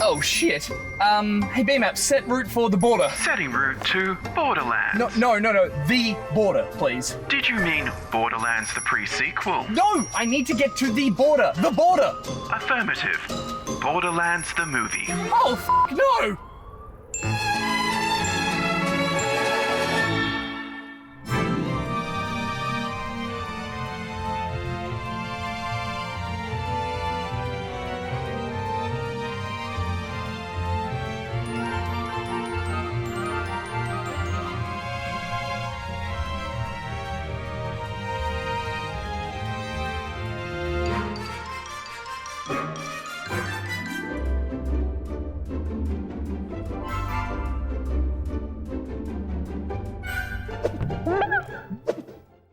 Oh, shit. Hey, BMAP, set route for the border. Setting route to Borderlands. No, the border, please. Did you mean Borderlands the pre-sequel? No, I need to get to the border. The border. Affirmative. Borderlands the movie. Oh, no.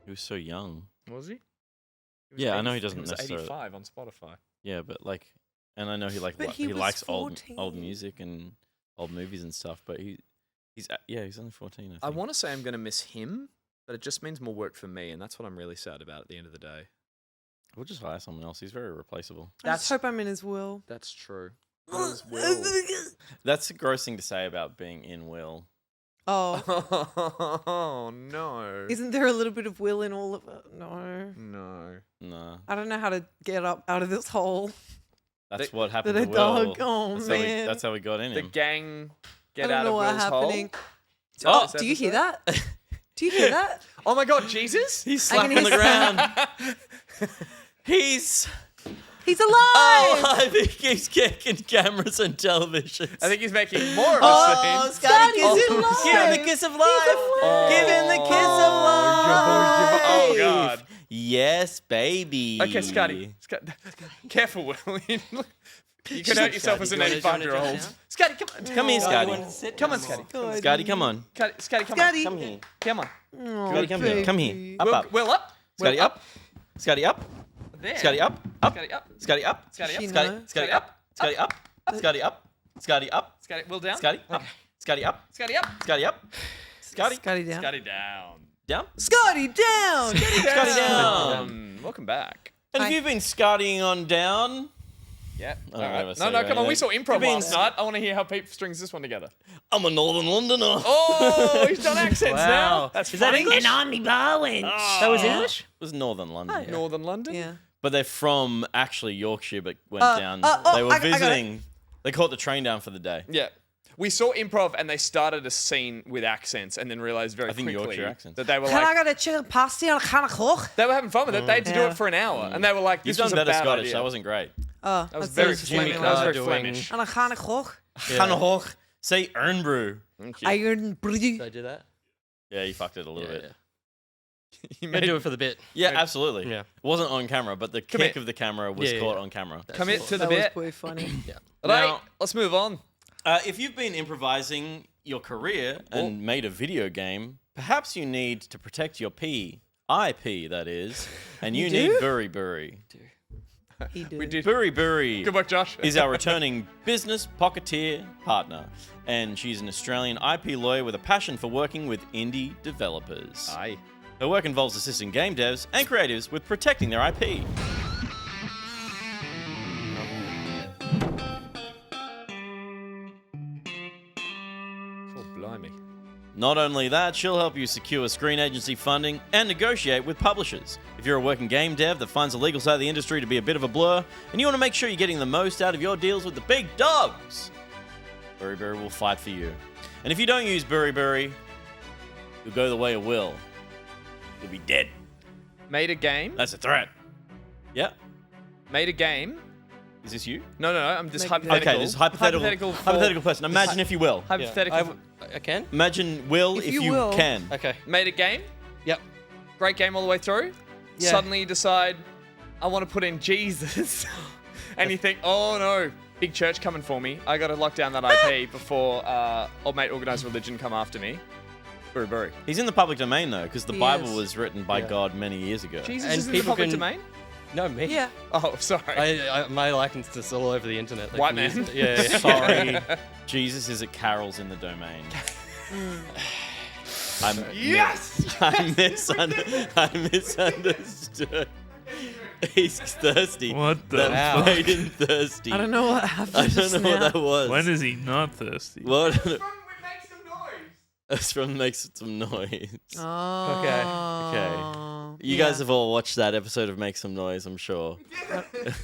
He was so young. Was he? Yeah, I know he doesn't He was necessarily. 85 on Spotify. Yeah, but like, and I know he But he he was likes old 14. music and old movies and stuff. But he's only 14. I think. I want to say I'm going to miss him, but it just means more work for me, and that's what I'm really sad about at the end of the day. We'll just hire someone else. He's very replaceable. I just hope I'm in his will. That's true. What is Will? That's a gross thing to say about being in Will. Oh, Oh no. isn't there a little bit of will in all of it? No. No. No, I don't know how to get up out of this hole. that's what happened That to a Will. dog. Oh, that's man. that's how we got in The him. gang I get don't out know of what's Will's happening. hole. Oh, do you hear that? Do you hear that? Oh my god, Jesus! He's I can slapping the hear ground. He's He's alive! alive. He keeps kicking cameras and televisions. I think he's making more of a Oh, scene. Scotty, Scotty's give him alive. the kiss of life. Give him the kiss of life. Oh god. Yes, baby. Okay, Scotty. Careful, Will. You could hurt yourself as an 85-year-old. Scotty, come on. Come here, Scotty. Come on, Scotty. Scotty, come on. Scotty, come Scotty. Come here. on. Come on. Oh, Scotty, come here. Come here. Up, up. Will up. Scotty, up. Scotty, up. There. Scotty, up. Up. Scotty up. Scotty, up. Scotty up. She Scotty, know. Scotty, up. Scotty, up. Scotty, up. Scotty, up. Scotty, Will down. Scotty, up. Scotty, up. Scotty up. Scotty, up. Scotty, Scotty down. Scotty down. down. Scotty down! Scotty down. Welcome back. And Hi. if you've been Scottying on down, Yeah. I don't know Alright. what to No, say no, about come on. We anything. saw improv You've been last night. I want to hear how Pete strings this one together. I'm a Northern Londoner. Oh, he's done accents Wow. now. That's Is that funny. English? I'm the Bowen. That was English? It was Northern London. yeah. Northern London. Yeah. But they're from actually Yorkshire, but went down. oh, They were I got it. visiting. They caught the train down for the day. Yeah. We saw improv and they started a scene with accents and then realized very I think quickly Yorkshire accents. that they were Can I like, get a chicken pasty and a can of coke? they were having fun with it. They had to do Yeah. it for an hour and they were like, You've this was done a better bad Scottish. idea. That wasn't great. Oh, That was that's very just Jimmy Flemish. That was Carr very doing- Flemish. And a can of coke. Hannah Hawk. Say Earn Brew. Iron brew. Did I do that? Yeah, you fucked it a little bit. Yeah. You I'm gonna made- do it for the bit. Yeah, absolutely. Yeah. It wasn't on camera, but the Come kick here. of the camera was Yeah, caught yeah. on camera. Commit to the That was bit. pretty funny. Right, Now- let's move on. If you've been improvising your career and made a video game, perhaps you need to protect your pee IP, that is. And you do? need Burry Burry. He did. We did. Burry Burry Good work, Josh. is our returning business pocketeer partner. And she's an Australian IP lawyer with a passion for working with indie developers. Aye. Her work involves assisting game devs and creatives with protecting their IP. Oh, blimey. Not only that, she'll help you secure screen agency funding and negotiate with publishers. If you're a working game dev that finds the legal side of the industry to be a bit of a blur, and you want to make sure you're getting the most out of your deals with the big dogs, Burry Burry will fight for you. And if you don't use Burry Burry, you'll go the way of Will. You'll be dead. Made a game. That's a threat. Yeah. Made a game. Is this you? No, I'm just Make- hypothetical. Okay, this is hypothetical person. Imagine if you will. Hypothetical. I can? Imagine Will If if you you will. can. Okay. Made a game. Yep. Great game all the way through. Yeah. Suddenly you decide, I want to put in Jesus. And you think, oh no, big church coming for me. I got to lock down that IP before old mate organized religion come after me. Burry Burry. He's in the public domain though, because the He Bible is. was written by Yeah. God many years ago. Jesus And is in the people public can- domain? No, me. Yeah. Oh, sorry. My likeness is all over the internet. They White can use man. it. Yeah, yeah. Sorry, Jesus is at Carol's in the domain. Yes! I misunderstood. He's thirsty. What the That fuck? made him thirsty. I don't know what happened. I don't just know what now. that was. When is he not thirsty? What? Make some noise. It's from Makes Some Noise. Oh. Okay. You guys have all watched that episode of Make Some Noise, I'm sure.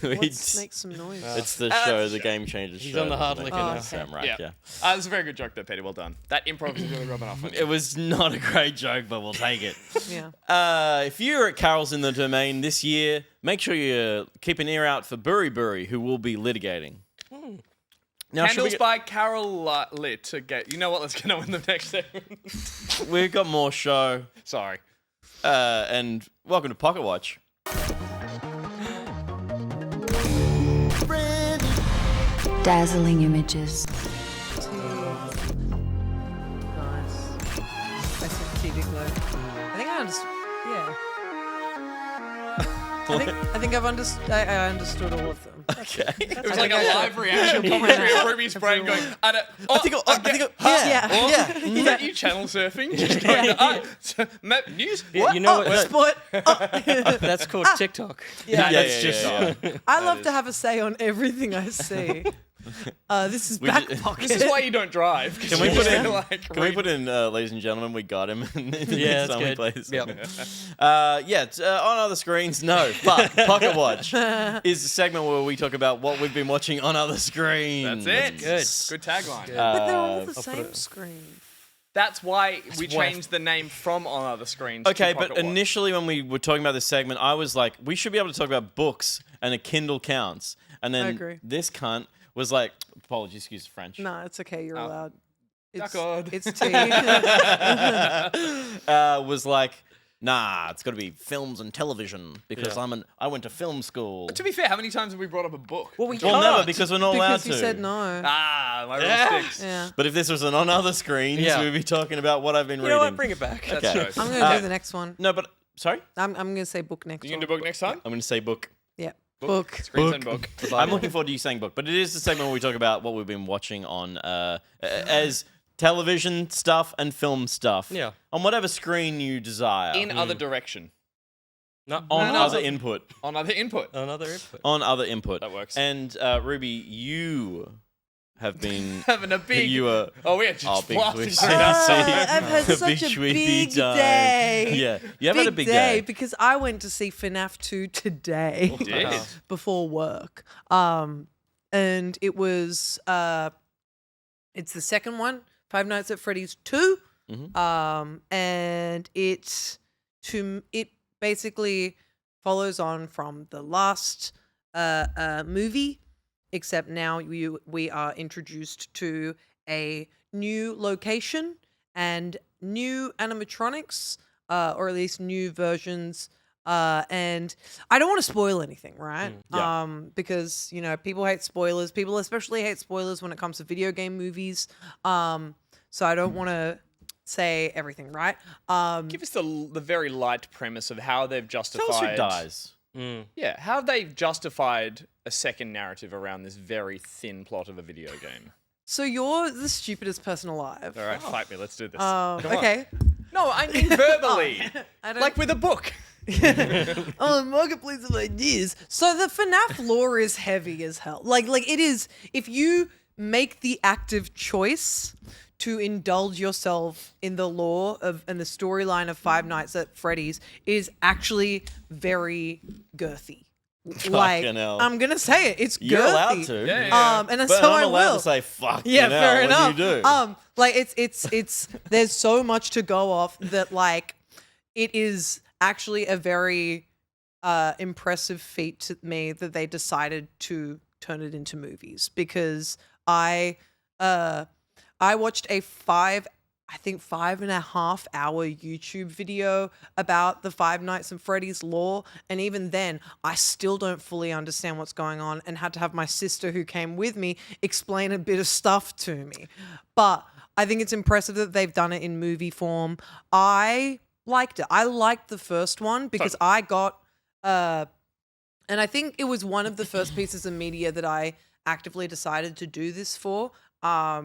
Let's make some noise. It's the show, the Game Changers He's show. on the hard Make liquor Some now. Noise, Sam Rack, yeah. That's a very good joke there, Petty. Well done. That improv is really rubbing off on you. It was not a great joke, but we'll take it. Yeah. If you're at Carol's in the Domain this year, make sure you keep an ear out for Burry Burry, who will be litigating. Now, should we Handles by Carol Lit to get. You know what? Let's get on with the next segment. We've got more show. Sorry. And welcome to Pocket Watch. Dazzling images. Nice. I said TV glow. I think I understood. Yeah. I think I've understood. I understood all of them. Okay. It was like a live reaction commentary of Ruby's brain going, I think, Is that you channel surfing? Just going, news? Yeah, you know what? Sport. That's called TikTok. that's just. I love to have a say on everything I see. This is back pocket. This is why you don't drive. Can we put in? Like, Can we put in, ladies and gentlemen, we got him. Yeah, that's good. Plays. Yep. On other screens, no. But Pocket Watch is a segment where we talk about what we've been watching on other screens. That's it. Good. Good tagline. But they're all the same screen. That's why we changed the name from On Other Screens. Okay, to but Pocket Watch. initially when we were talking about this segment, I was like, we should be able to talk about books and a Kindle counts. And then agree. this cunt was like, apologies, excuse the French. No, it's okay. You're allowed. It's D'accord. it's tea. Was like, nah, it's got to be films and television because I went to film school. To be fair, how many times have we brought up a book? Well, we Well, can't. never because we're not allowed because to. you said no. Ah, my rule sticks. Yeah. But if this was an on other screens, Yeah. we'd be talking about what I've been You reading. know what? Bring it back. That's Okay. true. I'm gonna do the next one. No, but sorry, I'm gonna say book next. You gonna one. do book next time? I'm going to say book. Yeah. Book. Screens and book. I'm looking forward to you saying book, but it is the segment where we talk about what we've been watching on as television stuff and film stuff. Yeah. On whatever screen you desire. In other direction. No, on No, other so- input. On other input. another input. On other input. That works. And Ruby, you have been Having a big. you are Oh, we are just big blasting wish. through Oh, that. I've had A such a sweetie big time. day. Yeah, you have had a big day. because I went to see FNAF 2 today Did. before work. And it was it's the second one, Five Nights at Freddy's 2. And it basically follows on from the last movie, except now we are introduced to a new location and new animatronics, or at least new versions. And I don't want to spoil anything, right? Yeah. Because people hate spoilers. People especially hate spoilers when it comes to video game movies. So I don't want to say everything, right? Give us the very light premise of how they've justified. Tell us who dies. Yeah, how they've justified a second narrative around this very thin plot of a video game. So you're the stupidest person alive. All right, fight me. Let's do this. Okay. No, I mean verbally. I don't- Like with a book. Oh, marketplace of ideas. So the FNAF lore is heavy as hell. Like it is. If you make the active choice to indulge yourself in the lore of and the storyline of Five Nights at Freddy's, it is actually very girthy. Like hell. I'm gonna say it. It's girthy. You're allowed to. And But so I'm I allowed will. to say fuck. Yeah, fair when enough. You do. Like it's there's so much to go off that like it is actually a very impressive feat to me that they decided to turn it into movies, because I watched a 5.5 hour YouTube video about the Five Nights at Freddy's lore, and even then I still don't fully understand what's going on and had to have my sister who came with me explain a bit of stuff to me. But I think it's impressive that they've done it in movie form. I liked it. I liked the first one because I got and I think it was one of the first pieces of media that I actively decided to do this for. I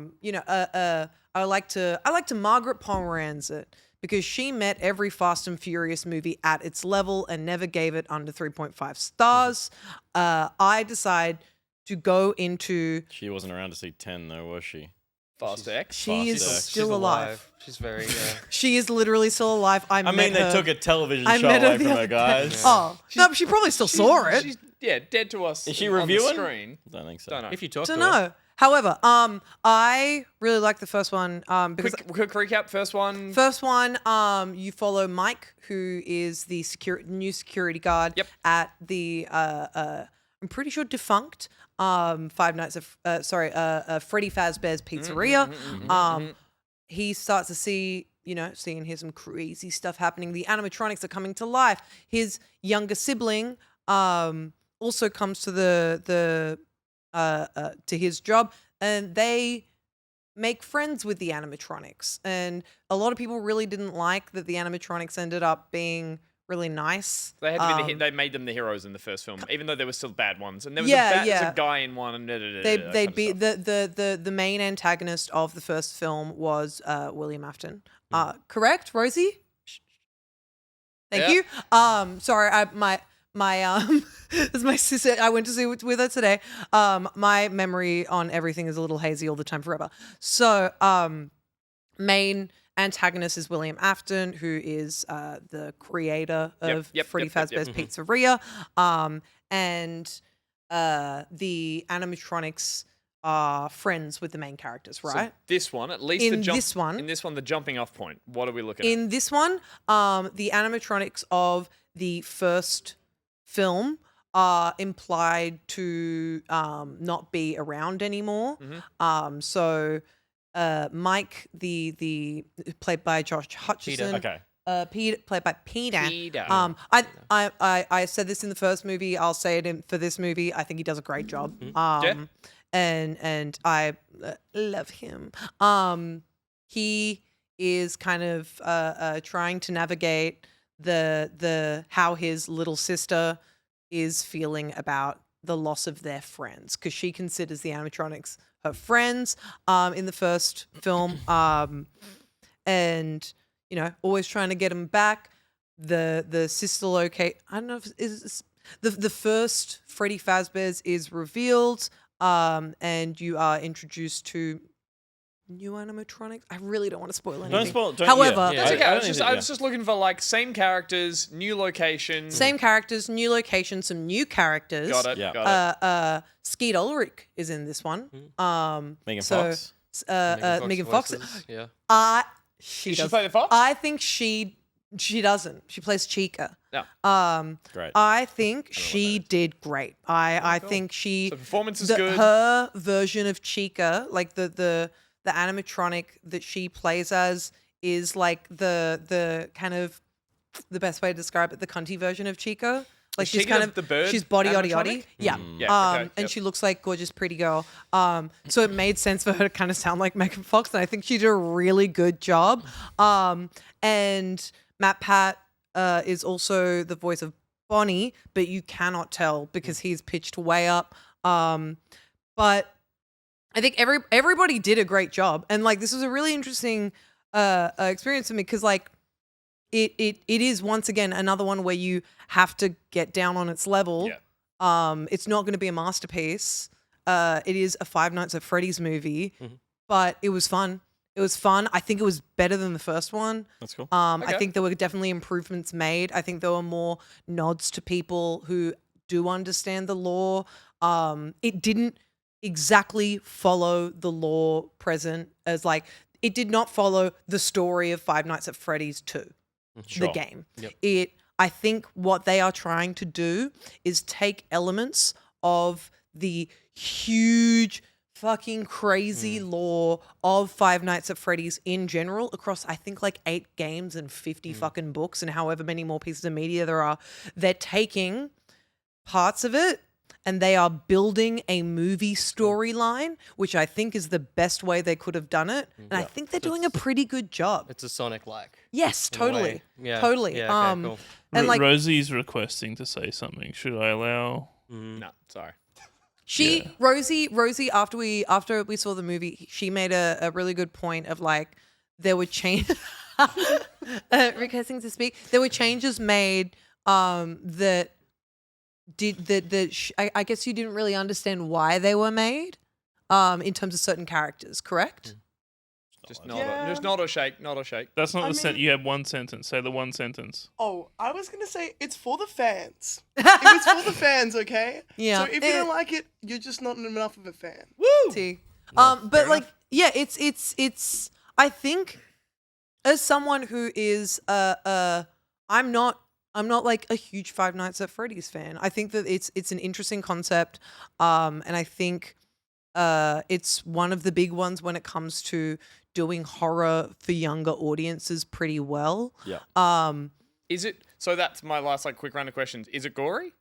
like to Margaret Pomeranz it because she met every Fast and Furious movie at its level and never gave it under 3.5 stars. I decide to go into. She wasn't around to see 10 though, was she? Fast X. She is still alive. She's very. She is literally still alive. I mean, they took a television I show met her away the from other her, day. guys. Oh, no, but she probably still saw it. She's dead to us. Is she on the reviewing? screen. Don't think so. Don't know. If you talk Don't to her. know. However, I really like the first one because Quick recap. First one. You follow Mike, who is the new security guard at the I'm pretty sure defunct Five Nights of Freddy Fazbear's Pizzeria. He starts to see and hear some crazy stuff happening. The animatronics are coming to life. His younger sibling also comes to to his job, and they make friends with the animatronics. And a lot of people really didn't like that the animatronics ended up being really nice. They had to be they made them the heroes in the first film, even though there were still bad ones. And there was a guy in one. And They'd be the main antagonist of the first film was William Afton. Correct, Rosie? Thank you. Sorry, as my sister, I went to see it with her today. My memory on everything is a little hazy all the time forever. So, main antagonist is William Afton, who is the creator of Freddy Fazbear's Pizzeria. And the animatronics are friends with the main characters, right? So this one, at least in this one, the jumping off point. What are we looking at? In this one, the animatronics of the first film are implied to not be around anymore. So Mike, the played by Josh Hutcherson. Peter, played by Peter. I said this in the first movie. I'll say it for this movie. I think he does a great job. And I love him. He is kind of trying to navigate the how his little sister is feeling about the loss of their friends, because she considers the animatronics her friends in the first film, and always trying to get them back. The sister locate. I don't know if is the first Freddy Fazbear's is revealed, and you are introduced to new animatronics. I really don't want to spoil anything. However, that's okay. I was just looking for same characters, new location. Same characters, new location, some new characters. Got it. Got it. Skeet Ulrich is in this one. Megan Fox. Megan Fox. Yeah. She play the Fox? I think she doesn't. She plays Chica. No. Great. I think she did great. I think she. So performance is good. Her version of Chica, like the animatronic that she plays as, is like the kind of the best way to describe it, the cunty version of Chica. Like Is she's she kind the bird she's body yaddy animatronic? yaddy. Yeah. Yeah, okay, And yep. she looks like gorgeous pretty girl. So it made sense for her to kind of sound like Megan Fox, and I think she did a really good job. And Matt Pat is also the voice of Bonnie, but you cannot tell because he's pitched way up. But I think everybody did a great job, and like this was a really interesting experience for me because like it is once again another one where you have to get down on its level. Yeah. It's not going to be a masterpiece. It is a Five Nights at Freddy's movie, but it was fun. It was fun. I think it was better than the first one. That's cool. I think there were definitely improvements made. I think there were more nods to people who do understand the lore. It didn't exactly follow the lore present as like it did not follow the story of Five Nights at Freddy's 2, the game. Yep. I think what they are trying to do is take elements of the huge fucking crazy lore of Five Nights at Freddy's in general across I think like 8 games and 50 fucking books and however many more pieces of media there are. They're taking parts of it and they are building a movie storyline, which I think is the best way they could have done it. And I think they're doing a pretty good job. It's a Sonic-like. Yes, in a way. totally. Yeah. Totally. Yeah, okay, cool. And like Rosie's requesting to say something. Should I allow? No, sorry. Rosie after we saw the movie, she made a really good point of like there were requesting to speak. There were changes made that I guess you didn't really understand why they were made in terms of certain characters, correct? Just nod or shake, nod or shake. That's not the sentence. You had one sentence. Say the one sentence. Oh, I was gonna say it's for the fans. It was for the fans, okay? Yeah. So if you don't like it, you're just not enough of a fan. Woo! But like, yeah, it's. I think, as someone who is I'm not like a huge Five Nights at Freddy's fan. I think that it's an interesting concept, and I think it's one of the big ones when it comes to doing horror for younger audiences pretty well. Yeah. Is it? So that's my last like quick round of questions. Is it gory?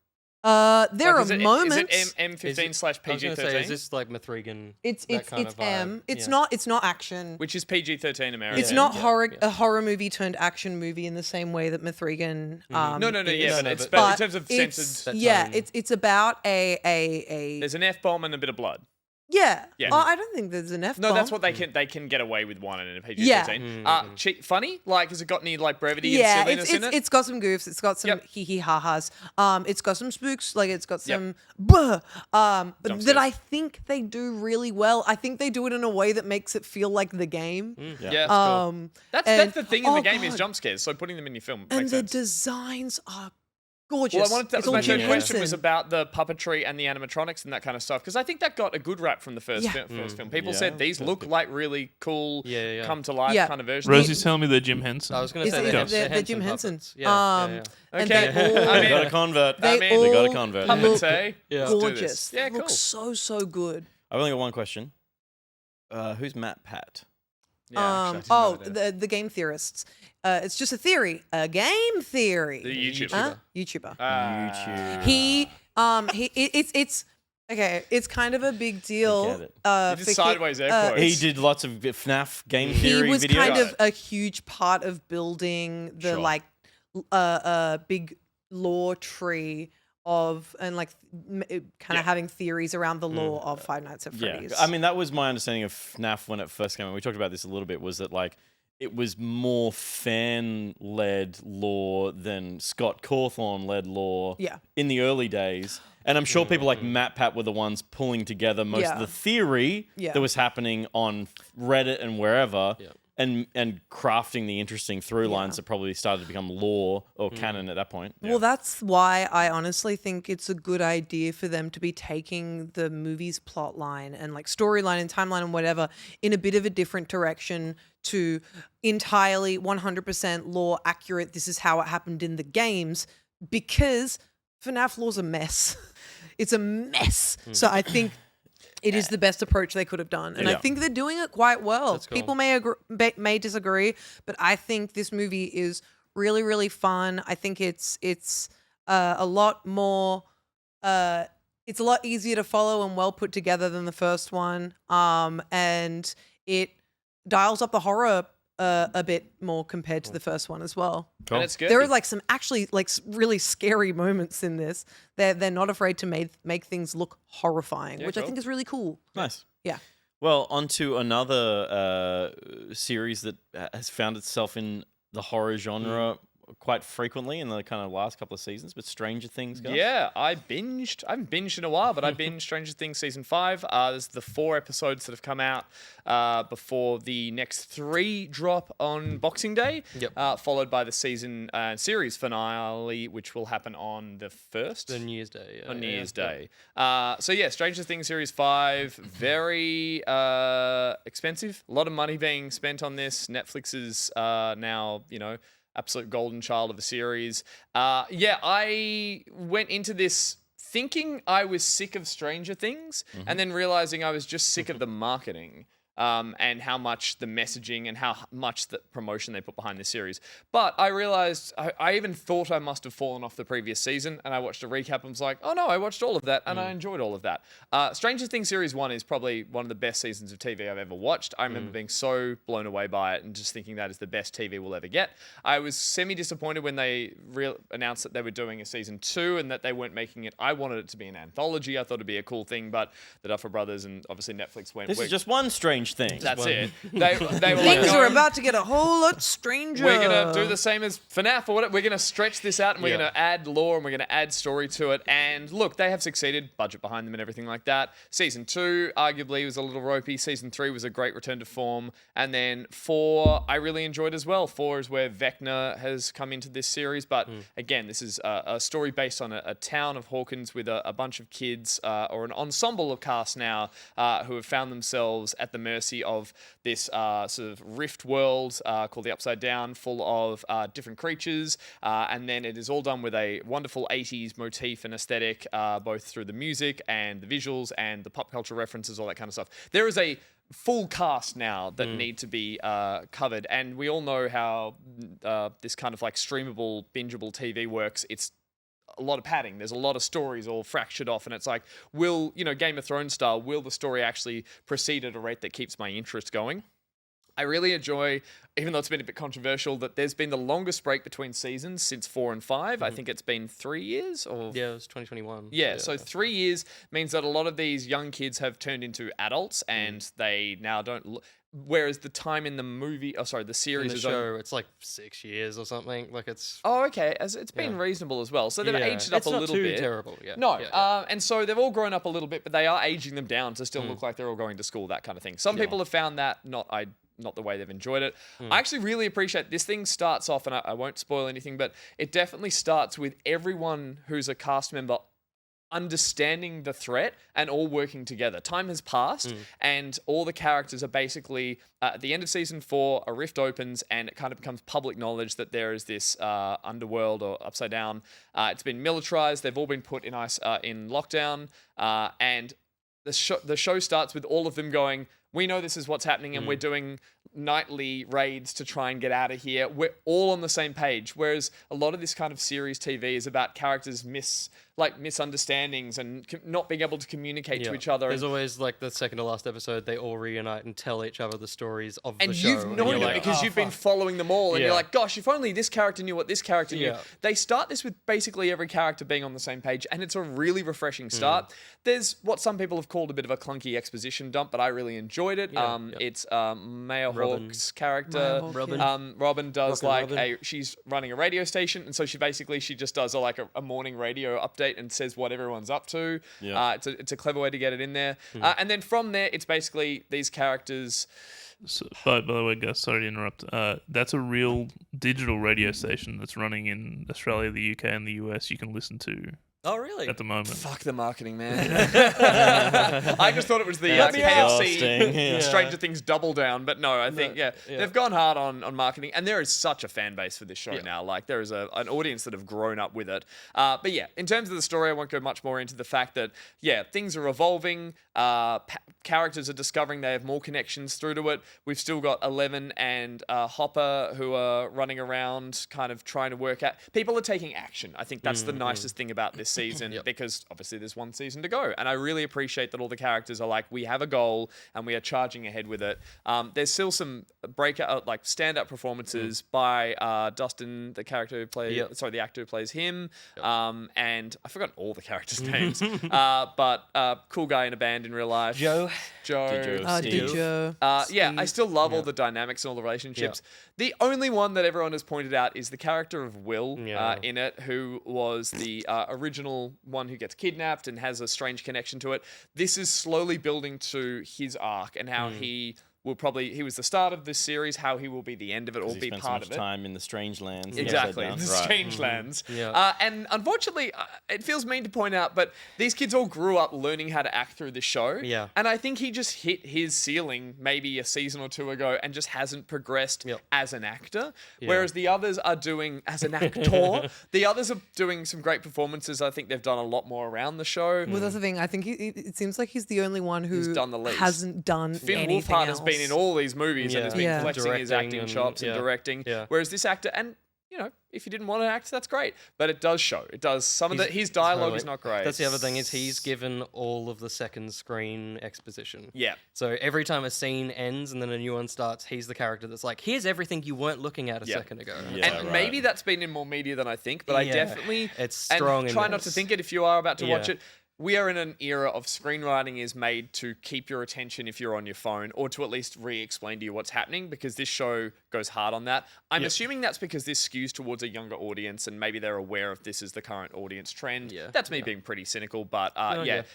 There are Is it moments. M15/PG-13? I was gonna say, is this like Mithrigan? It's that kind of vibe? M. It's Yeah. not action. Which is PG-13 American. It's not a horror movie turned action movie in the same way that Mithrigan. No, is. but in terms of it's, censored. yeah, it's about a. There's an F-bomb and a bit of blood. Yeah. Yeah. Oh, I don't think there's an F-bomb. No, that's what they can get away with one in a PG-13. Yeah. Funny? Like, has it got any like brevity Yeah, and silliness in it? it's got some goofs. It's got some Yep. hee ha-has. It's got some spooks. Like it's got some but Jump that I scares. think they do really well. I think they do it in a way that makes it feel like the game. Yeah, that's cool. That's and- the thing in the oh, game is God. jump scares. So putting them in your film And makes the sense. designs are gorgeous. Well, I wanted to, It's all my Jim third question Henson. was about the puppetry and the animatronics and that kind of stuff because I think that got a good rap from the first film. People Yeah, said these look like really cool, come to life Yeah. kind of versions. Rosie's telling me they're Jim Henson. I was going Is to say it- they're they're Jim Henson Henson. puppets. Yeah. And Okay. they all, I They mean, got to convert. they mean, all They gotta convert. I would look say, Yeah. let's do this. gorgeous. Yeah, They look cool. so good. I've only got one question. Who's Matt Pat? Yeah, actually, I didn't know that. The game theorists. It's just a theory, a game theory. The YouTuber. Huh? YouTuber. YouTube. He it's okay. It's kind of a big deal. get it. You did for sideways air quotes. He did lots of FNAF game He theory was videos. kind of a huge part of building the Sure. like big lore tree of and like kind of having theories around the lore of Five Nights at Freddy's. Yeah, I mean that was my understanding of FNAF when it first came out. We talked about this a little bit. Was that like it was more fan-led lore than Scott Cawthon-led lore Yeah. in the early days. And I'm sure people like Matt Pat were the ones pulling together most of the theory that was happening on Reddit and wherever. And crafting the interesting through lines that probably started to become lore or canon at that point. Well, that's why I honestly think it's a good idea for them to be taking the movie's plot line and like storyline and timeline and whatever in a bit of a different direction to entirely 100% lore accurate. This is how it happened in the games because FNAF lore's a mess. It's a mess. So I think it is the best approach they could have done. And I think they're doing it quite well. That's cool. People may disagree, but I think this movie is really, really fun. I think it's a lot more. It's a lot easier to follow and well put together than the first one. And it dials up the horror a bit more compared to the first one as well. And it's good. There are like some actually like really scary moments in this. They're not afraid to make things look horrifying, which I think is really cool. Nice. Yeah. Well, on to another series that has found itself in the horror genre quite frequently in the kind of last couple of seasons, but Stranger Things, guys. Yeah, I haven't binged in a while, but I binged Stranger Things season 5. There's the 4 episodes that have come out before the next 3 drop on Boxing Day, followed by the season series finale, which will happen on the 1st. The New Year's Day. On New Year's Day. So yeah, Stranger Things series 5, very expensive. A lot of money being spent on this. Netflix is now, absolute golden child of the series. I went into this thinking I was sick of Stranger Things and then realizing I was just sick of the marketing. And how much the messaging and how much the promotion they put behind this series. But I realized, I even thought I must have fallen off the previous season, and I watched a recap and was like, oh no, I watched all of that, and I enjoyed all of that. Stranger Things Series 1 is probably one of the best seasons of TV I've ever watched. I remember being so blown away by it and just thinking that is the best TV we'll ever get. I was semi-disappointed when they announced that they were doing a season 2 and that they weren't making it. I wanted it to be an anthology. I thought it'd be a cool thing, but the Duffer Brothers and obviously Netflix went... This is just one strange thing. That's it. They were Things are about to get a whole lot stranger. We're going to do the same as FNAF or whatever. We're going to stretch this out and we're going to add lore and we're going to add story to it. And look, they have succeeded. Budget behind them and everything like that. Season 2 arguably was a little ropey. Season 3 was a great return to form. And then 4 I really enjoyed as well. 4 is where Vecna has come into this series. But again, this is a story based on a town of Hawkins with a bunch of kids or an ensemble of cast now who have found themselves at the mercy of this sort of rift world called the Upside Down, full of different creatures. And then it is all done with a wonderful 80s motif and aesthetic, both through the music and the visuals and the pop culture references, all that kind of stuff. There is a full cast now that need to be covered. And we all know how this kind of like streamable, bingeable TV works. It's a lot of padding. There's a lot of stories all fractured off, and it's like, will, Game of Thrones style, will the story actually proceed at a rate that keeps my interest going? I really enjoy, even though it's been a bit controversial, that there's been the longest break between seasons since 4 and 5. I think it's been 3 years or... Yeah, it was 2021. Yeah, so 3 years means that a lot of these young kids have turned into adults and they now don't... Whereas the time in the the series in the show, it's like 6 years or something. Like it's... Oh, okay. It's been reasonable as well. So they've aged it up a little bit. It's not too terrible, yeah. No, and so they've all grown up a little bit, but they are aging them down to still look like they're all going to school, that kind of thing. Some people have found that not the way they've enjoyed it. I actually really appreciate this thing starts off, and I won't spoil anything, but it definitely starts with everyone who's a cast member understanding the threat and all working together. Time has passed and all the characters are basically at the end of season 4, a rift opens and it kind of becomes public knowledge that there is this underworld or Upside Down. It's been militarized. They've all been put in lockdown, and the show starts with all of them going, we know this is what's happening and we're doing nightly raids to try and get out of here. We're all on the same page. Whereas a lot of this kind of series TV is about characters misunderstandings and not being able to communicate to each other. There's always like the second to last episode, they all reunite and tell each other the stories of the show. And you've known it because you've been following them all and you're like, gosh, if only this character knew what this character knew. They start this with basically every character being on the same page and it's a really refreshing start. There's what some people have called a bit of a clunky exposition dump, but I really enjoyed it. It's Maya Hawke's character. Robin does she's running a radio station and so she just does a morning radio update and says what everyone's up to. It's a clever way to get it in there. And then from there, it's basically these characters... So, by the way, guys, sorry to interrupt. That's a real digital radio station that's running in Australia, the UK, and the US. You can listen to. Oh, really? At the moment. Fuck the marketing, man. I just thought it was the KFC Stranger Things double down, but no, I think, they've gone hard on marketing, and there is such a fan base for this show now. Like, there is an audience that have grown up with it. But yeah, in terms of the story, I won't go much more into the fact that, things are evolving. characters are discovering they have more connections through to it. We've still got Eleven and Hopper who are running around kind of trying to work out. People are taking action. I think that's the nicest thing about this season because obviously there's one season to go. And I really appreciate that all the characters are like, we have a goal and we are charging ahead with it. There's still some breakout, like standout performances by Dustin, the character who plays, the actor who plays him. And I forgot all the characters' names. But cool guy in a band in real life. Joe. Joe. I still love all the dynamics and all the relationships. The only one that everyone has pointed out is the character of Will in it, who was the original one who gets kidnapped and has a strange connection to it. This is slowly building to his arc and how he was the start of this series, how he will be the end of it or be part of it. Time in the strange lands. Exactly, the strange lands. And unfortunately, it feels mean to point out, but these kids all grew up learning how to act through the show. Yeah. And I think he just hit his ceiling maybe a season or two ago and just hasn't progressed as an actor. Whereas the others are doing, as an actor, the others are doing some great performances. I think they've done a lot more around the show. Well, that's the thing. I think it seems like he's the only one who's done the least. Hasn't done Finn anything Wolfhard else. has been in all these movies and has been flexing his Directing acting chops and directing. Yeah. Whereas this actor, and you know, if you didn't want to act, that's great. But it does show. It does. His dialogue is not great. That's the other thing is he's given all of the second screen exposition. Yeah. So every time a scene ends and then a new one starts, he's the character that's like, here's everything you weren't looking at a second ago. And maybe that's been in more media than I think, but I definitely it's strong. And try not to think it if you are about to watch it. We are in an era of screenwriting is made to keep your attention if you're on your phone or to at least re-explain to you what's happening because this show goes hard on that. I'm assuming that's because this skews towards a younger audience and maybe they're aware of this as the current audience trend. That's me being pretty cynical, but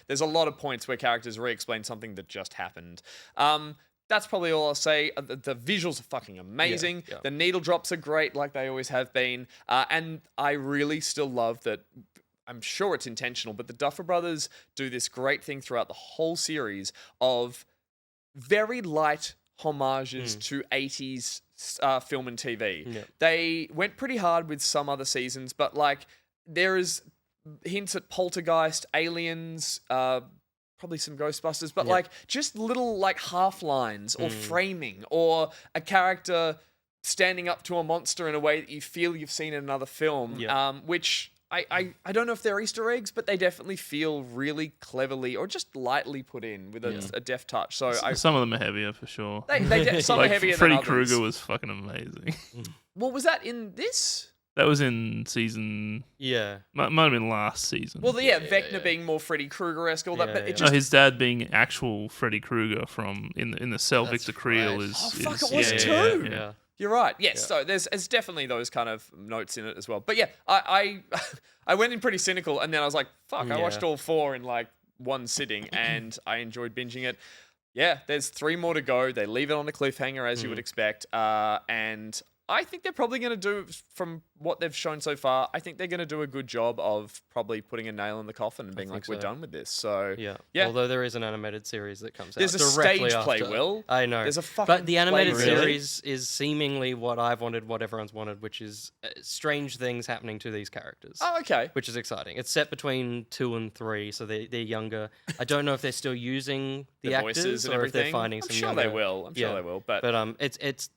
there's a lot of points where characters re-explain something that just happened. That's probably all I'll say. The visuals are fucking amazing. The needle drops are great like they always have been. And I really still love that. I'm sure it's intentional, but the Duffer Brothers do this great thing throughout the whole series of very light homages to 80s film and TV. They went pretty hard with some other seasons, but like there is hints at Poltergeist, Aliens, probably some Ghostbusters, but like just little like half lines or framing or a character standing up to a monster in a way that you feel you've seen in another film, which... I don't know if they're Easter eggs, but they definitely feel really cleverly or just lightly put in with a deft touch. So some of them are heavier for sure. Some are heavier Freddy than others. Krueger was fucking amazing. Well, was that in this? That was in season. Might have been last season. Well, Vecna being more Freddy Krueger-esque, all that, but it just... his dad being actual Freddy Krueger from in the cell. Victor Creel is. Oh fuck! It was too. Yeah. You're right. Yes, so there's definitely those kind of notes in it as well. But yeah, I went in pretty cynical, and then I was like, fuck, I watched all 4 in like one sitting, and I enjoyed binging it. Yeah, there's 3 more to go. They leave it on a cliffhanger, as you would expect, and I think they're probably going to do, from what they've shown so far, I think they're going to do a good job of probably putting a nail in the coffin and being like, we're done with this. So, yeah. Although there is an animated series that comes there's out directly directly after. There's a stage play, Will. I know. There's a fucking But the animated play, series is seemingly what I've wanted, what everyone's wanted, which is strange things happening to these characters. Oh, okay. Which is exciting. It's set between 2 and 3, so they're younger. I don't know if they're still using the actors voices and or everything. if they're finding some I'm sure younger... they will. I'm sure they will. But it's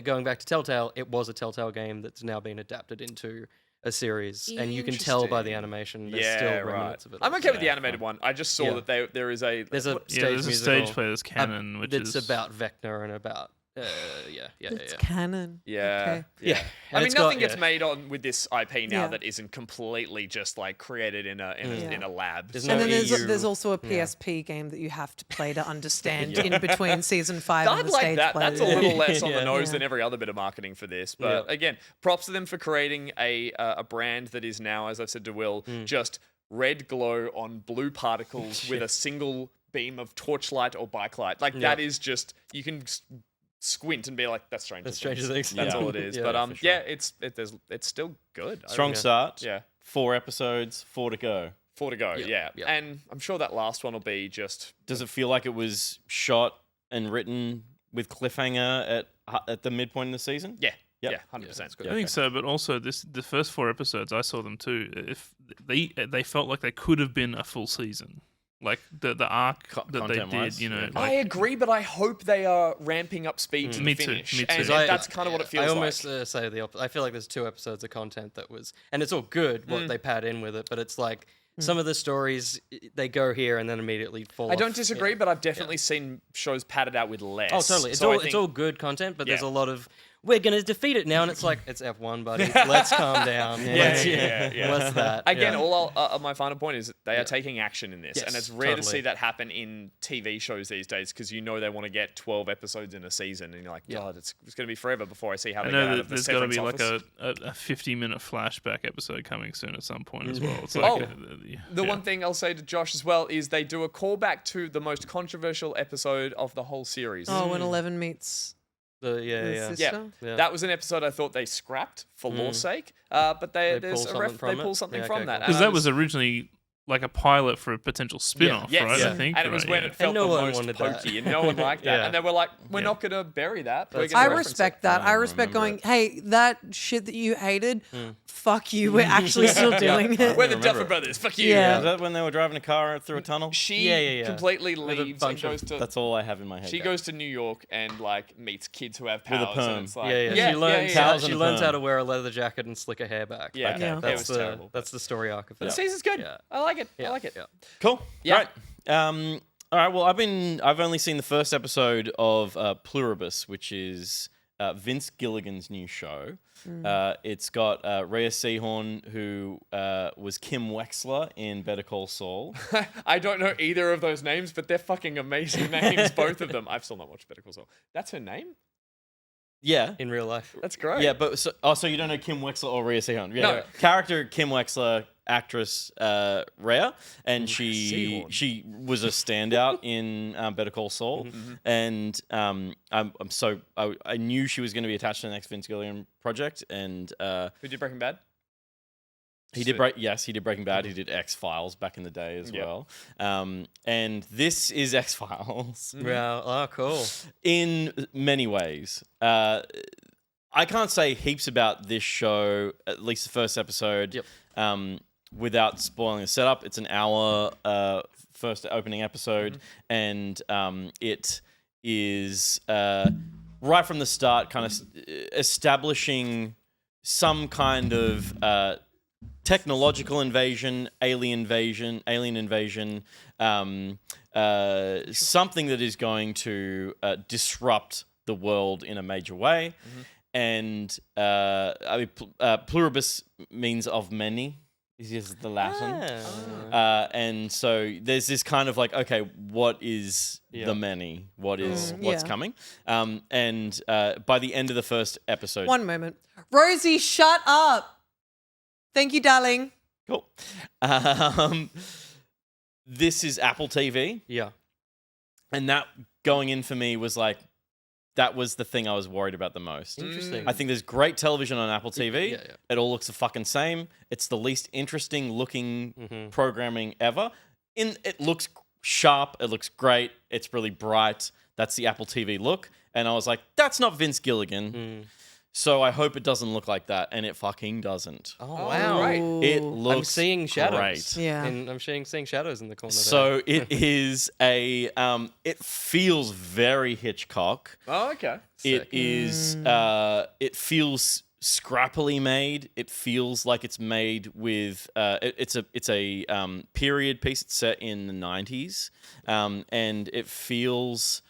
going back to Telltale, it was a Telltale game that's now been adapted into a series, and you can tell by the animation there's still remnants of it. I'm okay with the animated one. I just saw that there is a... There's a stage play that's canon, which it's is... about Vecna and about... It's canon. Yeah. Okay. Yeah. I mean, it's nothing got- gets made on with this IP now Yeah. that isn't completely just like created in a lab. There's So And then no there's, EU. there's also a PSP game that you have to play to understand in between season 5 and I'd the like stage that. play. That's a little less on the Yeah. nose than every other bit of marketing for this. But again, props to them for creating a brand that is now, as I've said to Will, just red glow on blue particles with a single beam of torchlight or bike light. Like that is just, you can squint and be like, that's Stranger That's Things. Stranger Things. That's Yeah. all it is. Yeah, but for sure. it's still good. I Strong reckon. start. Yeah. 4 episodes, 4 to go. 4 to go, yeah. yeah. And I'm sure that last one will be just... Does it feel like it was shot and written with cliffhanger at the midpoint in the season? Yeah. Yep. Yeah, 100%. I think so, but also the first 4 episodes I saw them too. If they felt like they could have been a full season. like the arc that they did. content-wise, You know, yeah. I agree, but I hope they are ramping up speed to Me the too, finish. me too. And 'Cause I- that's kind of what it feels I almost like. say the opposite. I feel like there's 2 episodes of content that was, and it's all good what they pad in with it, but it's like some of the stories they go here and then immediately fall. I don't off. disagree, but I've definitely seen shows padded out with less. Oh, totally. It's So I all think- it's all good content, but there's Yeah. a lot of we're gonna defeat it now, and it's like it's F1, buddy. Let's calm down. Yeah. What's that? Again, Yeah. all my final point is that they are taking action in this, Yes, and it's rare to totally. see that happen in TV shows these days because you know they want to get 12 episodes in a season, and you're like, God, it's going to be forever before I see how I they get know out that of the there's got to severance be like office. a 50-minute flashback episode coming soon at some point as well. It's Oh, like The one thing I'll say to Josh as well is they do a callback to the most controversial episode of the whole series. Oh, when 11 meets The, his Yeah, sister? that was an episode I thought they scrapped for law's sake, but They there's pull a something from they it? pull something Yeah, from okay, that. cool. because And I that was originally like a pilot for a potential spin-off, Yes. right? Yeah. I think, and it was right, when yeah. it felt no the one most wanted that. pokey, and no one liked that. Yeah. And they were like, "We're Yeah. not going to bury that." We're That's gonna I reference respect it." that. I don't respect remember going, hey, that shit that you hated, fuck you. We're actually still doing it. We're the remember Duffer it. Brothers. Fuck you. Yeah. Was that when they were driving a car through a tunnel? She Yeah. completely With a leaves and bunch of- goes to. That's all I have in my head. She goes to New York and like meets kids who have With a powers. perm. And it's like, She learns, yeah. she learns how to wear a leather jacket and slick her hair back. Yeah, Okay, Yeah. it That's was the terrible. that's the story arc of The that. season's good. Yeah. I like it. Yeah. I like it. Yeah. Cool. Yeah. Right. All right. Well, I've only seen the first episode of Pluribus, which is Vince Gilligan's new show. It's got Rhea Seehorn, who was Kim Wexler in Better Call Saul. I don't know either of those names, but they're fucking amazing names, both of them. I've still not watched Better Call Saul. That's her name? Yeah. In real life. That's great. Yeah, but so you don't know Kim Wexler or Rhea Seehorn? Yeah. No. Character Kim Wexler, actress Rhea, and she was a standout in Better Call Saul, and I knew she was going to be attached to the next Vince Gilligan project, and Who did Breaking Bad? he did he did Breaking Bad, he did X-Files back in the day as well, and this is X-Files. Yeah. Oh, cool. In many ways. I can't say heaps about this show, at least the first episode, without spoiling the setup. It's an hour first opening episode, and it is right from the start kind of establishing some kind of technological invasion, alien invasion, something that is going to disrupt the world in a major way. And pluribus means of many. This is the Latin. And so there's this kind of like, okay, what is the many? What is what's coming? And by the end of the first episode, One moment. Rosie, shut up. Thank you, darling. Cool. This is Apple TV. Yeah. And that going in for me was like, that was the thing I was worried about the most. Interesting. I think there's great television on Apple TV. Yeah. It all looks the fucking same. It's the least interesting looking programming ever. It looks sharp. It looks great. It's really bright. That's the Apple TV look. And I was like, that's not Vince Gilligan. So I hope it doesn't look like that, and it fucking doesn't. Oh, wow. Right. It looks I'm seeing shadows. great. Yeah. And I'm seeing shadows in the corner So it is a, it feels very Hitchcock. Oh, okay. It is, it feels scrappily made. It feels like it's made with, it's a period piece. It's set in the 90s. And it feels,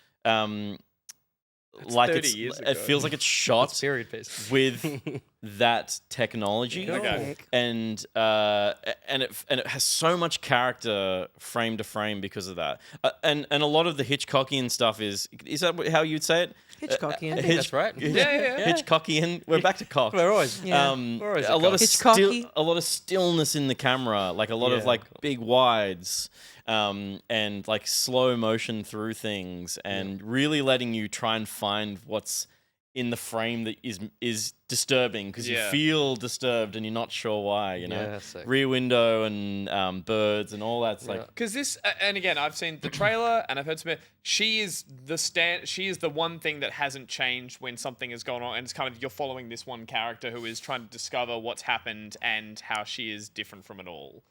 like 30 years ago. it feels like it's shot period piece. with that technology. Okay. And it has so much character frame to frame because of that. And a lot of the Hitchcockian stuff is that how you'd say it? Hitchcockian. I think that's right. Yeah. Hitchcockian. We're back to cock. We're always. Yeah. We're always A lot of Hitchcocky. a lot of stillness in the camera, like a lot of like big wides, and like slow motion through things, and really letting you try and find what's in the frame that is disturbing, because you feel disturbed and you're not sure why. You know, Yeah, sick. Rear Window and birds and all that's like. Because this, and again, I've seen the trailer and I've heard some. She is the one thing that hasn't changed when something has gone on, and it's kind of you're following this one character who is trying to discover what's happened and how she is different from it all.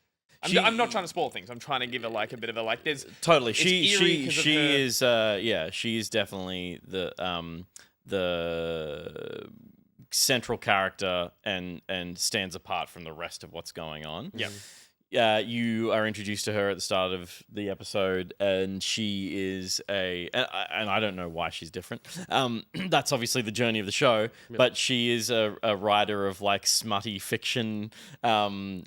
I'm not trying to spoil things. I'm trying to give her like a bit of a like. There's Totally. it's She eerie 'cause of she her- is she is definitely the central character and stands apart from the rest of what's going on. Yeah. You are introduced to her at the start of the episode, and she is and I don't know why she's different. That's obviously the journey of the show, but she is a writer of like smutty fiction.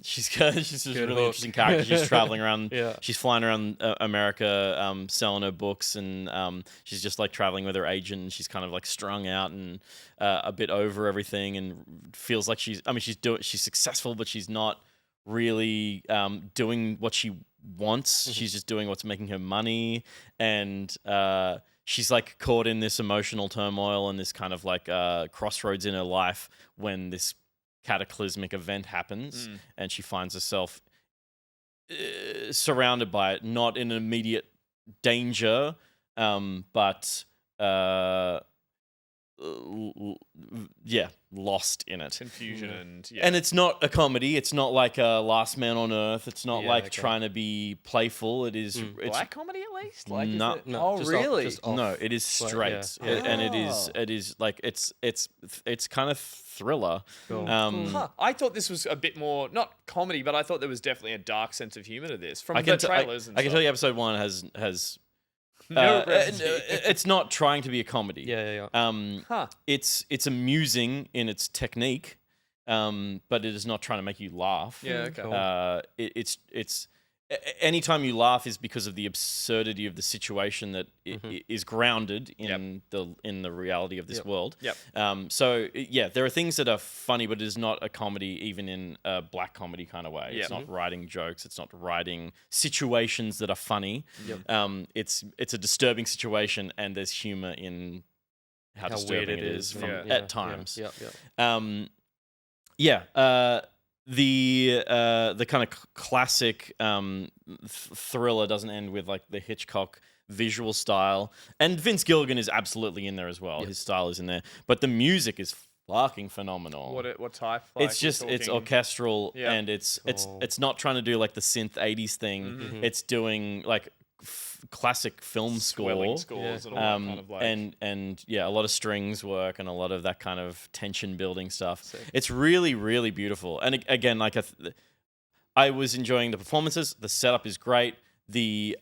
She's a really interesting character. She's traveling around. She's flying around America, selling her books, and she's just like traveling with her agent. And she's kind of like strung out and a bit over everything, and feels like she's successful, but she's not really doing what she wants. She's just doing what's making her money, and she's like caught in this emotional turmoil and this kind of like crossroads in her life when this cataclysmic event happens, and she finds herself surrounded by it, not in immediate danger, but lost in it. Confusion and And it's not a comedy. It's not like a Last Man on Earth. It's not like trying to be playful. It is it's black comedy at least. Like, no, is it? Oh, really? No, it is straight, and it is like it's kind of thriller. I thought this was a bit more not comedy, but I thought there was definitely a dark sense of humor to this from I the can trailers. I can tell you, episode 1 has. No it's not trying to be a comedy. Yeah. It's amusing in its technique, but it is not trying to make you laugh. Yeah, okay. It's anytime you laugh is because of the absurdity of the situation that is grounded in the reality of this world. So there are things that are funny, but it is not a comedy, even in a black comedy kind of way. It's not writing jokes. It's not writing situations that are funny. It's a disturbing situation, and there's humor in how disturbing it is at times. The kind of classic thriller doesn't end with like the Hitchcock visual style, and Vince Gilligan is absolutely in there as well. His style is in there, but the music is fucking phenomenal. What type? Like, It's orchestral, and it's not trying to do like the synth 80s thing. It's doing like classic film scores and all that kind of like and a lot of strings work and a lot of that kind of tension building stuff. It's really, really beautiful. And again, like I was enjoying the performances. The setup is great. The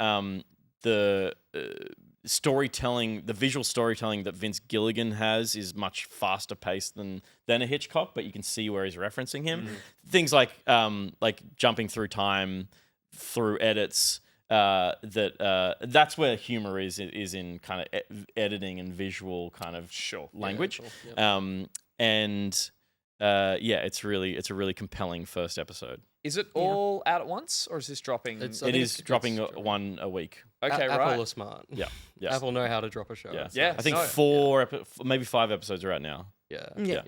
storytelling, the visual storytelling that Vince Gilligan has is much faster paced than a Hitchcock, but you can see where he's referencing him. Things like jumping through time through edits. That's where humor is in kind of editing and visual kind of language. It's a really compelling first episode. Is it all out at once, or is this dropping? It is dropping one a week. Okay, Apple right. are smart. Yeah. Apple know how to drop a show. Yeah. I think maybe 5 episodes are out now. Something like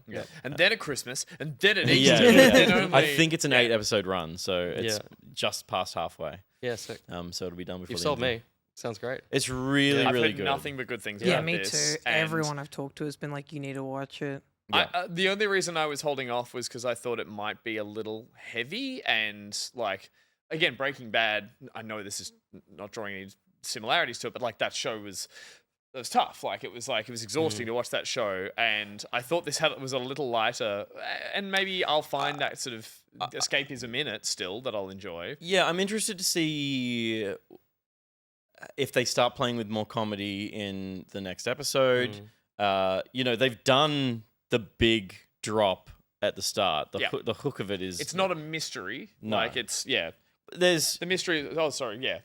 that. And then at Christmas, and then at Easter. and then only... I think it's an 8-episode run, so it's just past halfway. Yeah, sick. So it'll be done before. You've sold me. Sounds great. It's really, I've really heard good. nothing but good things Yeah, about me this. too. Everyone I've talked to has been like, you need to watch it. The only reason I was holding off was because I thought it might be a little heavy and like, again, Breaking Bad. I know this is not drawing any similarities to it, but like that show was tough. Like it was exhausting to watch that show, and I thought this was a little lighter, and maybe I'll find that sort of escapism in it still that I'll enjoy. Yeah, I'm interested to see if they start playing with more comedy in the next episode. They've done the big drop at the start. The hook of it is... It's not a mystery. No. Like, it's... There's... The mystery... Oh, sorry,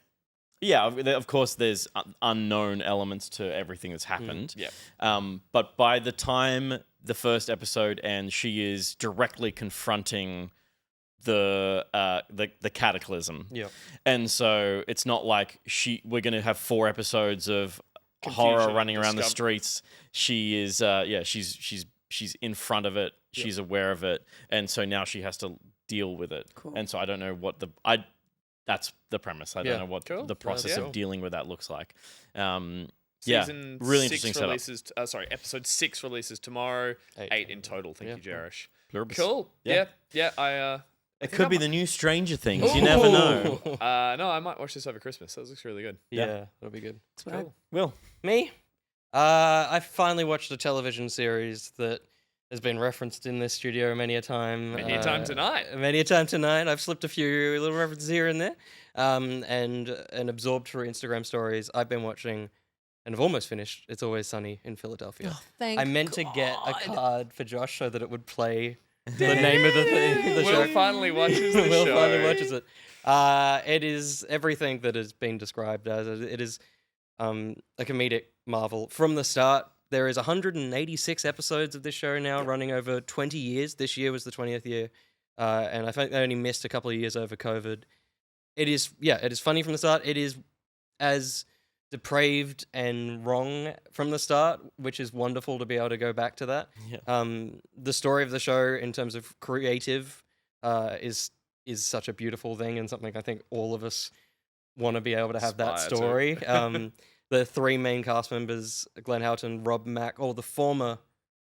Yeah, of course, there's unknown elements to everything that's happened. But by the time the first episode ends, she is directly confronting the cataclysm. And so it's not like we're going to have 4 episodes of horror running around the streets. She is she's in front of it. She's aware of it, and so now she has to deal with it. Cool. And so I don't know what that's the premise. I don't know what the process of dealing with that looks like. Season really 6 interesting setup. releases. Episode 6 releases tomorrow. 8 in total. Thank you, Jerish. Pluribus. Cool. Yeah. I It could be the new Stranger Things. You never know. No, I might watch this over Christmas. That looks really good. Yeah, that'll be good. Cool. Will. Me? I finally watched a television series that has been referenced in this studio many a time. Many a time tonight. Many a time tonight. I've slipped a few little references here and there, and absorbed through Instagram stories. I've been watching, and I've almost finished. It's Always Sunny in Philadelphia. Oh, thank I meant to get a card for Josh so that it would play the name of the thing. The Will show. finally watches the Will show. finally watches it. It is everything that has been described as. It is a comedic marvel from the start. There is 186 episodes of this show now, running over 20 years. This year was the 20th year, and I think they only missed a couple of years over COVID. It is funny from the start. It is as depraved and wrong from the start, which is wonderful to be able to go back to that. Yeah. The story of the show, in terms of creative, is such a beautiful thing, and something I think all of us want to be able to have that Aspire to. story. The three main cast members, Glenn Houghton, Rob Mack, or the former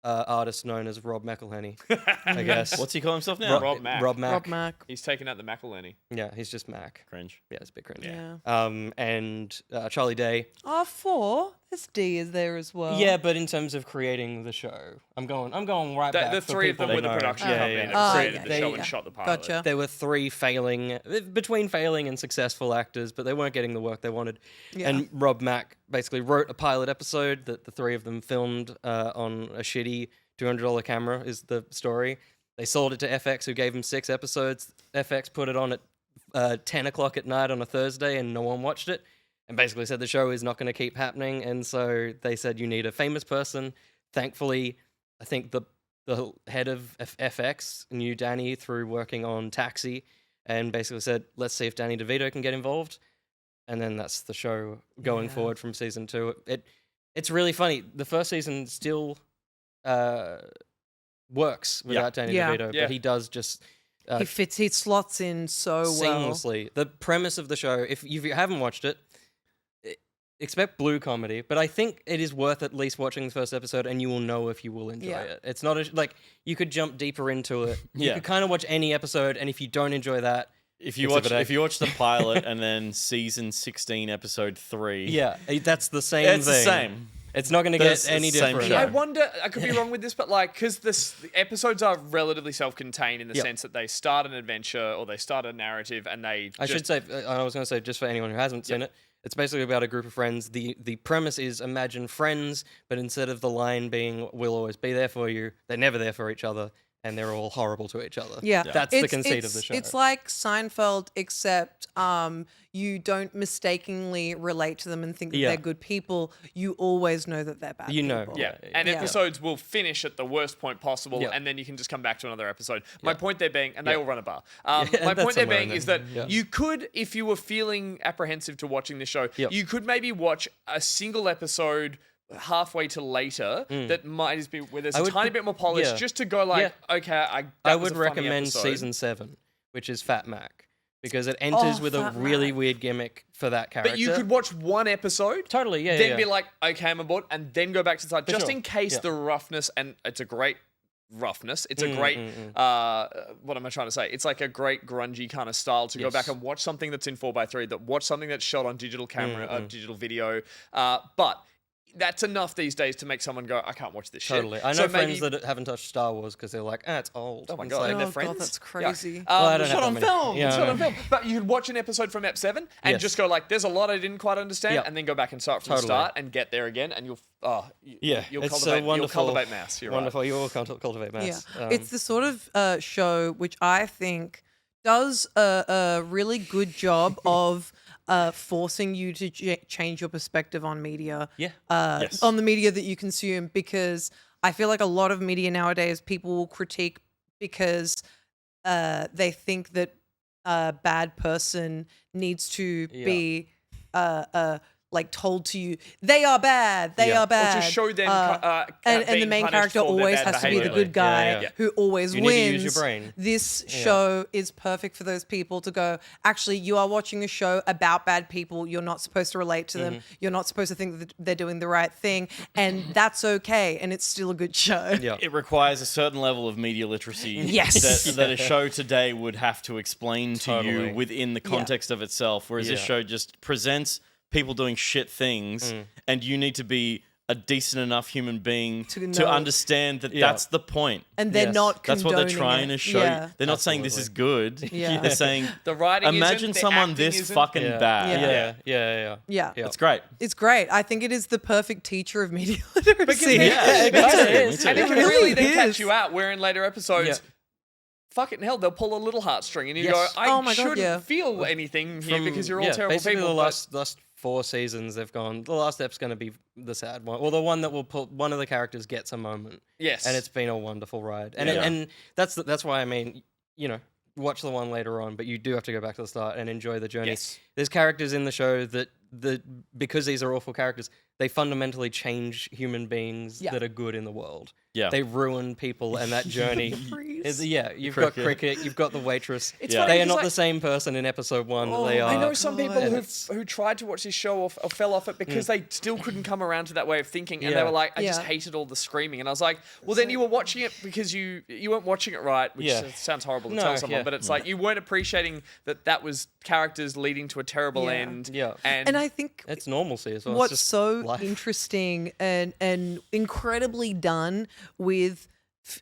artist known as Rob McElhenney, I guess. What's he call himself now? Rob Mack. Rob Mack. Rob Mack. He's taken out the McElhenney. Yeah, he's just Mac. Cringe. Yeah, it's a bit cringe. Yeah. And Charlie Day. Oh, 4. This D is there as well. Yeah, but in terms of creating the show, I'm going right back. The for three of people them were that the know. production Yeah, company yeah, that yeah. created the yeah, show yeah. and shot the pilot. Gotcha. There were three between failing and successful actors, but they weren't getting the work they wanted. Yeah. And Rob Mack basically wrote a pilot episode that the three of them filmed on a shitty $200 camera, is the story. They sold it to FX, who gave them 6 episodes. FX put it on at 10 o'clock at night on a Thursday, and no one watched it. And basically said the show is not going to keep happening. And so they said, you need a famous person. Thankfully, I think the head of FX knew Danny through working on Taxi, and basically said, let's see if Danny DeVito can get involved. And then that's the show going forward from season 2. It's really funny. The first season still works without Danny DeVito, but he does just... he slots in so well. Seamlessly. The premise of the show, if you haven't watched it, expect blue comedy, but I think it is worth at least watching the first episode, and you will know if you will enjoy it. It's not like you could jump deeper into it. You could kind of watch any episode, and if you don't enjoy that, if you watch the pilot and then season 16 episode 3, that's the same it's thing. the same. It's not going to get any different. show. I wonder, I could be wrong with this, but because the episodes are relatively self-contained in the sense that they start an adventure or they start a narrative and they I was going to say, just for anyone who hasn't seen it, it's basically about a group of friends. The premise is imagine friends, but instead of the line being, we'll always be there for you, they're never there for each other, and they're all horrible to each other. Yeah. That's the conceit of the show. It's like Seinfeld, except you don't mistakenly relate to them and think that they're good people. You always know that they're bad people. And episodes will finish at the worst point possible, and then you can just come back to another episode. My point there being, and they all run a bar. My point there being is that you could, if you were feeling apprehensive to watching this show, you could maybe watch a single episode halfway to later that might just be where there's a tiny bit more polish, just to go like, okay, I would recommend season 7, which is Fat Mac, because it enters with a really weird gimmick for that character. But you could watch one episode, totally, then be like, okay, I'm aboard, and then go back to the side, just sure. in case the roughness, and it's a great roughness. It's a great, what am I trying to say? It's like a great grungy kind of style to go back and watch something that's in 4:3, that watch something that's shot on digital camera, digital video, but that's enough these days to make someone go, I can't watch this shit. Totally. I know friends that haven't touched Star Wars because they're like, it's old. Oh my It's God, like, and they're friends. God, that's crazy. Well, I don't shot have on that many. film. Yeah, Shot I on know. film. But you could watch an episode from Ep 7 and just go like, there's a lot I didn't quite understand, and then go back and start from the start and get there again, and you'll it's cultivate, wonderful. you'll cultivate mass. You're wonderful. You will cultivate mass. Yeah. It's the sort of show which I think does a really good job of forcing you to change your perspective on media. On the media that you consume, because I feel like a lot of media nowadays people will critique because they think that a bad person needs to be like told to you, they are bad, they are bad. Or to show them and the being main punished character for their always bad has to be the behavior. good guy Yeah. who always You need wins. to use your brain. This show is perfect for those people to go, actually, you are watching a show about bad people. You're not supposed to relate to them. You're not supposed to think that they're doing the right thing. And that's okay. And it's still a good show. Yeah. It requires a certain level of media literacy Yes. that a show today would have to explain to Totally. you within the context of itself, whereas this Yeah. show just presents people doing shit things, and you need to be a decent enough human being to know. understand that Yeah. that's the point. And they're Yes. not That's what they're condoning trying it. to show Yeah. you. They're not saying this is good. Yeah. They're saying, The writing imagine isn't, the someone acting this isn't. fucking Yeah. bad. Yeah. Yeah. It's great. It's great. I think it is the perfect teacher of media literacy. Yeah, it does. me too. And it can It really really then catch is. you out where in later episodes, Yeah. fucking hell, they'll pull a little heartstring and you Yes. go, I Oh my God, shouldn't yeah. feel anything here because you're all terrible basically people. the but- last 4 seasons they've gone. The last step's going to be the sad one, or the one that will put one of the characters gets a moment. Yes. And it's been a wonderful ride. And Yeah. and that's why I mean, you know, watch the one later on, but you do have to go back to the start and enjoy the journey. Yes. There's characters in the show that because these are awful characters, they fundamentally change human beings Yeah. that are good in the world. Yeah. They ruin people, and that journey is you've got cricket, you've got the waitress. It's funny They are because, not like- the same person in episode 1 that they are. I know some people And who tried to watch this show or fell off it because they still couldn't come around to that way of thinking, and they Yeah. were like, "I just Yeah. hated all the screaming." And I was like, "Well, then you were watching it because you weren't watching it right," which Yeah. sounds horrible to No, tell someone, yeah. but it's like you weren't appreciating that was characters leading to a terrible Yeah. end. Yeah. And I think It's normalcy as well. what's it's just so life. interesting and incredibly done with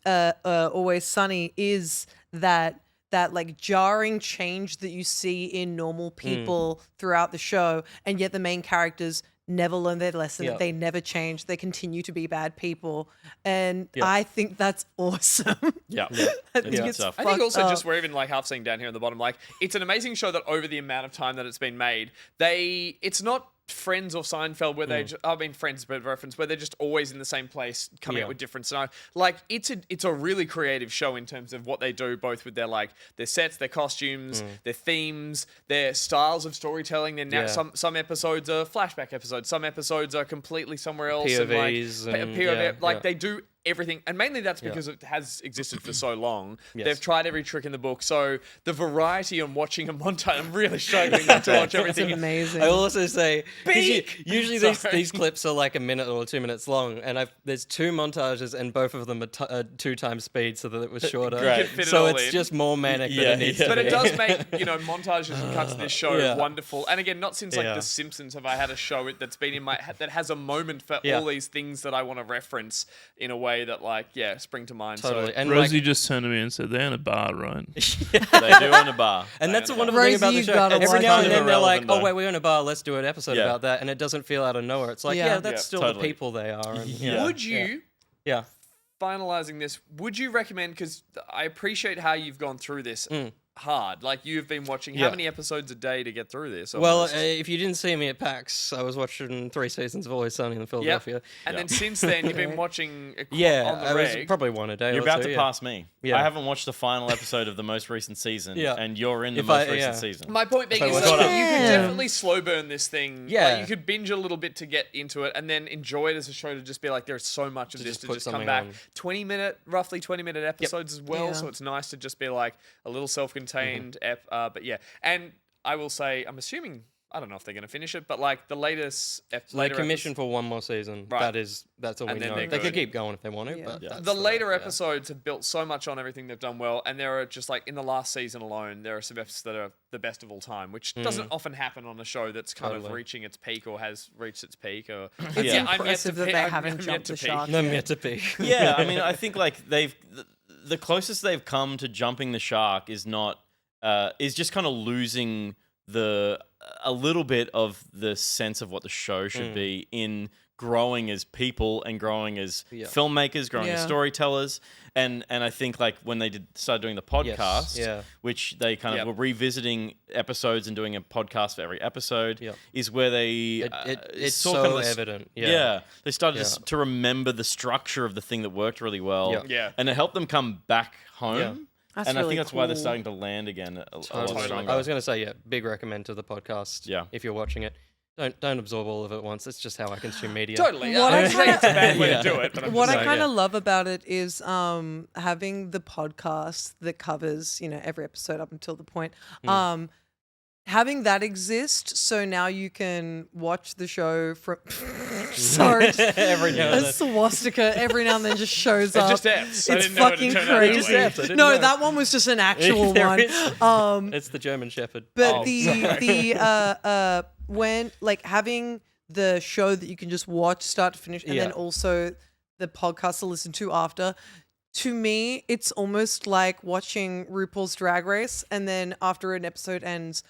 Always Sunny is that like jarring change that you see in normal people throughout the show, and yet the main characters never learn their lesson. Yeah. They never change. They continue to be bad people, and Yeah. I think that's awesome. Yeah. I think good it's stuff. I think fucked also up. just we're even like half seeing down here on the bottom, like it's an amazing show that over the amount of time that it's been made, it's not Friends or Seinfeld where they I mean Friends but reference where they're just always in the same place coming Yeah. up with different scenarios. Like it's a really creative show in terms of what they do, both with their sets, their costumes, their themes, their styles of storytelling. Then now Yeah. some episodes are flashback episodes, some episodes are completely somewhere else. POVs and and- yeah, yeah. they do everything, and mainly that's because it has existed for so long. Yes. They've tried every trick in the book, so the variety on watching a montage, I'm really struggling not to watch everything. It's amazing. I will also say, 'cause usually Sorry. these clips are like a minute or 2 minutes long, and there's 2 montages, and both of them are 2 times speed, so that it was shorter. Great. You can fit it So all it's in. just more manic than Yeah, it needs yeah. to But be. it does make, montages and cuts of this show Yeah. wonderful. And again, not since like Yeah. The Simpsons have I had a show that's been in that has a moment for Yeah. all these things that I want to reference in a way that spring to mind. Totally. So, And Rosie just turned to me and said, they're in a bar, right? They do on a bar. And that's a Rosie, wonderful thing about the you show. gotta Every watch now it. and then they're like, Irrelevant, "Oh wait, we're in a bar. Let's do an episode Yeah. about that," and it doesn't feel out of nowhere. It's like, Yeah. yeah, that's Yeah, still totally. the people they are. And, Yeah. would you, Yeah. finalizing this, would you recommend, because I appreciate how you've gone through this hard. Like you've been watching how Yeah. many episodes a day to get through this? Well, almost? if you didn't see me at PAX, I was watching 3 seasons of Always Sunny in Philadelphia. And then since then, you've been watching Yeah, on the I was reg. probably one a day. You're or about two, to yeah. pass me. Yeah. I haven't watched the final episode of the most recent season, Yeah. and you're in the If most I- recent yeah. season. My point being So is what's that up? you could Yeah. definitely slow burn this thing. Yeah. Like, you could binge a little bit to get into it and then enjoy it as a show to just be like, there's so much of To this just to put just come something back. on. Roughly 20 minute episodes as well. Yeah. So it's nice to just be like a little self-contained but yeah. And I will say, I'm assuming, I don't know if they're going to finish it, but like the latest They later commissioned for one more season. Right. That's all And we then know. they're They good. could keep going if they want to, Yeah. but that's the later yeah. episodes have built so much on everything they've done well, and there are just like in the last season alone, there are some episodes that are the best of all time, which doesn't often happen on a show that's kind of Totally. reaching its peak or has reached its peak. Or It's Yeah. impressive that they haven't jumped the shark. No, yet to peak. Yeah, I mean, I think like the closest they've come to jumping the shark is not is just kind of losing a little bit of the sense of what the show should be in growing as people and growing as filmmakers, growing as Yeah. storytellers, and I think like when they started doing the podcast, yeah. which they kind of were revisiting episodes and doing a podcast for every episode, Yep. is where they It's saw so kind of evident. Yeah, they started Yeah. to remember the structure of the thing that worked really well, Yeah. Yeah. and it helped them come back home. Yeah. That's and I really think that's why they're cool. starting to land again a lot Totally. stronger. I was going to say, big recommend to the podcast. Yeah. If you're watching it. Don't absorb all of it at once. It's just how I consume media. Totally. What I I'm saying it's a bad way Yeah. to do it, but I'm What just I saying, kind yeah. of love about it is having the podcast that covers, every episode up until the point. Having that exist, so now you can watch the show from. Sorry, Every now a and then. swastika every now and then just shows up. just F's. I It's didn't know it fucking turned out that crazy. way. Just F's, I didn't No, know. that one was just an actual There one. is. It's the German Shepherd. But the when like having the show that you can just watch start to finish, and then Yeah. also the podcast to listen to after. To me, it's almost like watching RuPaul's Drag Race, and then after an episode ends,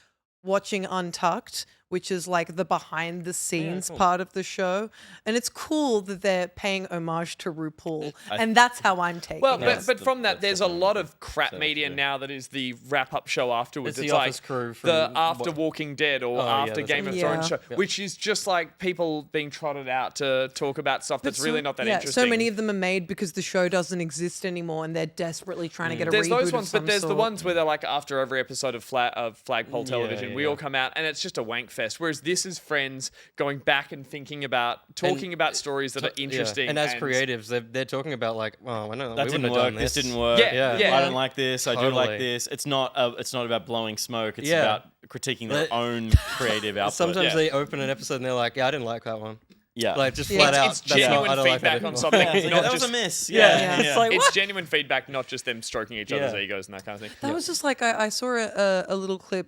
watching Untucked, which is like the behind the scenes cool. part of the show. And it's cool that they're paying homage to RuPaul. And that's how I'm taking Well, it. but from that, that's there's a definitely lot of crap so media true. now that is the wrap-up show afterwards. It's It's the like Office crew from the After what- Walking Dead or Oh, yeah, After that's Game of right. Thrones Yeah. show, which is just like people being trotted out to talk about stuff that's really not that interesting. So many of them are made because the show doesn't exist anymore, and they're desperately trying to get a There's reboot those of ones, some but there's the sort. ones where they're like after every episode of Flagpole Television, we yeah. all come out and it's just a wank fest. Whereas this is friends going back and thinking about, talking about stories that are interesting. And as creatives, they're talking about like, oh, I know That we didn't wouldn't have work. done This this. didn't work. Yeah. I don't like this. I do like Totally. this. It's not about blowing smoke. It's Yeah. about critiquing their But- own creative output. Sometimes they open an episode and they're like, yeah, I didn't like that one. yeah. Like just flat out. It's that's not- genuine I don't like feedback that on anymore. something. Yeah, it's like, not that was just- a miss. Yeah. Yeah. It's like, It's what? genuine feedback, not just them stroking each other's Yeah. egos and that kind of thing. That was just like I saw a little clip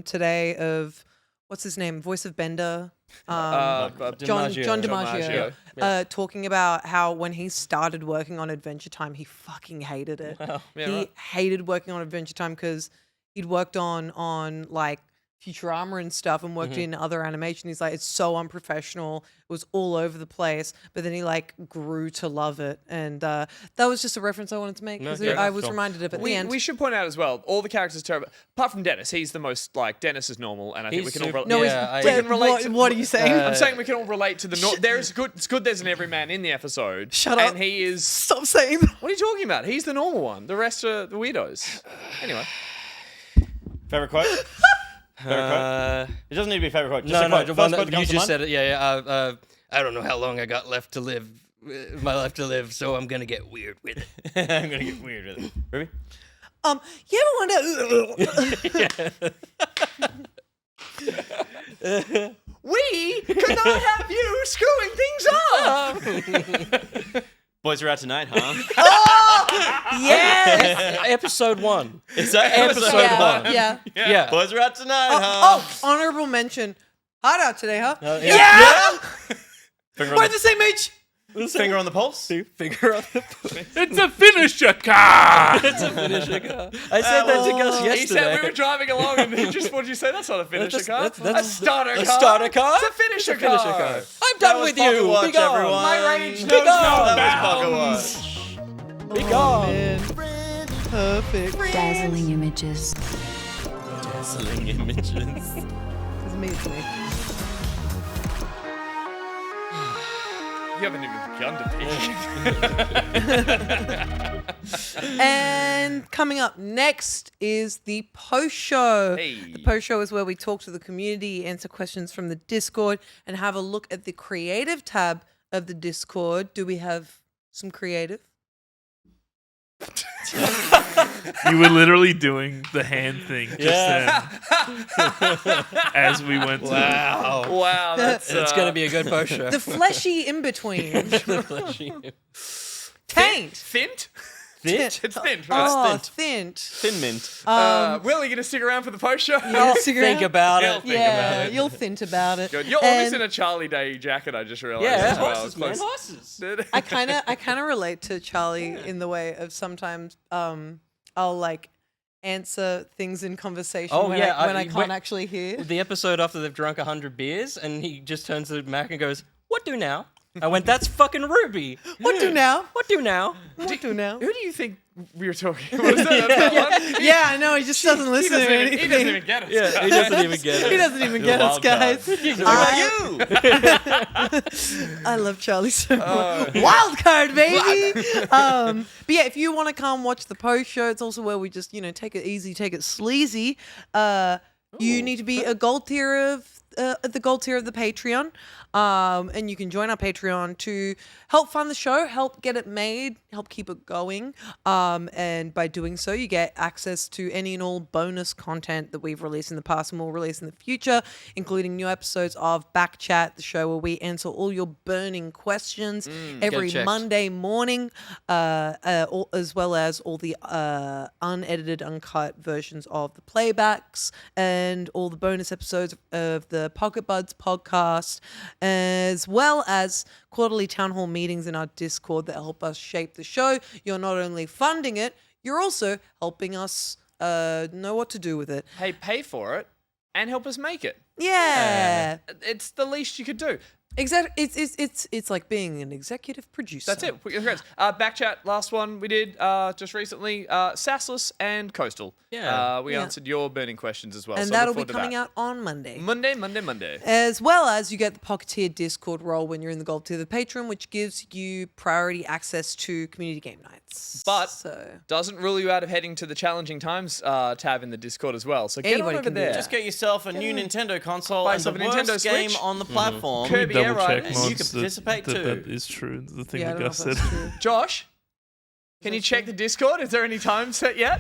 today of what's his name, voice of Bender, John DiMaggio. DiMaggio, talking about how when he started working on Adventure Time, he fucking hated it. Wow. Yeah, He right. hated working on Adventure Time because he'd worked on like Futurama and stuff and worked in other animation. He's like, it's so unprofessional. It was all over the place. But then he like grew to love it. And that was just a reference I wanted to make because I was reminded of it at the end. We should point out as well, all the characters are terrible. Apart from Dennis, he's the most like Dennis is normal, and I think He's we can all super- relate. No, Yeah, he's I- dead. can relate to- What are you saying? I'm saying we can all relate to the. There's good. It's good. There's an everyman in the episode. Shut up. And he is. Stop saying that. What are you talking about? He's the normal one. The rest are the weirdos. Anyway, Favorite quote? Favorite quote? It doesn't need to be a favorite quote. Just No, a no, quote. the First one quote that that you comes to just mind? said it. Yeah. I don't know how long I got left to live. My life to live, so I'm gonna get weird with it. I'm gonna get weird with it. Ruby? You ever wonder? we cannot have you screwing things up. Boys are out tonight, huh? Yes. Episode 1. Is that Episode Yeah, 1. yeah. Yeah. Boys are out tonight, huh? Oh, honorable mention. Hot out today, huh? yeah. Finger We're on the same age. finger on the pulse. Finger on the It's a finisher car. It's a finisher car. I said that to Gus yesterday. He said we were driving along, and he just what did you say? That's not a finisher car. that's- a starter car. a starter car? It's a finisher It's a finisher car. car. I'm That done was with Pocket you. Watch, Be gone. everyone. My rage Be knows gone. That was Pocket Watch. Be gone. Man. Perfect. Dazzling images. Dazzling images. It's me. It's me. You haven't even begun to peek. And coming up next is the post show. Hey. The post show is where we talk to the community, answer questions from the Discord, and have a look at the creative tab of the Discord. Do we have some creative? You were literally doing the hand thing just then as we went to Wow, that's It's gonna be a good post show. The fleshy in between. Taint. Thint. This? It's Thint, right? Oh, Thint. Thin mint. Will, you gonna stick around for the post show? Think about He'll it. think Yeah, about it. you'll think about it. Good. You're always in a Charlie Day jacket. I just realized. Yeah, as well. horses, man. Close. Horses. I kind of relate to Charlie in the way of sometimes I'll like answer things in conversation Oh, when yeah, I can't when- actually hear. The episode after they've drunk 100 beers, and he just turns to Mac and goes, "What do now?" I went, "That's fucking Ruby." What do now? What do now? What do now? Who do you think we were talking about? Was that one? Yeah, I know. He just doesn't He listen to doesn't anything. even get us. Yeah, he doesn't even get it. He doesn't even get us, wild card. guys. I love Charlie so much. Wild card, baby. But yeah, if you want to come watch the post show, it's also where we just take it easy, take it sleazy. You need to be a gold tier of the gold tier of the Patreon. And you can join our Patreon to help fund the show, help get it made, help keep it going. And by doing so, you get access to any and all bonus content that we've released in the past and will release in the future, including new episodes of Back Chat, the show where we answer all your burning questions every Monday morning, as well as all the unedited, uncut versions of the playbacks and all the bonus episodes of the Pocket Buds podcast, as well as quarterly town hall meetings in our Discord that help us shape the show. You're not only funding it, you're also helping us know what to do with it. Hey, pay for it and help us make it. Yeah. It's the least you could do. Exactly. It's like being an executive producer. That's it. Congrats. Backchat, last one we did just recently. Sassless and Coastal. Yeah. We answered your burning questions as well. And so that'll look be forward coming to out on Monday. Monday. As well as you get the Pocket Tier Discord role when you're in the Gold Tier of the Patreon, which gives you priority access to community game nights. But so doesn't rule you out of heading to the Challenging Times tab in the Discord as well. So get Anybody on over can do there. that. Just get yourself a new Nintendo console Buy and the yourself a Nintendo worst game Switch. on the platform. Kirby Air Double check Riders. You mods can participate too. that is true. The thing Yeah, I that don't know Gus if said. that's true. Josh, can you check the Discord? Is there any time set yet?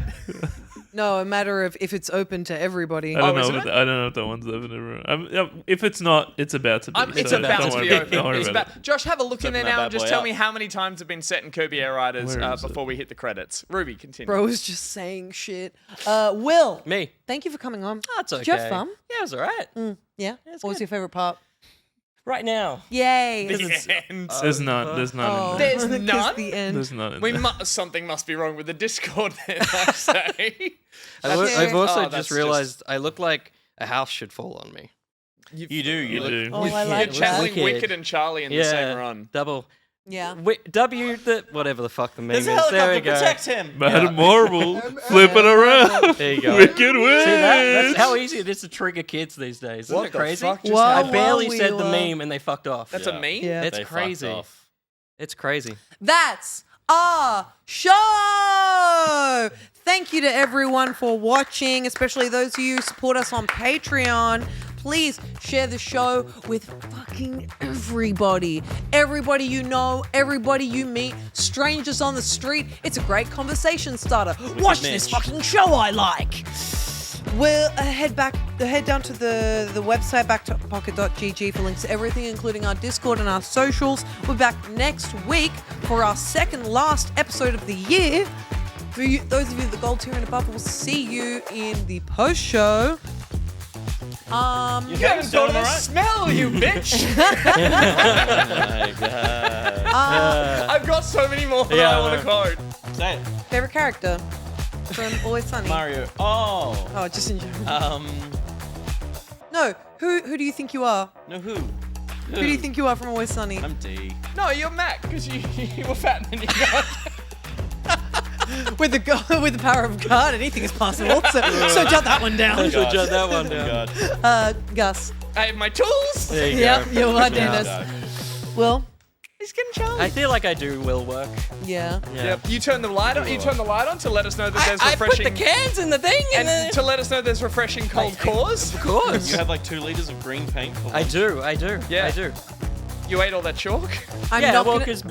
No, a matter of if it's open to everybody. I don't isn't know. it? I don't know if that one's open to everyone. If it's not, it's about to be. It's so about don't to worry be about it. Don't open. worry It's about about- Josh, have a look in there Open that now bad and just boy tell up. me how many times have been set in Kirby Air Riders Where is it? before we hit the credits. Ruby, continue. Bro was just saying shit. Will. Me. Thank you for coming on. That's okay. Did you have fun? Yeah, it was alright. Yeah. it's What was good. your favorite part? Right now. Yay. The end. There's none. There's none. Oh, in there. There's because none? the end. There's none. In We there. something must be wrong with the Discord then, I say. I've also that's just realized I look like a house should fall on me. You do. You You look. do. Oh, I You're like channeling that. Wicked and Charlie in the same run. Double. Yeah. W, whatever the fuck the meme There's is. a helicopter. There we go. Protect him. Madam Marvel, flip it around. There you go. Wicked wins. See that? That's how easy it is to trigger kids these days. Isn't What it the crazy? fuck just Wow, I happened? barely wow, said the wow. meme and they fucked off. That's Yeah. a meme? Yeah. It's They fucked crazy. off. It's crazy. That's our show. Thank you to everyone for watching, especially those of you who support us on Patreon. Please share the show with fucking everybody. Everybody you know, everybody you meet, strangers on the street. It's a great conversation starter. Watch this fucking show I like. We'll head down to the website, backtopocket.gg, for links to everything, including our Discord and our socials. We're back next week for our second last episode of the year. For you, those of you at the gold tier and above, we'll see you in the post show. You haven't thought of the smell, you bitch! My God. I've got so many more that I want to quote. Say it. Favorite character from Always Sunny. Mario. Oh. Oh, just in general. No. Who do you think you are? No, who? Who do you think you are from Always Sunny? I'm D. No, you're Mac, because you were fat and then you got... with the power of God, anything is possible. So jot that one down. Jot that one down. God. Gus. I have my tools! There you Yep, go. you are, Dennis. Will? He's getting Charlie. I feel like I do will work. Yeah. Yep. You turn the light on. You turn the light on to let us know that there's I put refreshing. the cans in the thing and to let us know there's refreshing cold cores. Of course. You have like 2 liters of green paint. For I do. Yeah. I do. You ate all that chalk. I'm Yeah, not well, gonna- because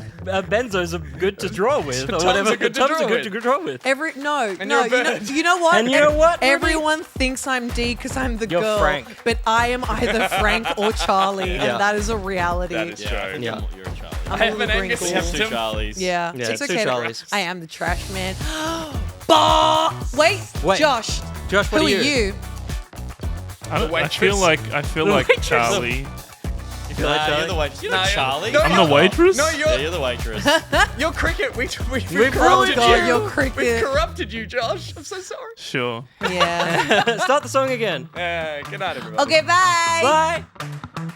benzos are good to draw with, or Tums whatever. are good to Tums draw are good with. to draw with. Every no, And no, you're a bird. you know what? And you know what, Ruby? Everyone thinks I'm D because I'm the You're girl, Frank. but I am either Frank or Charlie, Yeah. and that is a reality. That is Yeah, I think Yeah. you're a Charlie. I'm I a have an little Angus wrinkle. We have 2 system. Charlies. Yeah, Yeah, it's two okay. Charlies. I am the trash man. Wait, Wait. Josh. Josh, what Who are are you? I waitress. feel like waitress. Charlie. You feel like Nah, you're Charlie? the waitress. You're Nah, not you're- Charlie. No, I'm you're- the waitress. No, Yeah, you're you're the waitress. you're cricket. We We've corrupted ruined God, you. you're cricket. We've corrupted you, Josh. I'm so sorry. Sure. Yeah. Start the song again. Good night, everybody. Okay, bye. Bye.